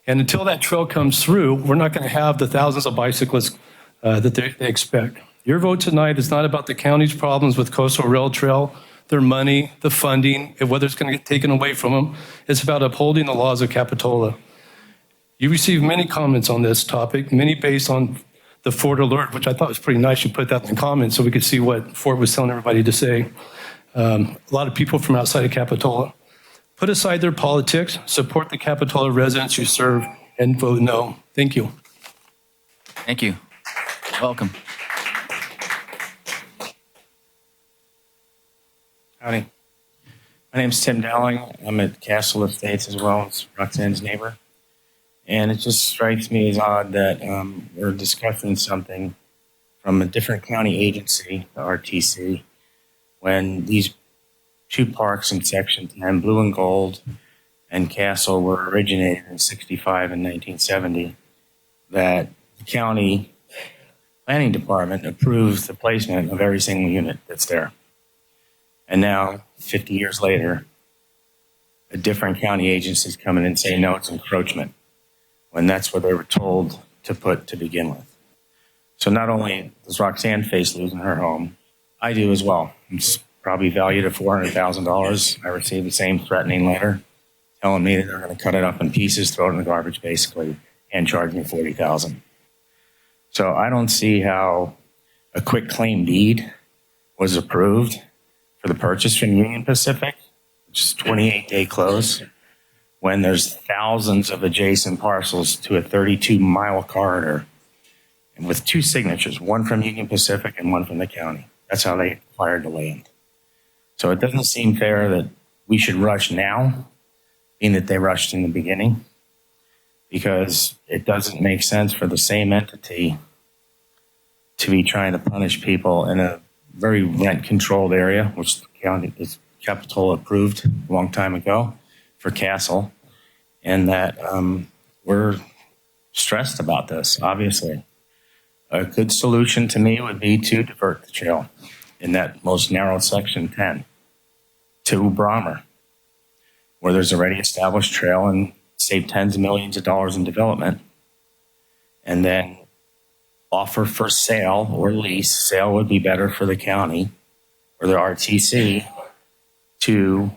And until that trail comes through, we're not going to have the thousands of bicyclists that they expect. Your vote tonight is not about the county's problems with Coastal Rail Trail, their money, the funding, and whether it's going to get taken away from them. It's about upholding the laws of Capitola. You received many comments on this topic, many based on the Fort Alert, which I thought was pretty nice. You put that in the comments so we could see what Fort was telling everybody to say. A lot of people from outside of Capitola. Put aside their politics, support the Capitola residents you serve, and vote no. Thank you. Thank you. Welcome. Howdy. My name's Tim Dowling. I'm at Castle Estates as well as Roxanne's neighbor. And it just strikes me as odd that we're discussing something from a different county agency, the RTC, when these two parks in Section 10, Blue and Gold and Castle, were originated in 65 and 1970, that the county planning department approves the placement of every single unit that's there. And now, 50 years later, a different county agency is coming in and saying, no, it's encroachment, when that's what they were told to put to begin with. So not only does Roxanne face losing her home, I do as well. It's probably valued at $400,000. I received the same threatening letter telling me that they're going to cut it up in pieces, throw it in the garbage basically, and charge me $40,000. So I don't see how a quick claim deed was approved for the purchase from Union Pacific, which is 28-day close, when there's thousands of adjacent parcels to a 32-mile corridor, and with two signatures, one from Union Pacific and one from the county. That's how they acquired the land. So it doesn't seem fair that we should rush now, being that they rushed in the beginning, because it doesn't make sense for the same entity to be trying to punish people in a very rent-controlled area, which the county is Capitola approved a long time ago for Castle, and that we're stressed about this, obviously. A good solution to me would be to divert the trail in that most narrow Section 10 to Brommer, where there's already established trail and save tens of millions of dollars in development, and then offer for sale or lease. Sale would be better for the county or the RTC, to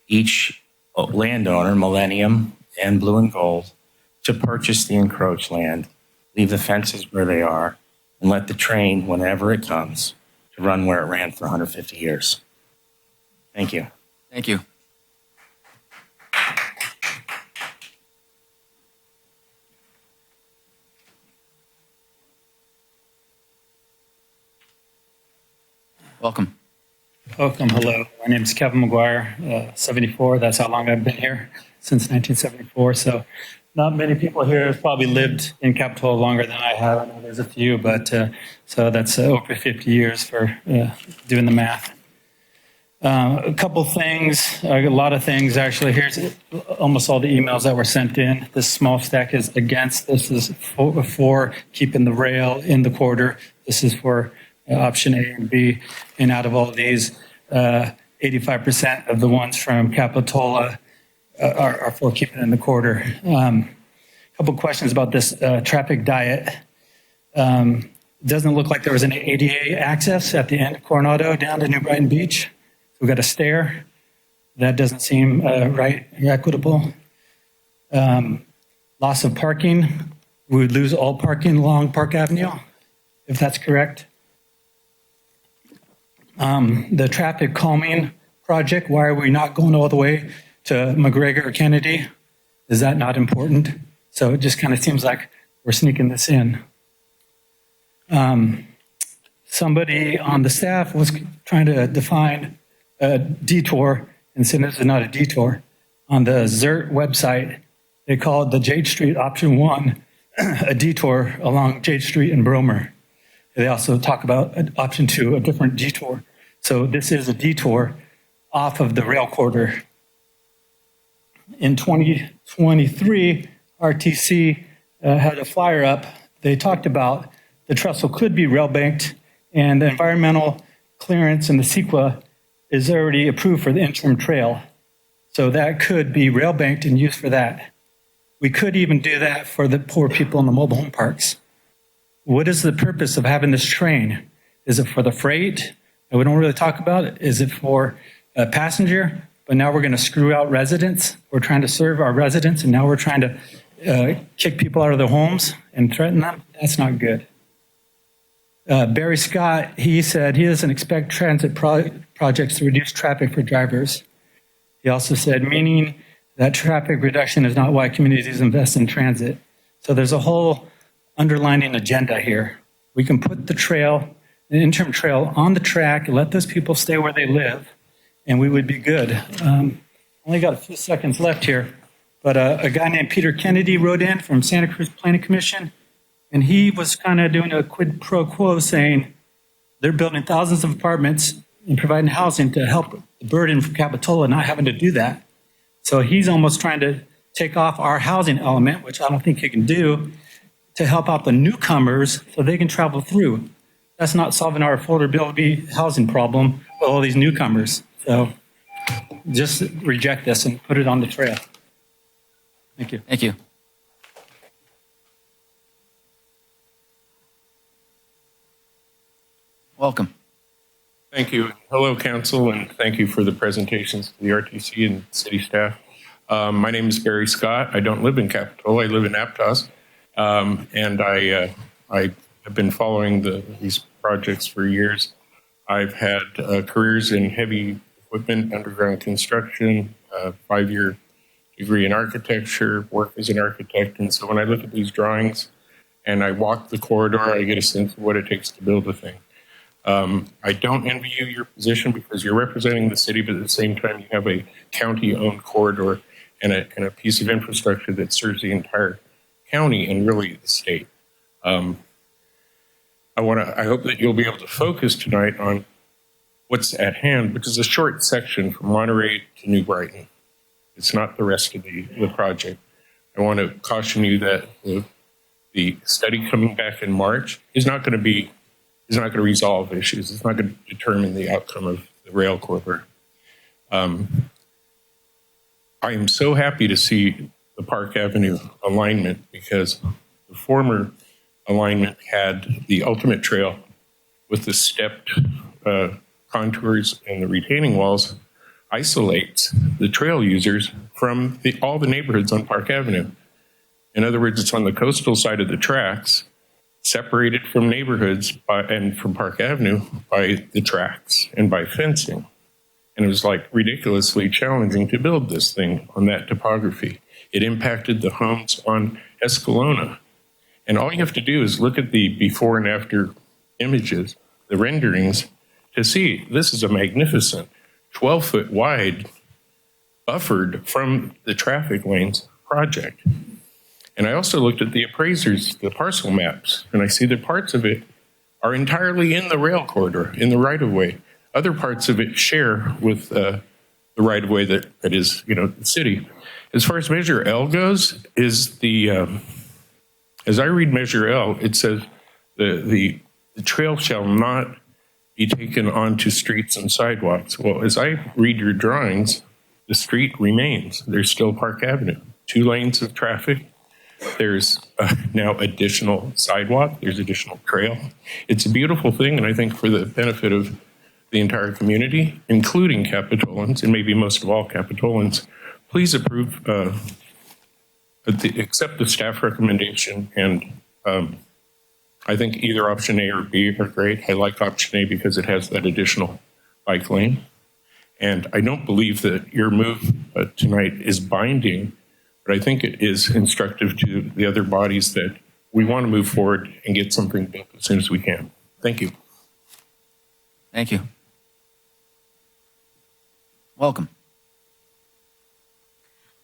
each landowner, Millennium and Blue and Gold, to purchase the encroached land, leave the fences where they are, and let the train, whenever it comes, to run where it ran for 150 years. Thank you. Thank you. Welcome. Welcome. Hello. My name is Kevin McGuire, 74. That's how long I've been here, since 1974. So not many people here have probably lived in Capitola longer than I have. I know there's a few, but so that's over 50 years for doing the math. A couple things, a lot of things actually. Here's almost all the emails that were sent in. This small stack is against. This is for keeping the rail in the corridor. This is for option A and B. And out of all of these, 85% of the ones from Capitola are for keeping it in the corridor. A couple questions about this traffic diet. Doesn't look like there was an ADA access at the end of Coronado down to New Brighton Beach. We've got a stair. That doesn't seem right or equitable. Loss of parking. We would lose all parking along Park Avenue, if that's correct. The traffic calming project, why are we not going all the way to McGregor or Kennedy? Is that not important? So it just kind of seems like we're sneaking this in. Somebody on the staff was trying to define a detour and said this is not a detour. On the ZERT website, they called the Jade Street option 1 a detour along Jade Street and Bromer. They also talk about option 2, a different detour. So this is a detour off of the rail corridor. In 2023, RTC had a flyer up. They talked about the trestle could be rail banked, and the environmental clearance and the CEQA is already approved for the interim trail. So that could be rail banked and used for that. We could even do that for the poor people in the mobile home parks. What is the purpose of having this train? Is it for the freight? And we don't really talk about it. Is it for a passenger? But now we're going to screw out residents. We're trying to serve our residents, and now we're trying to kick people out of their homes and threaten them. That's not good. Barry Scott, he said he doesn't expect transit projects to reduce traffic for drivers. He also said, meaning that traffic reduction is not why communities invest in transit. So there's a whole underlining agenda here. We can put the trail, the interim trail, on the track and let those people stay where they live, and we would be good. Only got a few seconds left here, but a guy named Peter Kennedy wrote in from Santa Cruz Planning Commission, and he was kind of doing a quid pro quo saying they're building thousands of apartments and providing housing to help the burden from Capitola not having to do that. So he's almost trying to take off our housing element, which I don't think he can do, to help out the newcomers so they can travel through. That's not solving our affordability housing problem with all these newcomers. So just reject this and put it on the trail. Thank you. Thank you. Welcome. Thank you. Hello, Council, and thank you for the presentations to the RTC and city staff. My name is Barry Scott. I don't live in Capitola. I live in Aptos. And I have been following these projects for years. I've had careers in heavy equipment, underground construction, 5-year degree in architecture, work as an architect. And so when I look at these drawings and I walk the corridor, I get a sense of what it takes to build a thing. I don't envy you your position because you're representing the city, but at the same time you have a county-owned corridor and a piece of infrastructure that serves the entire county and really the state. I hope that you'll be able to focus tonight on what's at hand, which is a short section from Monterey to New Brighton. It's not the rest of the project. I want to caution you that the study coming back in March is not going to resolve issues. It's not going to determine the outcome of the rail corridor. I am so happy to see the Park Avenue alignment because the former alignment had the ultimate trail with the stepped contours and the retaining walls isolates the trail users from all the neighborhoods on Park Avenue. In other words, it's on the coastal side of the tracks, separated from neighborhoods and from Park Avenue by the tracks and by fencing. And it was like ridiculously challenging to build this thing on that topography. It impacted the homes on Escalona. And all you have to do is look at the before and after images, the renderings, to see this is a magnificent 12-foot wide buffered from the traffic lanes project. And I also looked at the appraisers, the parcel maps, and I see that parts of it are entirely in the rail corridor, in the right-of-way. Other parts of it share with the right-of-way that is, the city. As far as Measure L goes, is as I read Measure L, it says the trail shall not be taken onto streets and sidewalks. Well, as I read your drawings, the street remains. There's still Park Avenue, 2 lanes of traffic. There's now additional sidewalk. There's additional trail. It's a beautiful thing, and I think for the benefit of the entire community, including Capitolans, and maybe most of all Capitolans, please approve, accept the staff recommendation, and I think either option A or B are great. I like option A because it has that additional bike lane. And I don't believe that your move tonight is binding, but I think it is instructive to the other bodies that we want to move forward and get something built as soon as we can. Thank you. Thank you. Welcome.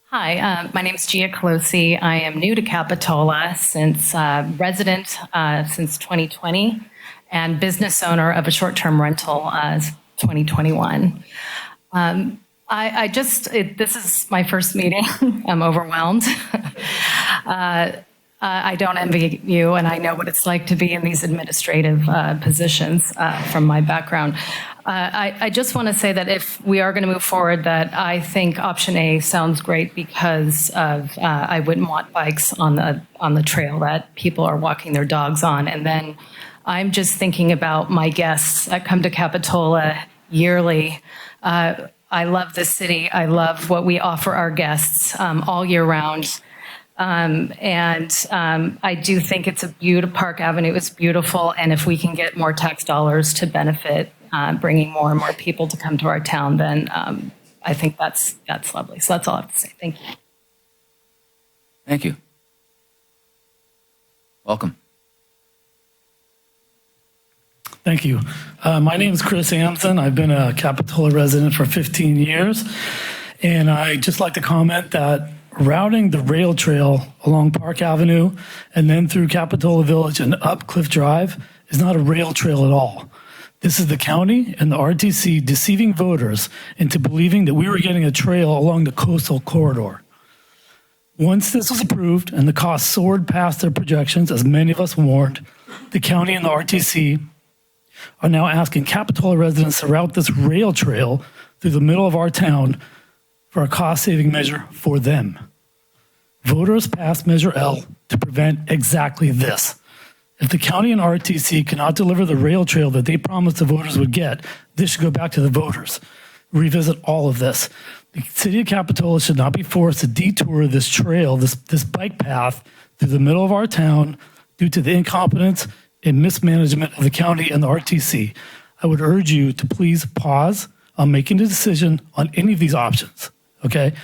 Hi, my name is Gia Colosi. I am new to Capitola resident since 2020 and business owner of a short-term rental 2021. This is my first meeting. I'm overwhelmed. I don't envy you, and I know what it's like to be in these administrative positions from my background. I just want to say that if we are going to move forward, that I think option A sounds great because of I wouldn't want bikes on the trail that people are walking their dogs on. And then I'm just thinking about my guests that come to Capitola yearly. I love this city. I love what we offer our guests all year round. I do think it's a beautiful Park Avenue is beautiful. And if we can get more tax dollars to benefit bringing more and more people to come to our town, then I think that's lovely. So that's all I have to say. Thank you. Thank you. Welcome. Thank you. My name is Chris Amson. I've been a Capitola resident for 15 years. And I'd just like to comment that routing the rail trail along Park Avenue and then through Capitola Village and up Cliff Drive is not a rail trail at all. This is the county and the RTC deceiving voters into believing that we were getting a trail along the coastal corridor. Once this was approved and the cost soared past their projections, as many of us warned, the county and the RTC are now asking Capitola residents to route this rail trail through the middle of our town for a cost-saving measure for them. Voters passed Measure L to prevent exactly this. If the county and RTC cannot deliver the rail trail that they promised the voters would get, this should go back to the voters. Revisit all of this. The city of Capitola should not be forced to detour this trail, this bike path through the middle of our town due to the incompetence and mismanagement of the county and the RTC. I would urge you to please pause on making a decision on any of these options, okay?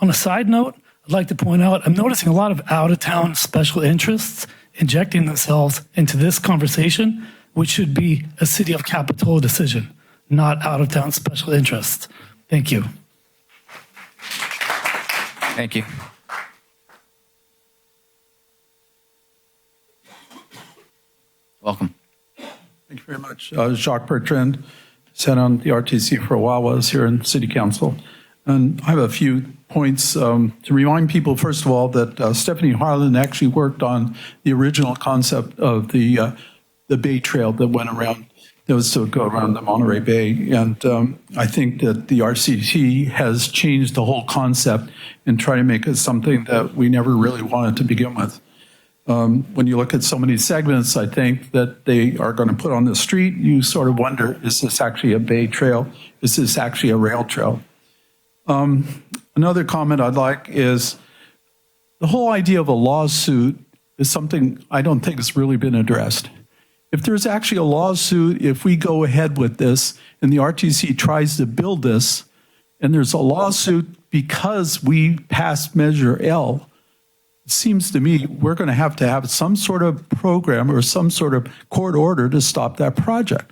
On a side note, I'd like to point out, I'm noticing a lot of out-of-town special interests injecting themselves into this conversation, which should be a city of Capitola decision, not out-of-town special interests. Thank you. Thank you. Welcome. Thank you very much. Jacques Bertrand, sat on the RTC for a while while I was here in City Council. And I have a few points to remind people, first of all, that Stephanie Harlan actually worked on the original concept of the Bay Trail that went around those to go around the Monterey Bay. And I think that the RCT has changed the whole concept and try to make it something that we never really wanted to begin with. When you look at so many segments, I think that they are going to put on the street, you sort of wonder, is this actually a bay trail? Is this actually a rail trail? Another comment I'd like is the whole idea of a lawsuit is something I don't think has really been addressed. If there's actually a lawsuit, if we go ahead with this and the RTC tries to build this, and there's a lawsuit because we passed Measure L, it seems to me we're going to have some sort of program or some sort of court order to stop that project.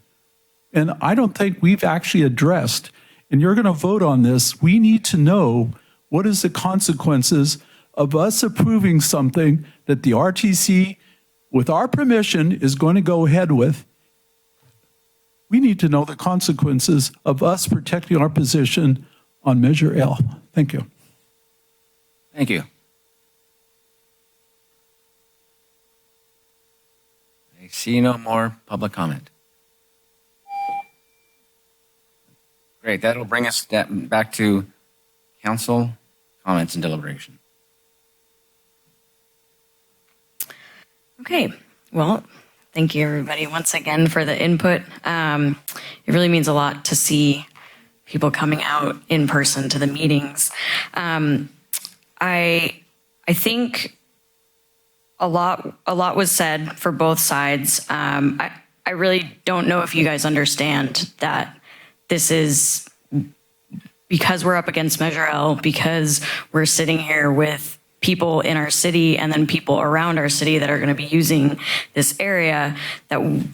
And I don't think we've actually addressed, and you're going to vote on this, we need to know what is the consequences of us approving something that the RTC, with our permission, is going to go ahead with. We need to know the consequences of us protecting our position on Measure L. Thank you. Thank you. I see no more public comment. Great, that'll bring us back to council comments and deliberation. Okay, well, thank you everybody once again for the input. It really means a lot to see people coming out in person to the meetings. I think a lot was said for both sides. I really don't know if you guys understand that this is because we're up against Measure L, because we're sitting here with people in our city and then people around our city that are going to be using this area, that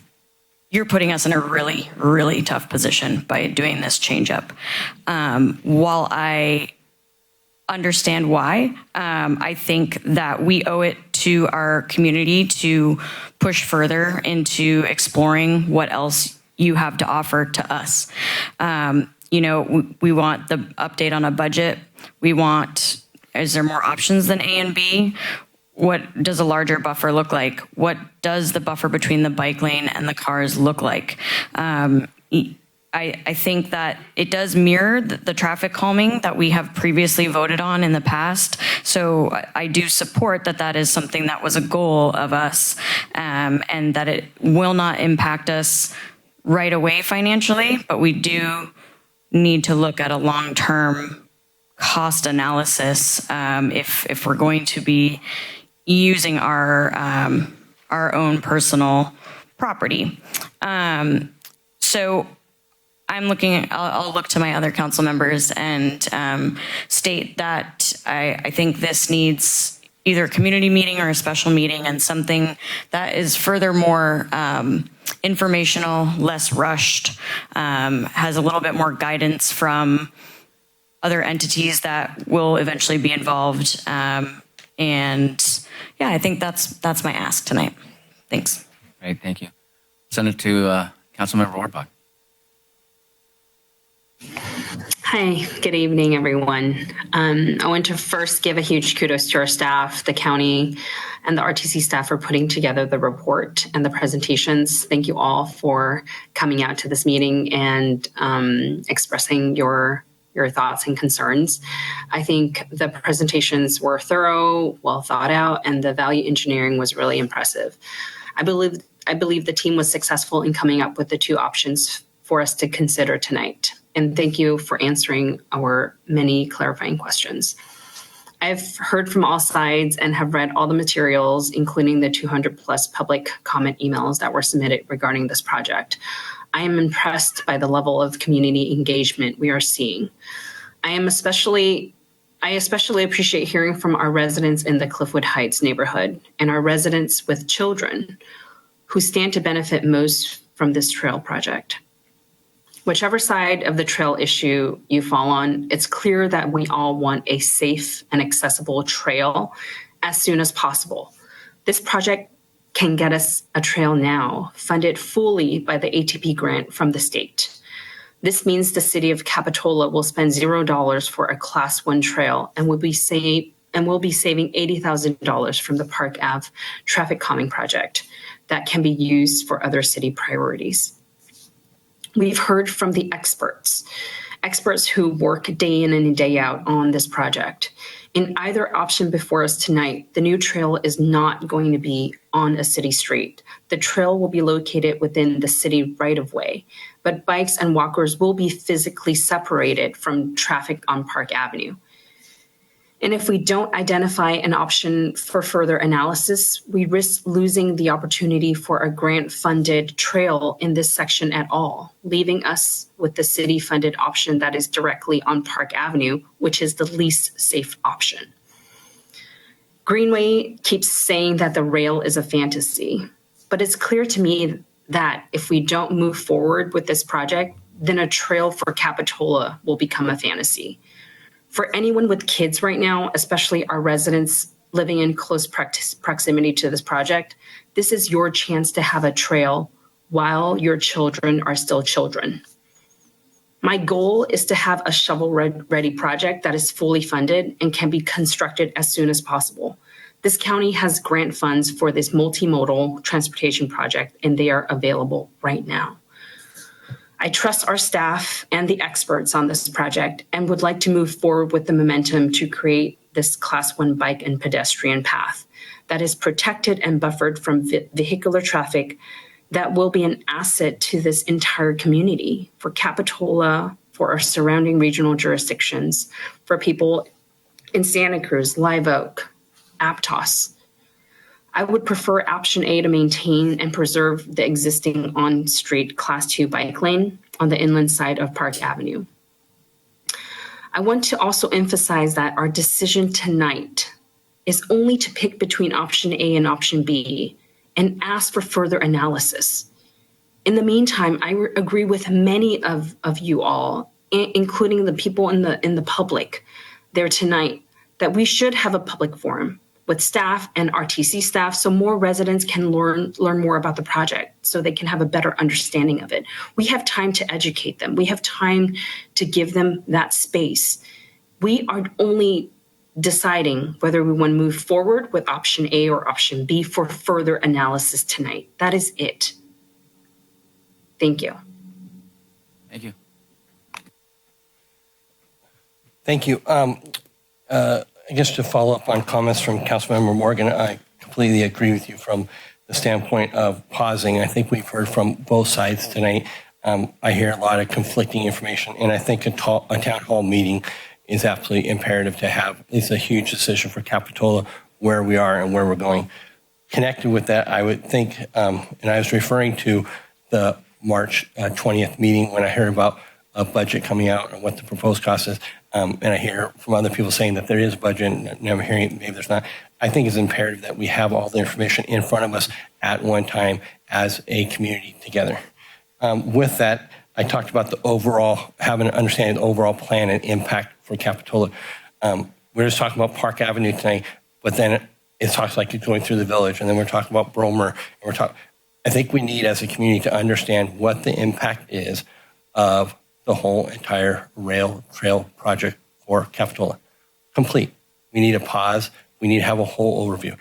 you're putting us in a really, really tough position by doing this change up. While I understand why, I think that we owe it to our community to push further into exploring what else you have to offer to us. We want the update on a budget. We want, is there more options than A and B? What does a larger buffer look like? What does the buffer between the bike lane and the cars look like? I think that it does mirror the traffic calming that we have previously voted on in the past. So I do support that is something that was a goal of us, and that it will not impact us right away financially, but we do need to look at a long-term cost analysis if we're going to be using our own personal property. So I'll look to my other council members and state that I think this needs either a community meeting or a special meeting, and something that is furthermore informational, less rushed, has a little bit more guidance from other entities that will eventually be involved. And yeah, I think that's my ask tonight. Thanks. Great, thank you. Send it to Councilmember Warbach. Hi, good evening, everyone. I want to first give a huge kudos to our staff, the county, and the RTC staff for putting together the report and the presentations. Thank you all for coming out to this meeting and expressing your thoughts and concerns. I think the presentations were thorough, well thought out, and the value engineering was really impressive. I believe the team was successful in coming up with the two options for us to consider tonight. And thank you for answering our many clarifying questions. I've heard from all sides and have read all the materials, including the 200 plus public comment emails that were submitted regarding this project. I am impressed by the level of community engagement we are seeing. I especially appreciate hearing from our residents in the Cliffwood Heights neighborhood and our residents with children who stand to benefit most from this trail project. Whichever side of the trail issue you fall on, it's clear that we all want a safe and accessible trail as soon as possible. This project can get us a trail now, funded fully by the ATP grant from the state. This means the city of Capitola will spend $0 for a Class 1 trail and will be saving $80,000 from the Park Ave traffic calming project that can be used for other city priorities. We've heard from the experts who work day in and day out on this project. In either option before us tonight, the new trail is not going to be on a city street. The trail will be located within the city right-of-way, but bikes and walkers will be physically separated from traffic on Park Avenue. And if we don't identify an option for further analysis, we risk losing the opportunity for a grant-funded trail in this section at all, leaving us with the city-funded option that is directly on Park Avenue, which is the least safe option. Greenway keeps saying that the rail is a fantasy, but it's clear to me that if we don't move forward with this project, then a trail for Capitola will become a fantasy. For anyone with kids right now, especially our residents living in close proximity to this project, this is your chance to have a trail while your children are still children. My goal is to have a shovel-ready project that is fully funded and can be constructed as soon as possible. This county has grant funds for this multimodal transportation project, and they are available right now. I trust our staff and the experts on this project and would like to move forward with the momentum to create this Class 1 bike and pedestrian path that is protected and buffered from vehicular traffic that will be an asset to this entire community, for Capitola, for our surrounding regional jurisdictions, for people in Santa Cruz, Live Oak, Aptos. I would prefer option A to maintain and preserve the existing on-street Class 2 bike lane on the inland side of Park Avenue. I want to also emphasize that our decision tonight is only to pick between option A and option B and ask for further analysis. In the meantime, I agree with many of you all, including the people in the public there tonight, that we should have a public forum with staff and RTC staff so more residents can learn more about the project so they can have a better understanding of it. We have time to educate them. We have time to give them that space. We are only deciding whether we want to move forward with option A or option B for further analysis tonight. That is it. Thank you. Thank you. Thank you. I guess to follow up on comments from Councilmember Morgan, I completely agree with you from the standpoint of pausing. I think we've heard from both sides tonight. I hear a lot of conflicting information, and I think a town hall meeting is absolutely imperative to have. It's a huge decision for Capitola, where we are and where we're going. Connected with that, I would think, and I was referring to the March 20th meeting when I heard about a budget coming out and what the proposed cost is. And I hear from other people saying that there is a budget, and I'm hearing maybe there's not. I think it's imperative that we have all the information in front of us at one time as a community together. With that, I talked about the overall, having an understanding of the overall plan and impact for Capitola. We're just talking about Park Avenue tonight, but then it talks like it's going through the village, and then we're talking about Bromer, and I think we need as a community to understand what the impact is of the whole entire rail trail project for Capitola. Complete. We need a pause. We need to have a whole overview.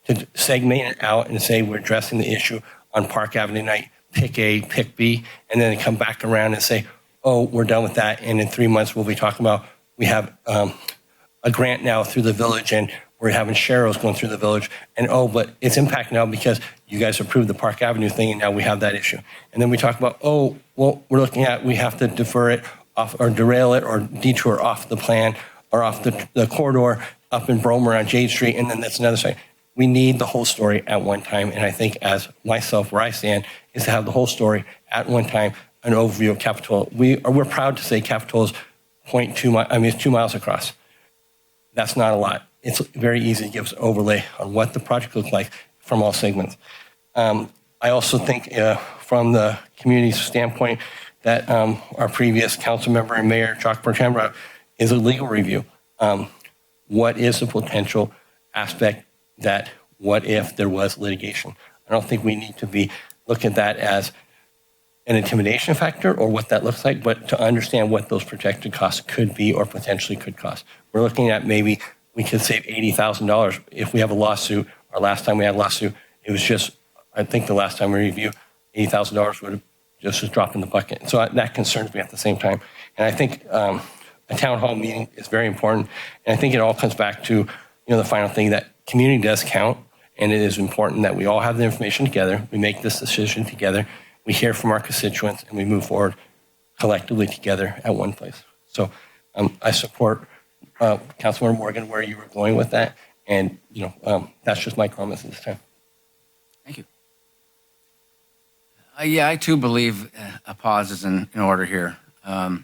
To segment it out and say we're addressing the issue on Park Avenue night, pick A, pick B, and then come back around and say, oh, we're done with that. And in 3 months, we'll be talking about, we have a grant now through the village and we're having Sharrows going through the village. And oh, but it's impact now because you guys approved the Park Avenue thing and now we have that issue. And then we talk about, oh, well, we're looking at, we have to defer it off or derail it or detour off the plan or off the corridor up in Bromer on Jade Street. And then that's another side. We need the whole story at one time. And I think as myself, where I stand, is to have the whole story at one time, an overview of Capitola. We're proud to say Capitola's 0.2 miles, I mean, it's 2 miles across. That's not a lot. It's very easy to give us an overlay on what the project looks like from all segments. I also think from the community's standpoint that our previous council member and mayor, Jacques Bertrand, is a legal review. What is the potential aspect that what if there was litigation? I don't think we need to be looking at that as an intimidation factor or what that looks like, but to understand what those projected costs could be or potentially could cost. We're looking at maybe we could save $80,000 if we have a lawsuit. Our last time we had a lawsuit, it was just, I think the last time we reviewed, $80,000 would have just as dropping the bucket. So that concerns me at the same time. And I think a town hall meeting is very important. And I think it all comes back to, the final thing, that community does count. And it is important that we all have the information together. We make this decision together. We hear from our constituents and we move forward collectively together at one place. So I support Councilmember Morgan where you were going with that. And, that's just my comments at this time. Thank you. Yeah, I too believe a pause is in order here. I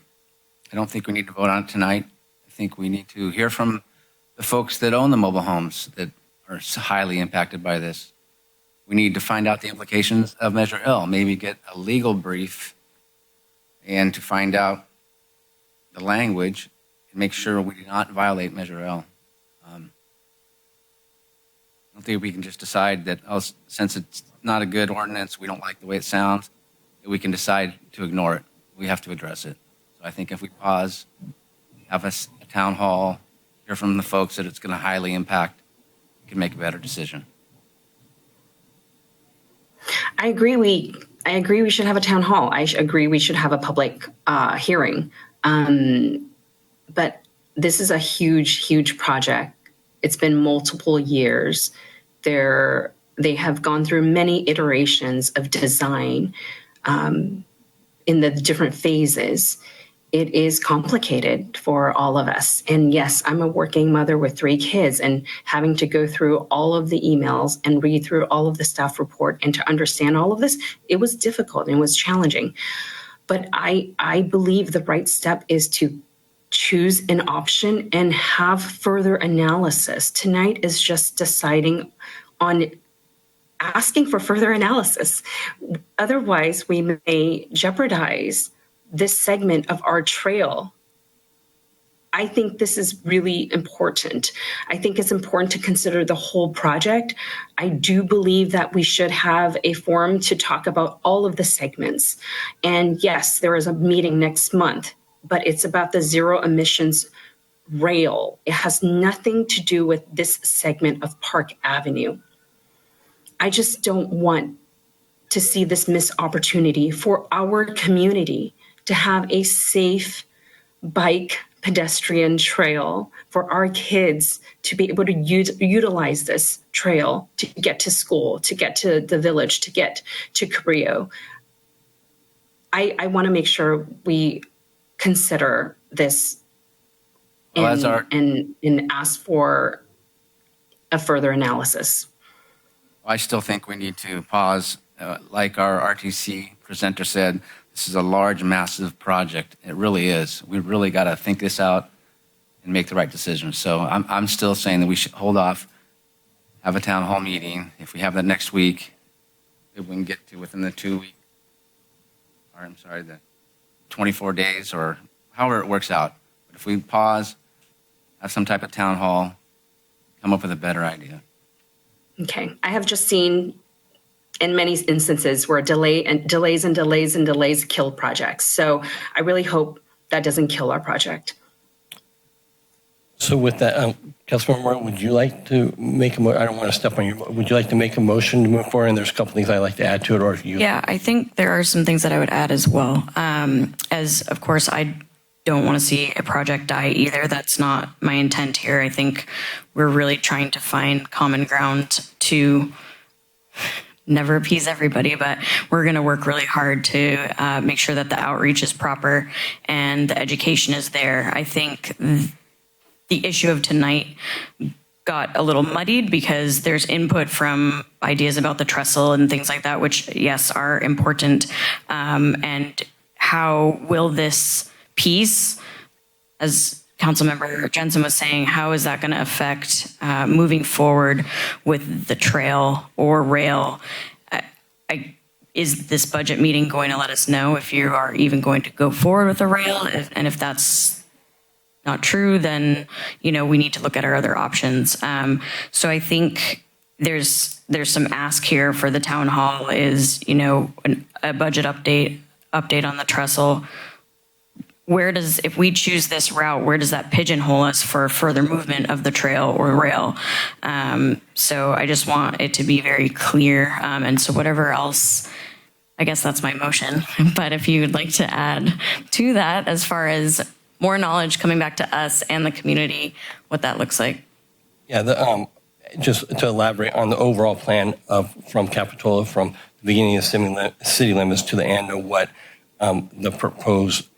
don't think we need to vote on it tonight. I think we need to hear from the folks that own the mobile homes that are highly impacted by this. We need to find out the implications of Measure L, maybe get a legal brief and to find out the language and make sure we do not violate Measure L. I don't think we can just decide that, since it's not a good ordinance, we don't like the way it sounds, that we can decide to ignore it. We have to address it. So I think if we pause, have a town hall, hear from the folks that it's going to highly impact, we can make a better decision. I agree we should have a town hall. I agree we should have a public hearing. But this is a huge project. It's been multiple years. They have gone through many iterations of design in the different phases. It is complicated for all of us. And yes, I'm a working mother with 3 kids, and having to go through all of the emails and read through all of the staff report and to understand all of this, it was difficult and it was challenging. But I believe the right step is to choose an option and have further analysis. Tonight is just deciding on asking for further analysis. Otherwise, we may jeopardize this segment of our trail. I think this is really important. I think it's important to consider the whole project. I do believe that we should have a forum to talk about all of the segments. And yes, there is a meeting next month, but it's about the zero emissions rail. It has nothing to do with this segment of Park Avenue. I just don't want to see this missed opportunity for our community to have a safe bike pedestrian trail for our kids to be able to utilize this trail to get to school, to get to the village, to get to Carrillo. I want to make sure we consider this and ask for a further analysis. I still think we need to pause. Like our RTC presenter said, this is a large, massive project. It really is. We really got to think this out and make the right decision. So I'm still saying that we should hold off, have a town hall meeting. If we have that next week, if we can get to within the 2 week, or I'm sorry, the 24 days or however it works out. But if we pause, have some type of town hall, come up with a better idea. Okay. I have just seen in many instances where delays kill projects. So I really hope that doesn't kill our project. So with that, Councilmember Moore, would you like to make a motion? I don't want to step on you. Would you like to make a motion to move forward? And there's a couple things I'd like to add to it, or if you. Yeah, I think there are some things that I would add as well. As of course, I don't want to see a project die either. That's not my intent here. I think we're really trying to find common ground to never appease everybody, but we're going to work really hard to make sure that the outreach is proper and the education is there. I think the issue of tonight got a little muddied because there's input from ideas about the trestle and things like that, which, yes, are important. And how will this piece, as Councilmember Jensen was saying, how is that going to affect moving forward with the trail or rail? Is this budget meeting going to let us know if you are even going to go forward with the rail? And if that's not true, then we need to look at our other options. So I think there's some ask here for the town hall is a budget update on the trestle. If we choose this route, where does that pigeonhole us for further movement of the trail or rail? So I just want it to be very clear. And so whatever else I guess that's my motion. But if you would like to add to that, as far as more knowledge coming back to us and the community, what that looks like. Yeah, just to elaborate on the overall plan from Capitola, from the beginning of city limits to the end of what the proposed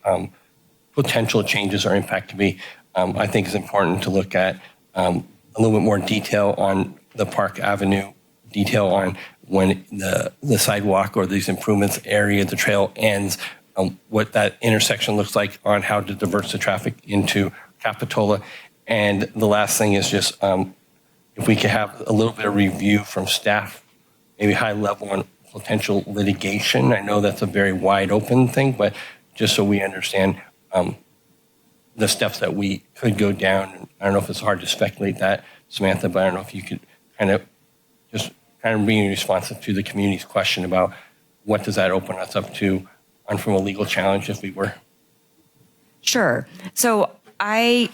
potential changes or impact to be, I think it's important to look at a little bit more detail on the Park Avenue, detail on when the sidewalk or these improvements area, the trail ends, what that intersection looks like on how to divert the traffic into Capitola. And the last thing is just if we could have a little bit of review from staff, maybe high level on potential litigation. I know that's a very wide open thing, but just so we understand the steps that we could go down. I don't know if it's hard to speculate that, Samantha, but I don't know if you could kind of be responsive to the community's question about what does that open us up to from a legal challenge if we were. Sure. So And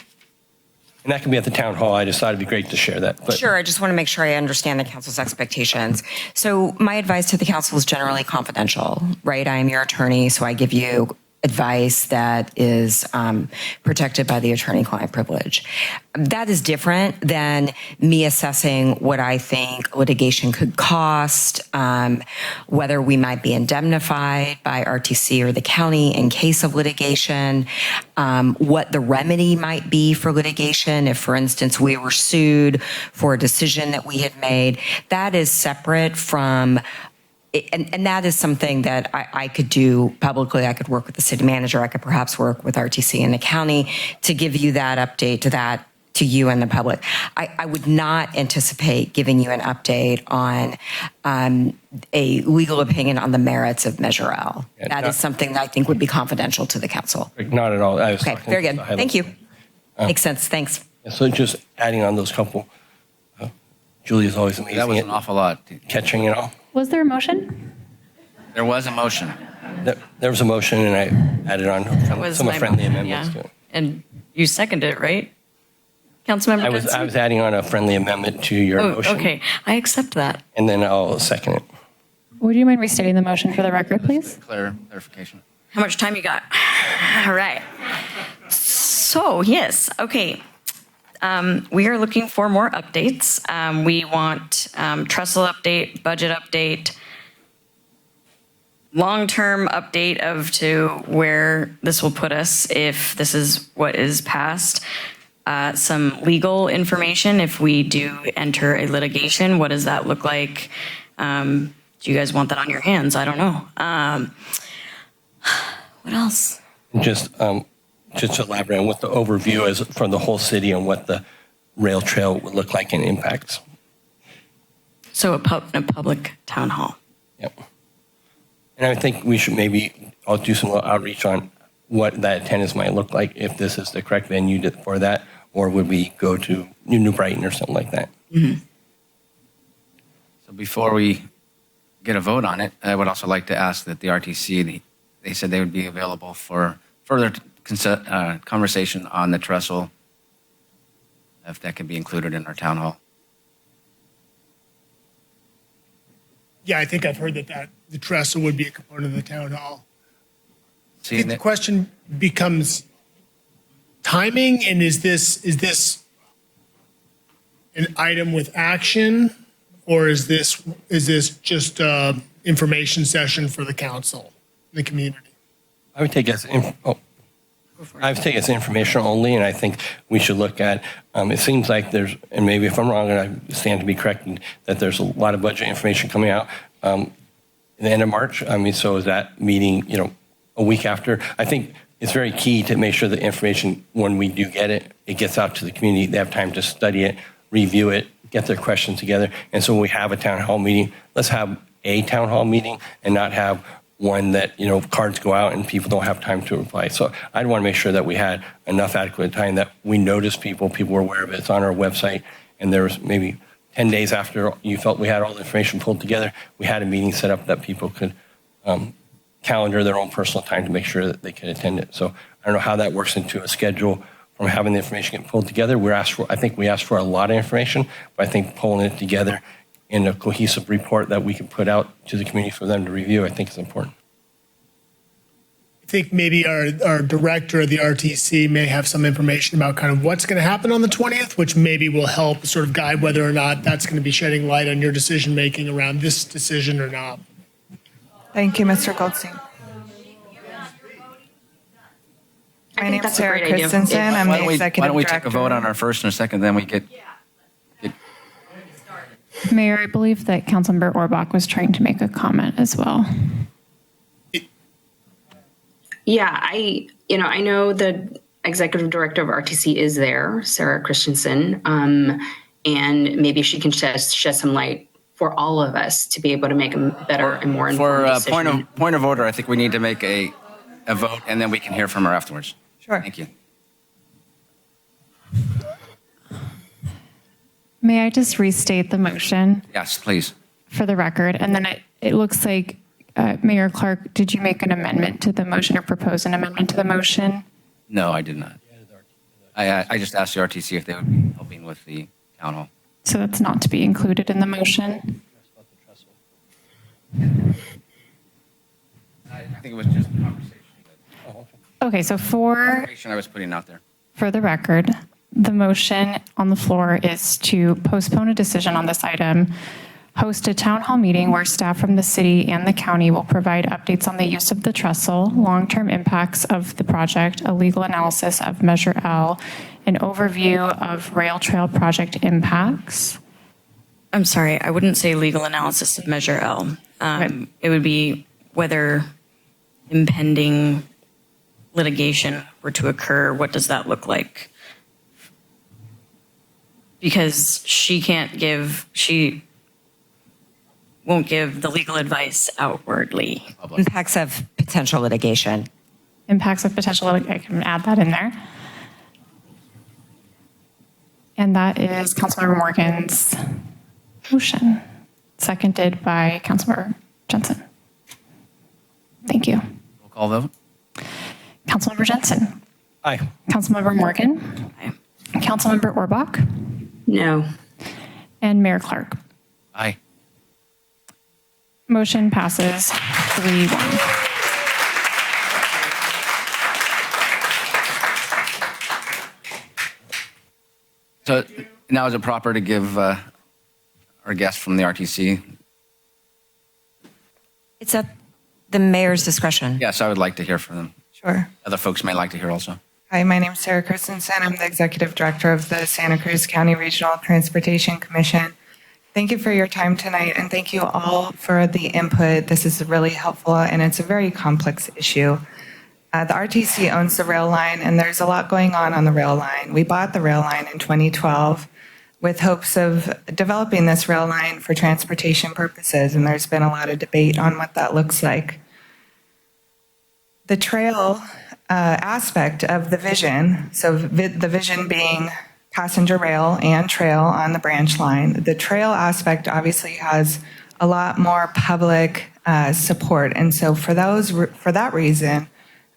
that can be at the town hall. I just thought it'd be great to share that. But. Sure, I just want to make sure I understand the council's expectations. So my advice to the council is generally confidential, right? I am your attorney, so I give you advice that is protected by the attorney-client privilege. That is different than me assessing what I think litigation could cost, whether we might be indemnified by RTC or the county in case of litigation, what the remedy might be for litigation if, for instance, we were sued for a decision that we had made. That is separate from and that is something that I could do publicly. I could work with the city manager. I could perhaps work with RTC and the county to give you that update to you and the public. I would not anticipate giving you an update on a legal opinion on the merits of Measure L. That is something that I think would be confidential to the council. Not at all. Okay, very good. Thank you. Makes sense. Thanks. So just adding on those couple, Julie's always amazing. That was an awful lot. Catching it all. Was there a motion? There was a motion. There was a motion, and I added on some friendly amendments to it. And you seconded it, right? Councilmember I was adding on a friendly amendment to your motion. Okay, I accept that. And then I'll second it. Would you mind restating the motion for the record, please? Clarification. How much time you got? All right. So, yes, okay. We are looking for more updates. We want trestle update, budget update, long-term update of to where this will put us if this is what is passed. Some legal information if we do enter a litigation. What does that look like? Do you guys want that on your hands? I don't know. What else? Just to elaborate on what the overview is from the whole city and what the rail trail would look like and impacts. So a public town hall. Yep. And I think we should I'll do some outreach on what that attendance might look like if this is the correct venue for that, or would we go to New Brighton or something like that? Mm-hmm. So before we get a vote on it, I would also like to ask that the RTC, they said they would be available for further conversation on the trestle, if that could be included in our town hall. Yeah, I think I've heard that the trestle would be a component of the town hall. I Seeing think the question becomes timing, and is this an item with action, or is this just a information session for the council, the community? I would take it as information only, and I think we should look at, it seems like there's, and maybe if I'm wrong, and I stand to be corrected, that there's a lot of budget information coming out in the end of March. So is that meeting, a week after? I think it's very key to make sure the information, when we do get it, it gets out to the community. They have time to study it, review it, get their questions together. And so when we have a town hall meeting, let's have a town hall meeting and not have one that, cards go out and people don't have time to reply. So I'd want to make sure that we had enough adequate time that we noticed people were aware of it. It's on our website. And there was maybe 10 days after you felt we had all the information pulled together, we had a meeting set up that people could calendar their own personal time to make sure that they could attend it. So I don't know how that works into a schedule from having the information get pulled together. I think we asked for a lot of information, but I think pulling it together and a cohesive report that we can put out to the community for them to review, I think is important. I think maybe our director of the RTC may have some information about kind of what's going to happen on the 20th, which maybe will help sort of guide whether or not that's going to be shedding light on your decision making around this decision or not. Thank you, Mr. Goldstein. My name is Sarah Christensen. I'm the executive director. Why don't we take a vote on our first and a second, then we get. Mayor, I believe that Councilmember Orbach was trying to make a comment as well. Yeah, I know the executive director of RTC is there, Sarah Christensen, and maybe she can shed some light for all of us to be able to make a better and more informed decision. For point of order, I think we need to make a vote, and then we can hear from her afterwards. Sure. Thank you. May I just restate the motion Yes, please. for the record? And then it looks like, Mayor Clark, did you make an amendment to the motion or propose an amendment to the motion? No, I did not. I just asked the RTC if they would be helping with the town hall. So that's not to be included in the motion? I think it was just a conversation. Okay, so Information I was putting out there. for the record, the motion on the floor is to postpone a decision on this item, host a town hall meeting where staff from the city and the county will provide updates on the use of the trestle, long-term impacts of the project, a legal analysis of Measure L, an overview of rail trail project impacts. I'm sorry, I wouldn't say legal analysis of Measure L. It would be whether impending litigation were to occur, what does that look like? Because she won't give the legal advice outwardly. Impacts of potential litigation. Impacts of potential, I can add that in there. And that is Councilmember Morgan's motion, seconded by Councilmember Jensen. Thank you. Roll call vote. Councilmember Jensen. Aye. Councilmember Morgan. Aye. Councilmember Orbach. No. And Mayor Clark. Aye. Motion passes 3-1. So now is it proper to give our guest from the RTC? It's at the mayor's discretion. Yes, I would like to hear from them. Sure. Other folks may like to hear also. Hi, my name is Sarah Christensen. I'm the executive director of the Santa Cruz County Regional Transportation Commission. Thank you for your time tonight, and thank you all for the input. This is really helpful, and it's a very complex issue. The RTC owns the rail line, and there's a lot going on the rail line. We bought the rail line in 2012 with hopes of developing this rail line for transportation purposes, and there's been a lot of debate on what that looks like. The trail aspect of the vision, so the vision being passenger rail and trail on the branch line, the trail aspect obviously has a lot more public support. And so for that reason,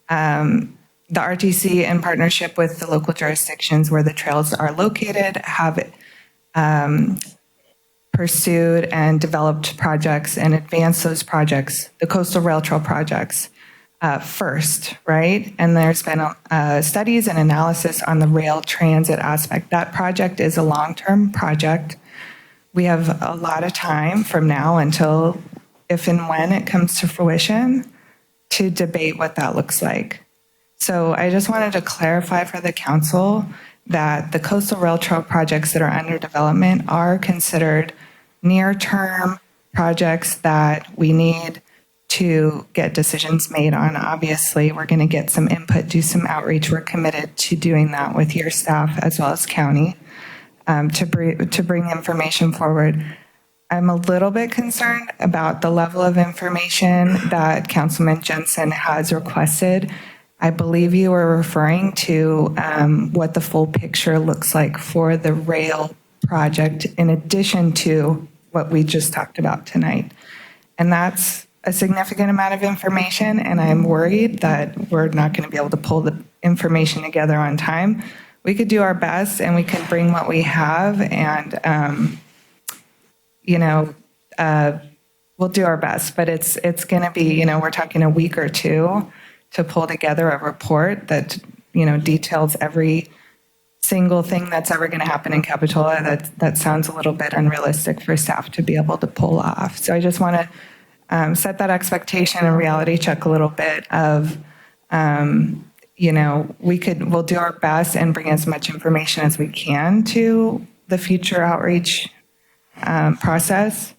the RTC, in partnership with the local jurisdictions where the trails are located, have pursued and developed projects and advanced those projects, the coastal rail trail projects, first, right? And there's been studies and analysis on the rail transit aspect. That project is a long-term project. We have a lot of time from now until if and when it comes to fruition to debate what that looks like. So I just wanted to clarify for the council that the coastal rail trail projects that are under development are considered near-term projects that we need to get decisions made on. Obviously, we're going to get some input, do some outreach. We're committed to doing that with your staff as well as county to bring information forward. I'm a little bit concerned about the level of information that Councilman Jensen has requested. I believe you were referring to what the full picture looks like for the rail project in addition to what we just talked about tonight. And that's a significant amount of information, and I'm worried that we're not going to be able to pull the information together on time. We could do our best, and we could bring what we have and, we'll do our best, but it's going to be, we're talking a week or two to pull together a report that, details every single thing that's ever going to happen in Capitola. That sounds a little bit unrealistic for staff to be able to pull off. So I just want to set that expectation and reality check a little bit of, we'll do our best and bring as much information as we can to the future outreach process.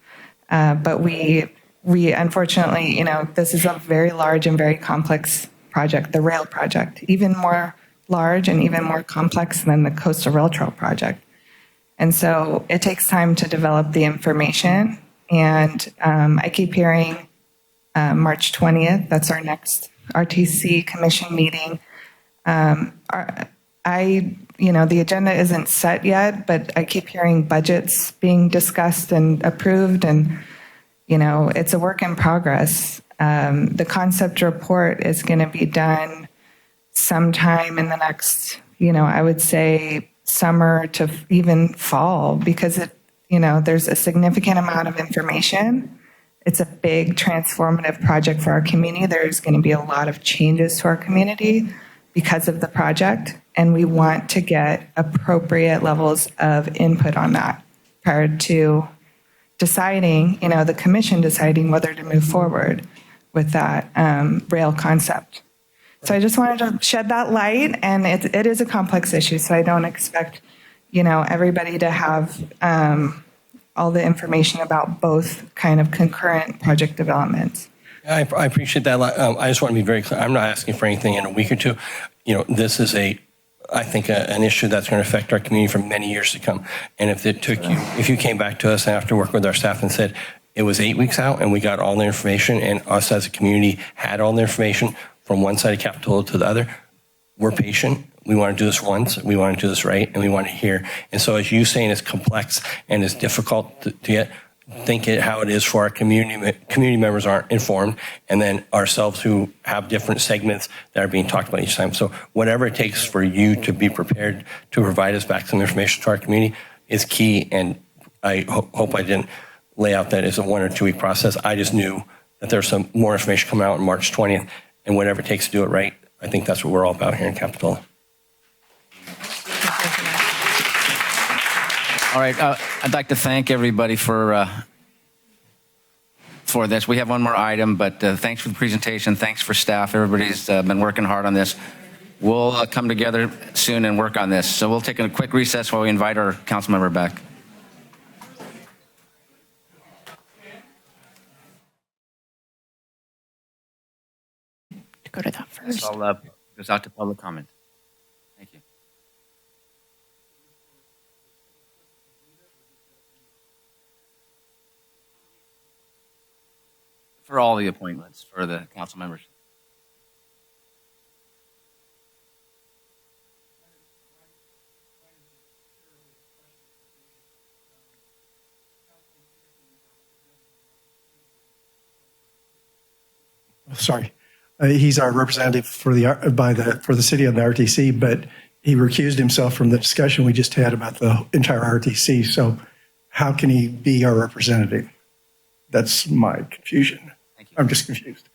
But we unfortunately, this is a very large and very complex project, the rail project, even more large and even more complex than the Coastal Rail Trail project. And so it takes time to develop the information. And I keep hearing March 20th, that's our next RTC commission meeting. The agenda isn't set yet, but I keep hearing budgets being discussed and approved, and it's a work in progress. The concept report is going to be done sometime in the next, I would say summer to even fall, because there's a significant amount of information. It's a big transformative project for our community. There's going to be a lot of changes to our community because of the project, and we want to get appropriate levels of input on that prior to deciding, the commission deciding whether to move forward with that rail concept. So I just wanted to shed that light, and it is a complex issue, so I don't expect, everybody to have all the information about both kind of concurrent project developments. I appreciate that. I just want to be very clear. I'm not asking for anything in a week or two. This is I think an issue that's going to affect our community for many years to come. And if you came back to us after working with our staff and said it was 8 weeks out and we got all the information, and us as a community had all the information from one side of Capitola to the other, we're patient. We want to do this once. We want to do this right, and we want to hear. And so, as you saying, it's complex and it's difficult to get. Think it how it is for our community members aren't informed, and then ourselves who have different segments that are being talked about each time. So whatever it takes for you to be prepared to provide us back some information to our community is key. And I hope I didn't lay out that as a 1 or 2 week process. I just knew that there's some more information coming out on March 20th, and whatever it takes to do it right, I think that's what we're all about here in Capitola. All right, I'd like to thank everybody for this. We have one more item, but thanks for the presentation. Thanks for staff. Everybody's been working hard on this. We'll come together soon and work on this. So we'll take a quick recess while we invite our council member back. Go to that first. This all goes out to public comment. Thank you. For all the appointments for the council members. Sorry, he's our representative for the city on the RTC, but he recused himself from the discussion we just had about the entire RTC. So, how can he be our representative? That's my confusion. I'm just confused.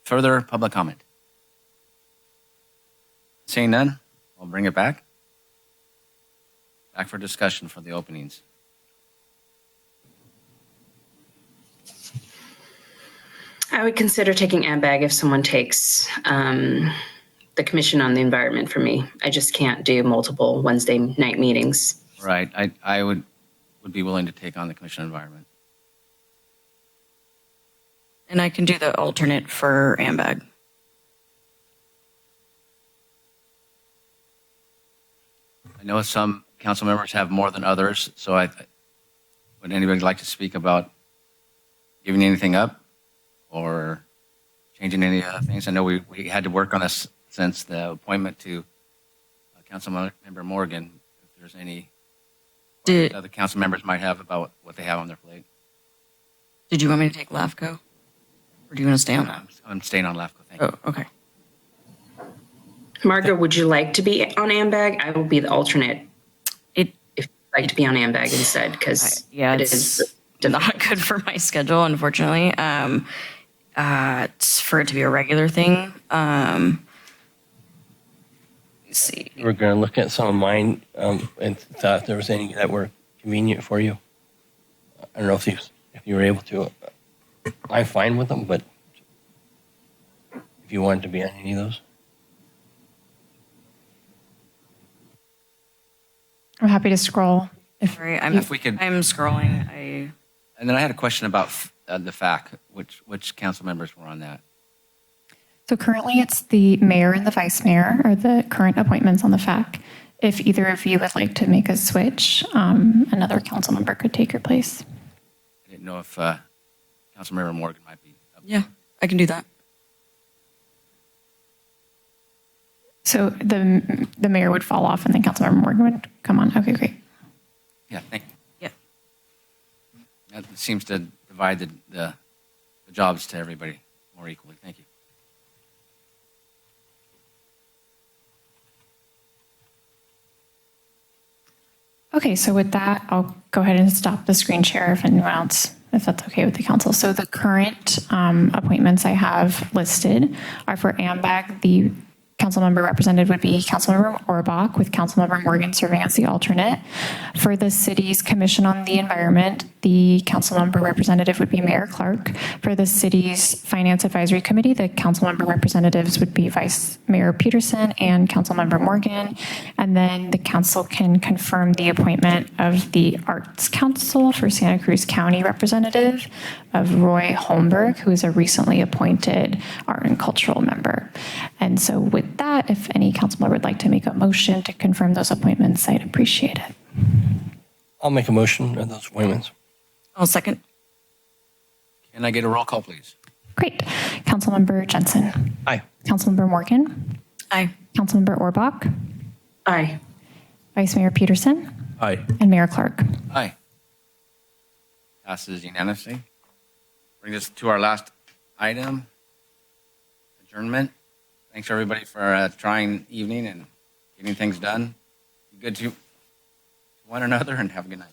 Further public comment? Seeing none, I'll bring it back. Back for discussion for the openings. I would consider taking AMBAG if someone takes the Commission on the Environment for me. I just can't do multiple Wednesday night meetings. Right. I would be willing to take on the Commission on Environment. And I can do the alternate for AMBAG. I know some council members have more than others, so would anybody like to speak about giving anything up or changing any other things? I know we had to work on this since the appointment to Council Member Morgan. If there's any other council members might have about what they have on their plate. Did you want me to take LAFCO? Or do you want to stay on that? I'm staying on LAFCO, thank you. Oh, okay. Margaret, would you like to be on AMBAG? I will be the alternate. It like to be on AMBAG instead because Yeah, it it's is not good for my schedule, unfortunately. It's for it to be a regular thing. Let's see. We're going to look at some of mine and thought if there was any that were convenient for you. I don't know if you were able to. I'm fine with them, but if you wanted to be on any of those. I'm happy to scroll. If we could, I'm scrolling. And then I had a question about the FAC. Which council members were on that? So currently it's the mayor and the vice mayor are the current appointments on the FAC. If either of you would like to make a switch, another council member could take your place. I didn't know if Councilmember Morgan might be up. Yeah, I can do that. So the mayor would fall off and then Councilmember Morgan would come on. Okay, great. Yeah, thank you. Yeah. That seems to divide the jobs to everybody more equally. Thank you. Okay, so with that, I'll go ahead and stop the screen share if anyone else, if that's okay with the council. So the current appointments I have listed are for AMBAG. The council member represented would be Councilmember Orbach, with Councilmember Morgan serving as the alternate. For the city's Commission on the Environment, the council member representative would be Mayor Clark. For the city's Finance Advisory Committee, the council member representatives would be Vice Mayor Peterson and Councilmember Morgan. And then the council can confirm the appointment of the Arts Council for Santa Cruz County representative of Roy Holmberg, who is a recently appointed art and cultural member. And so with that, if any council member would like to make a motion to confirm those appointments, I'd appreciate it. I'll make a motion of those appointments. I'll second. Can I get a roll call, please? Great. Councilmember Jensen. Aye. Councilmember Morgan. Aye. Councilmember Orbach. Aye. Vice Mayor Peterson. Aye. And Mayor Clark. Aye. Passes unanimously. Brings us to our last item, adjournment. Thanks everybody for a trying evening and getting things done. Be good to one another and have a good night.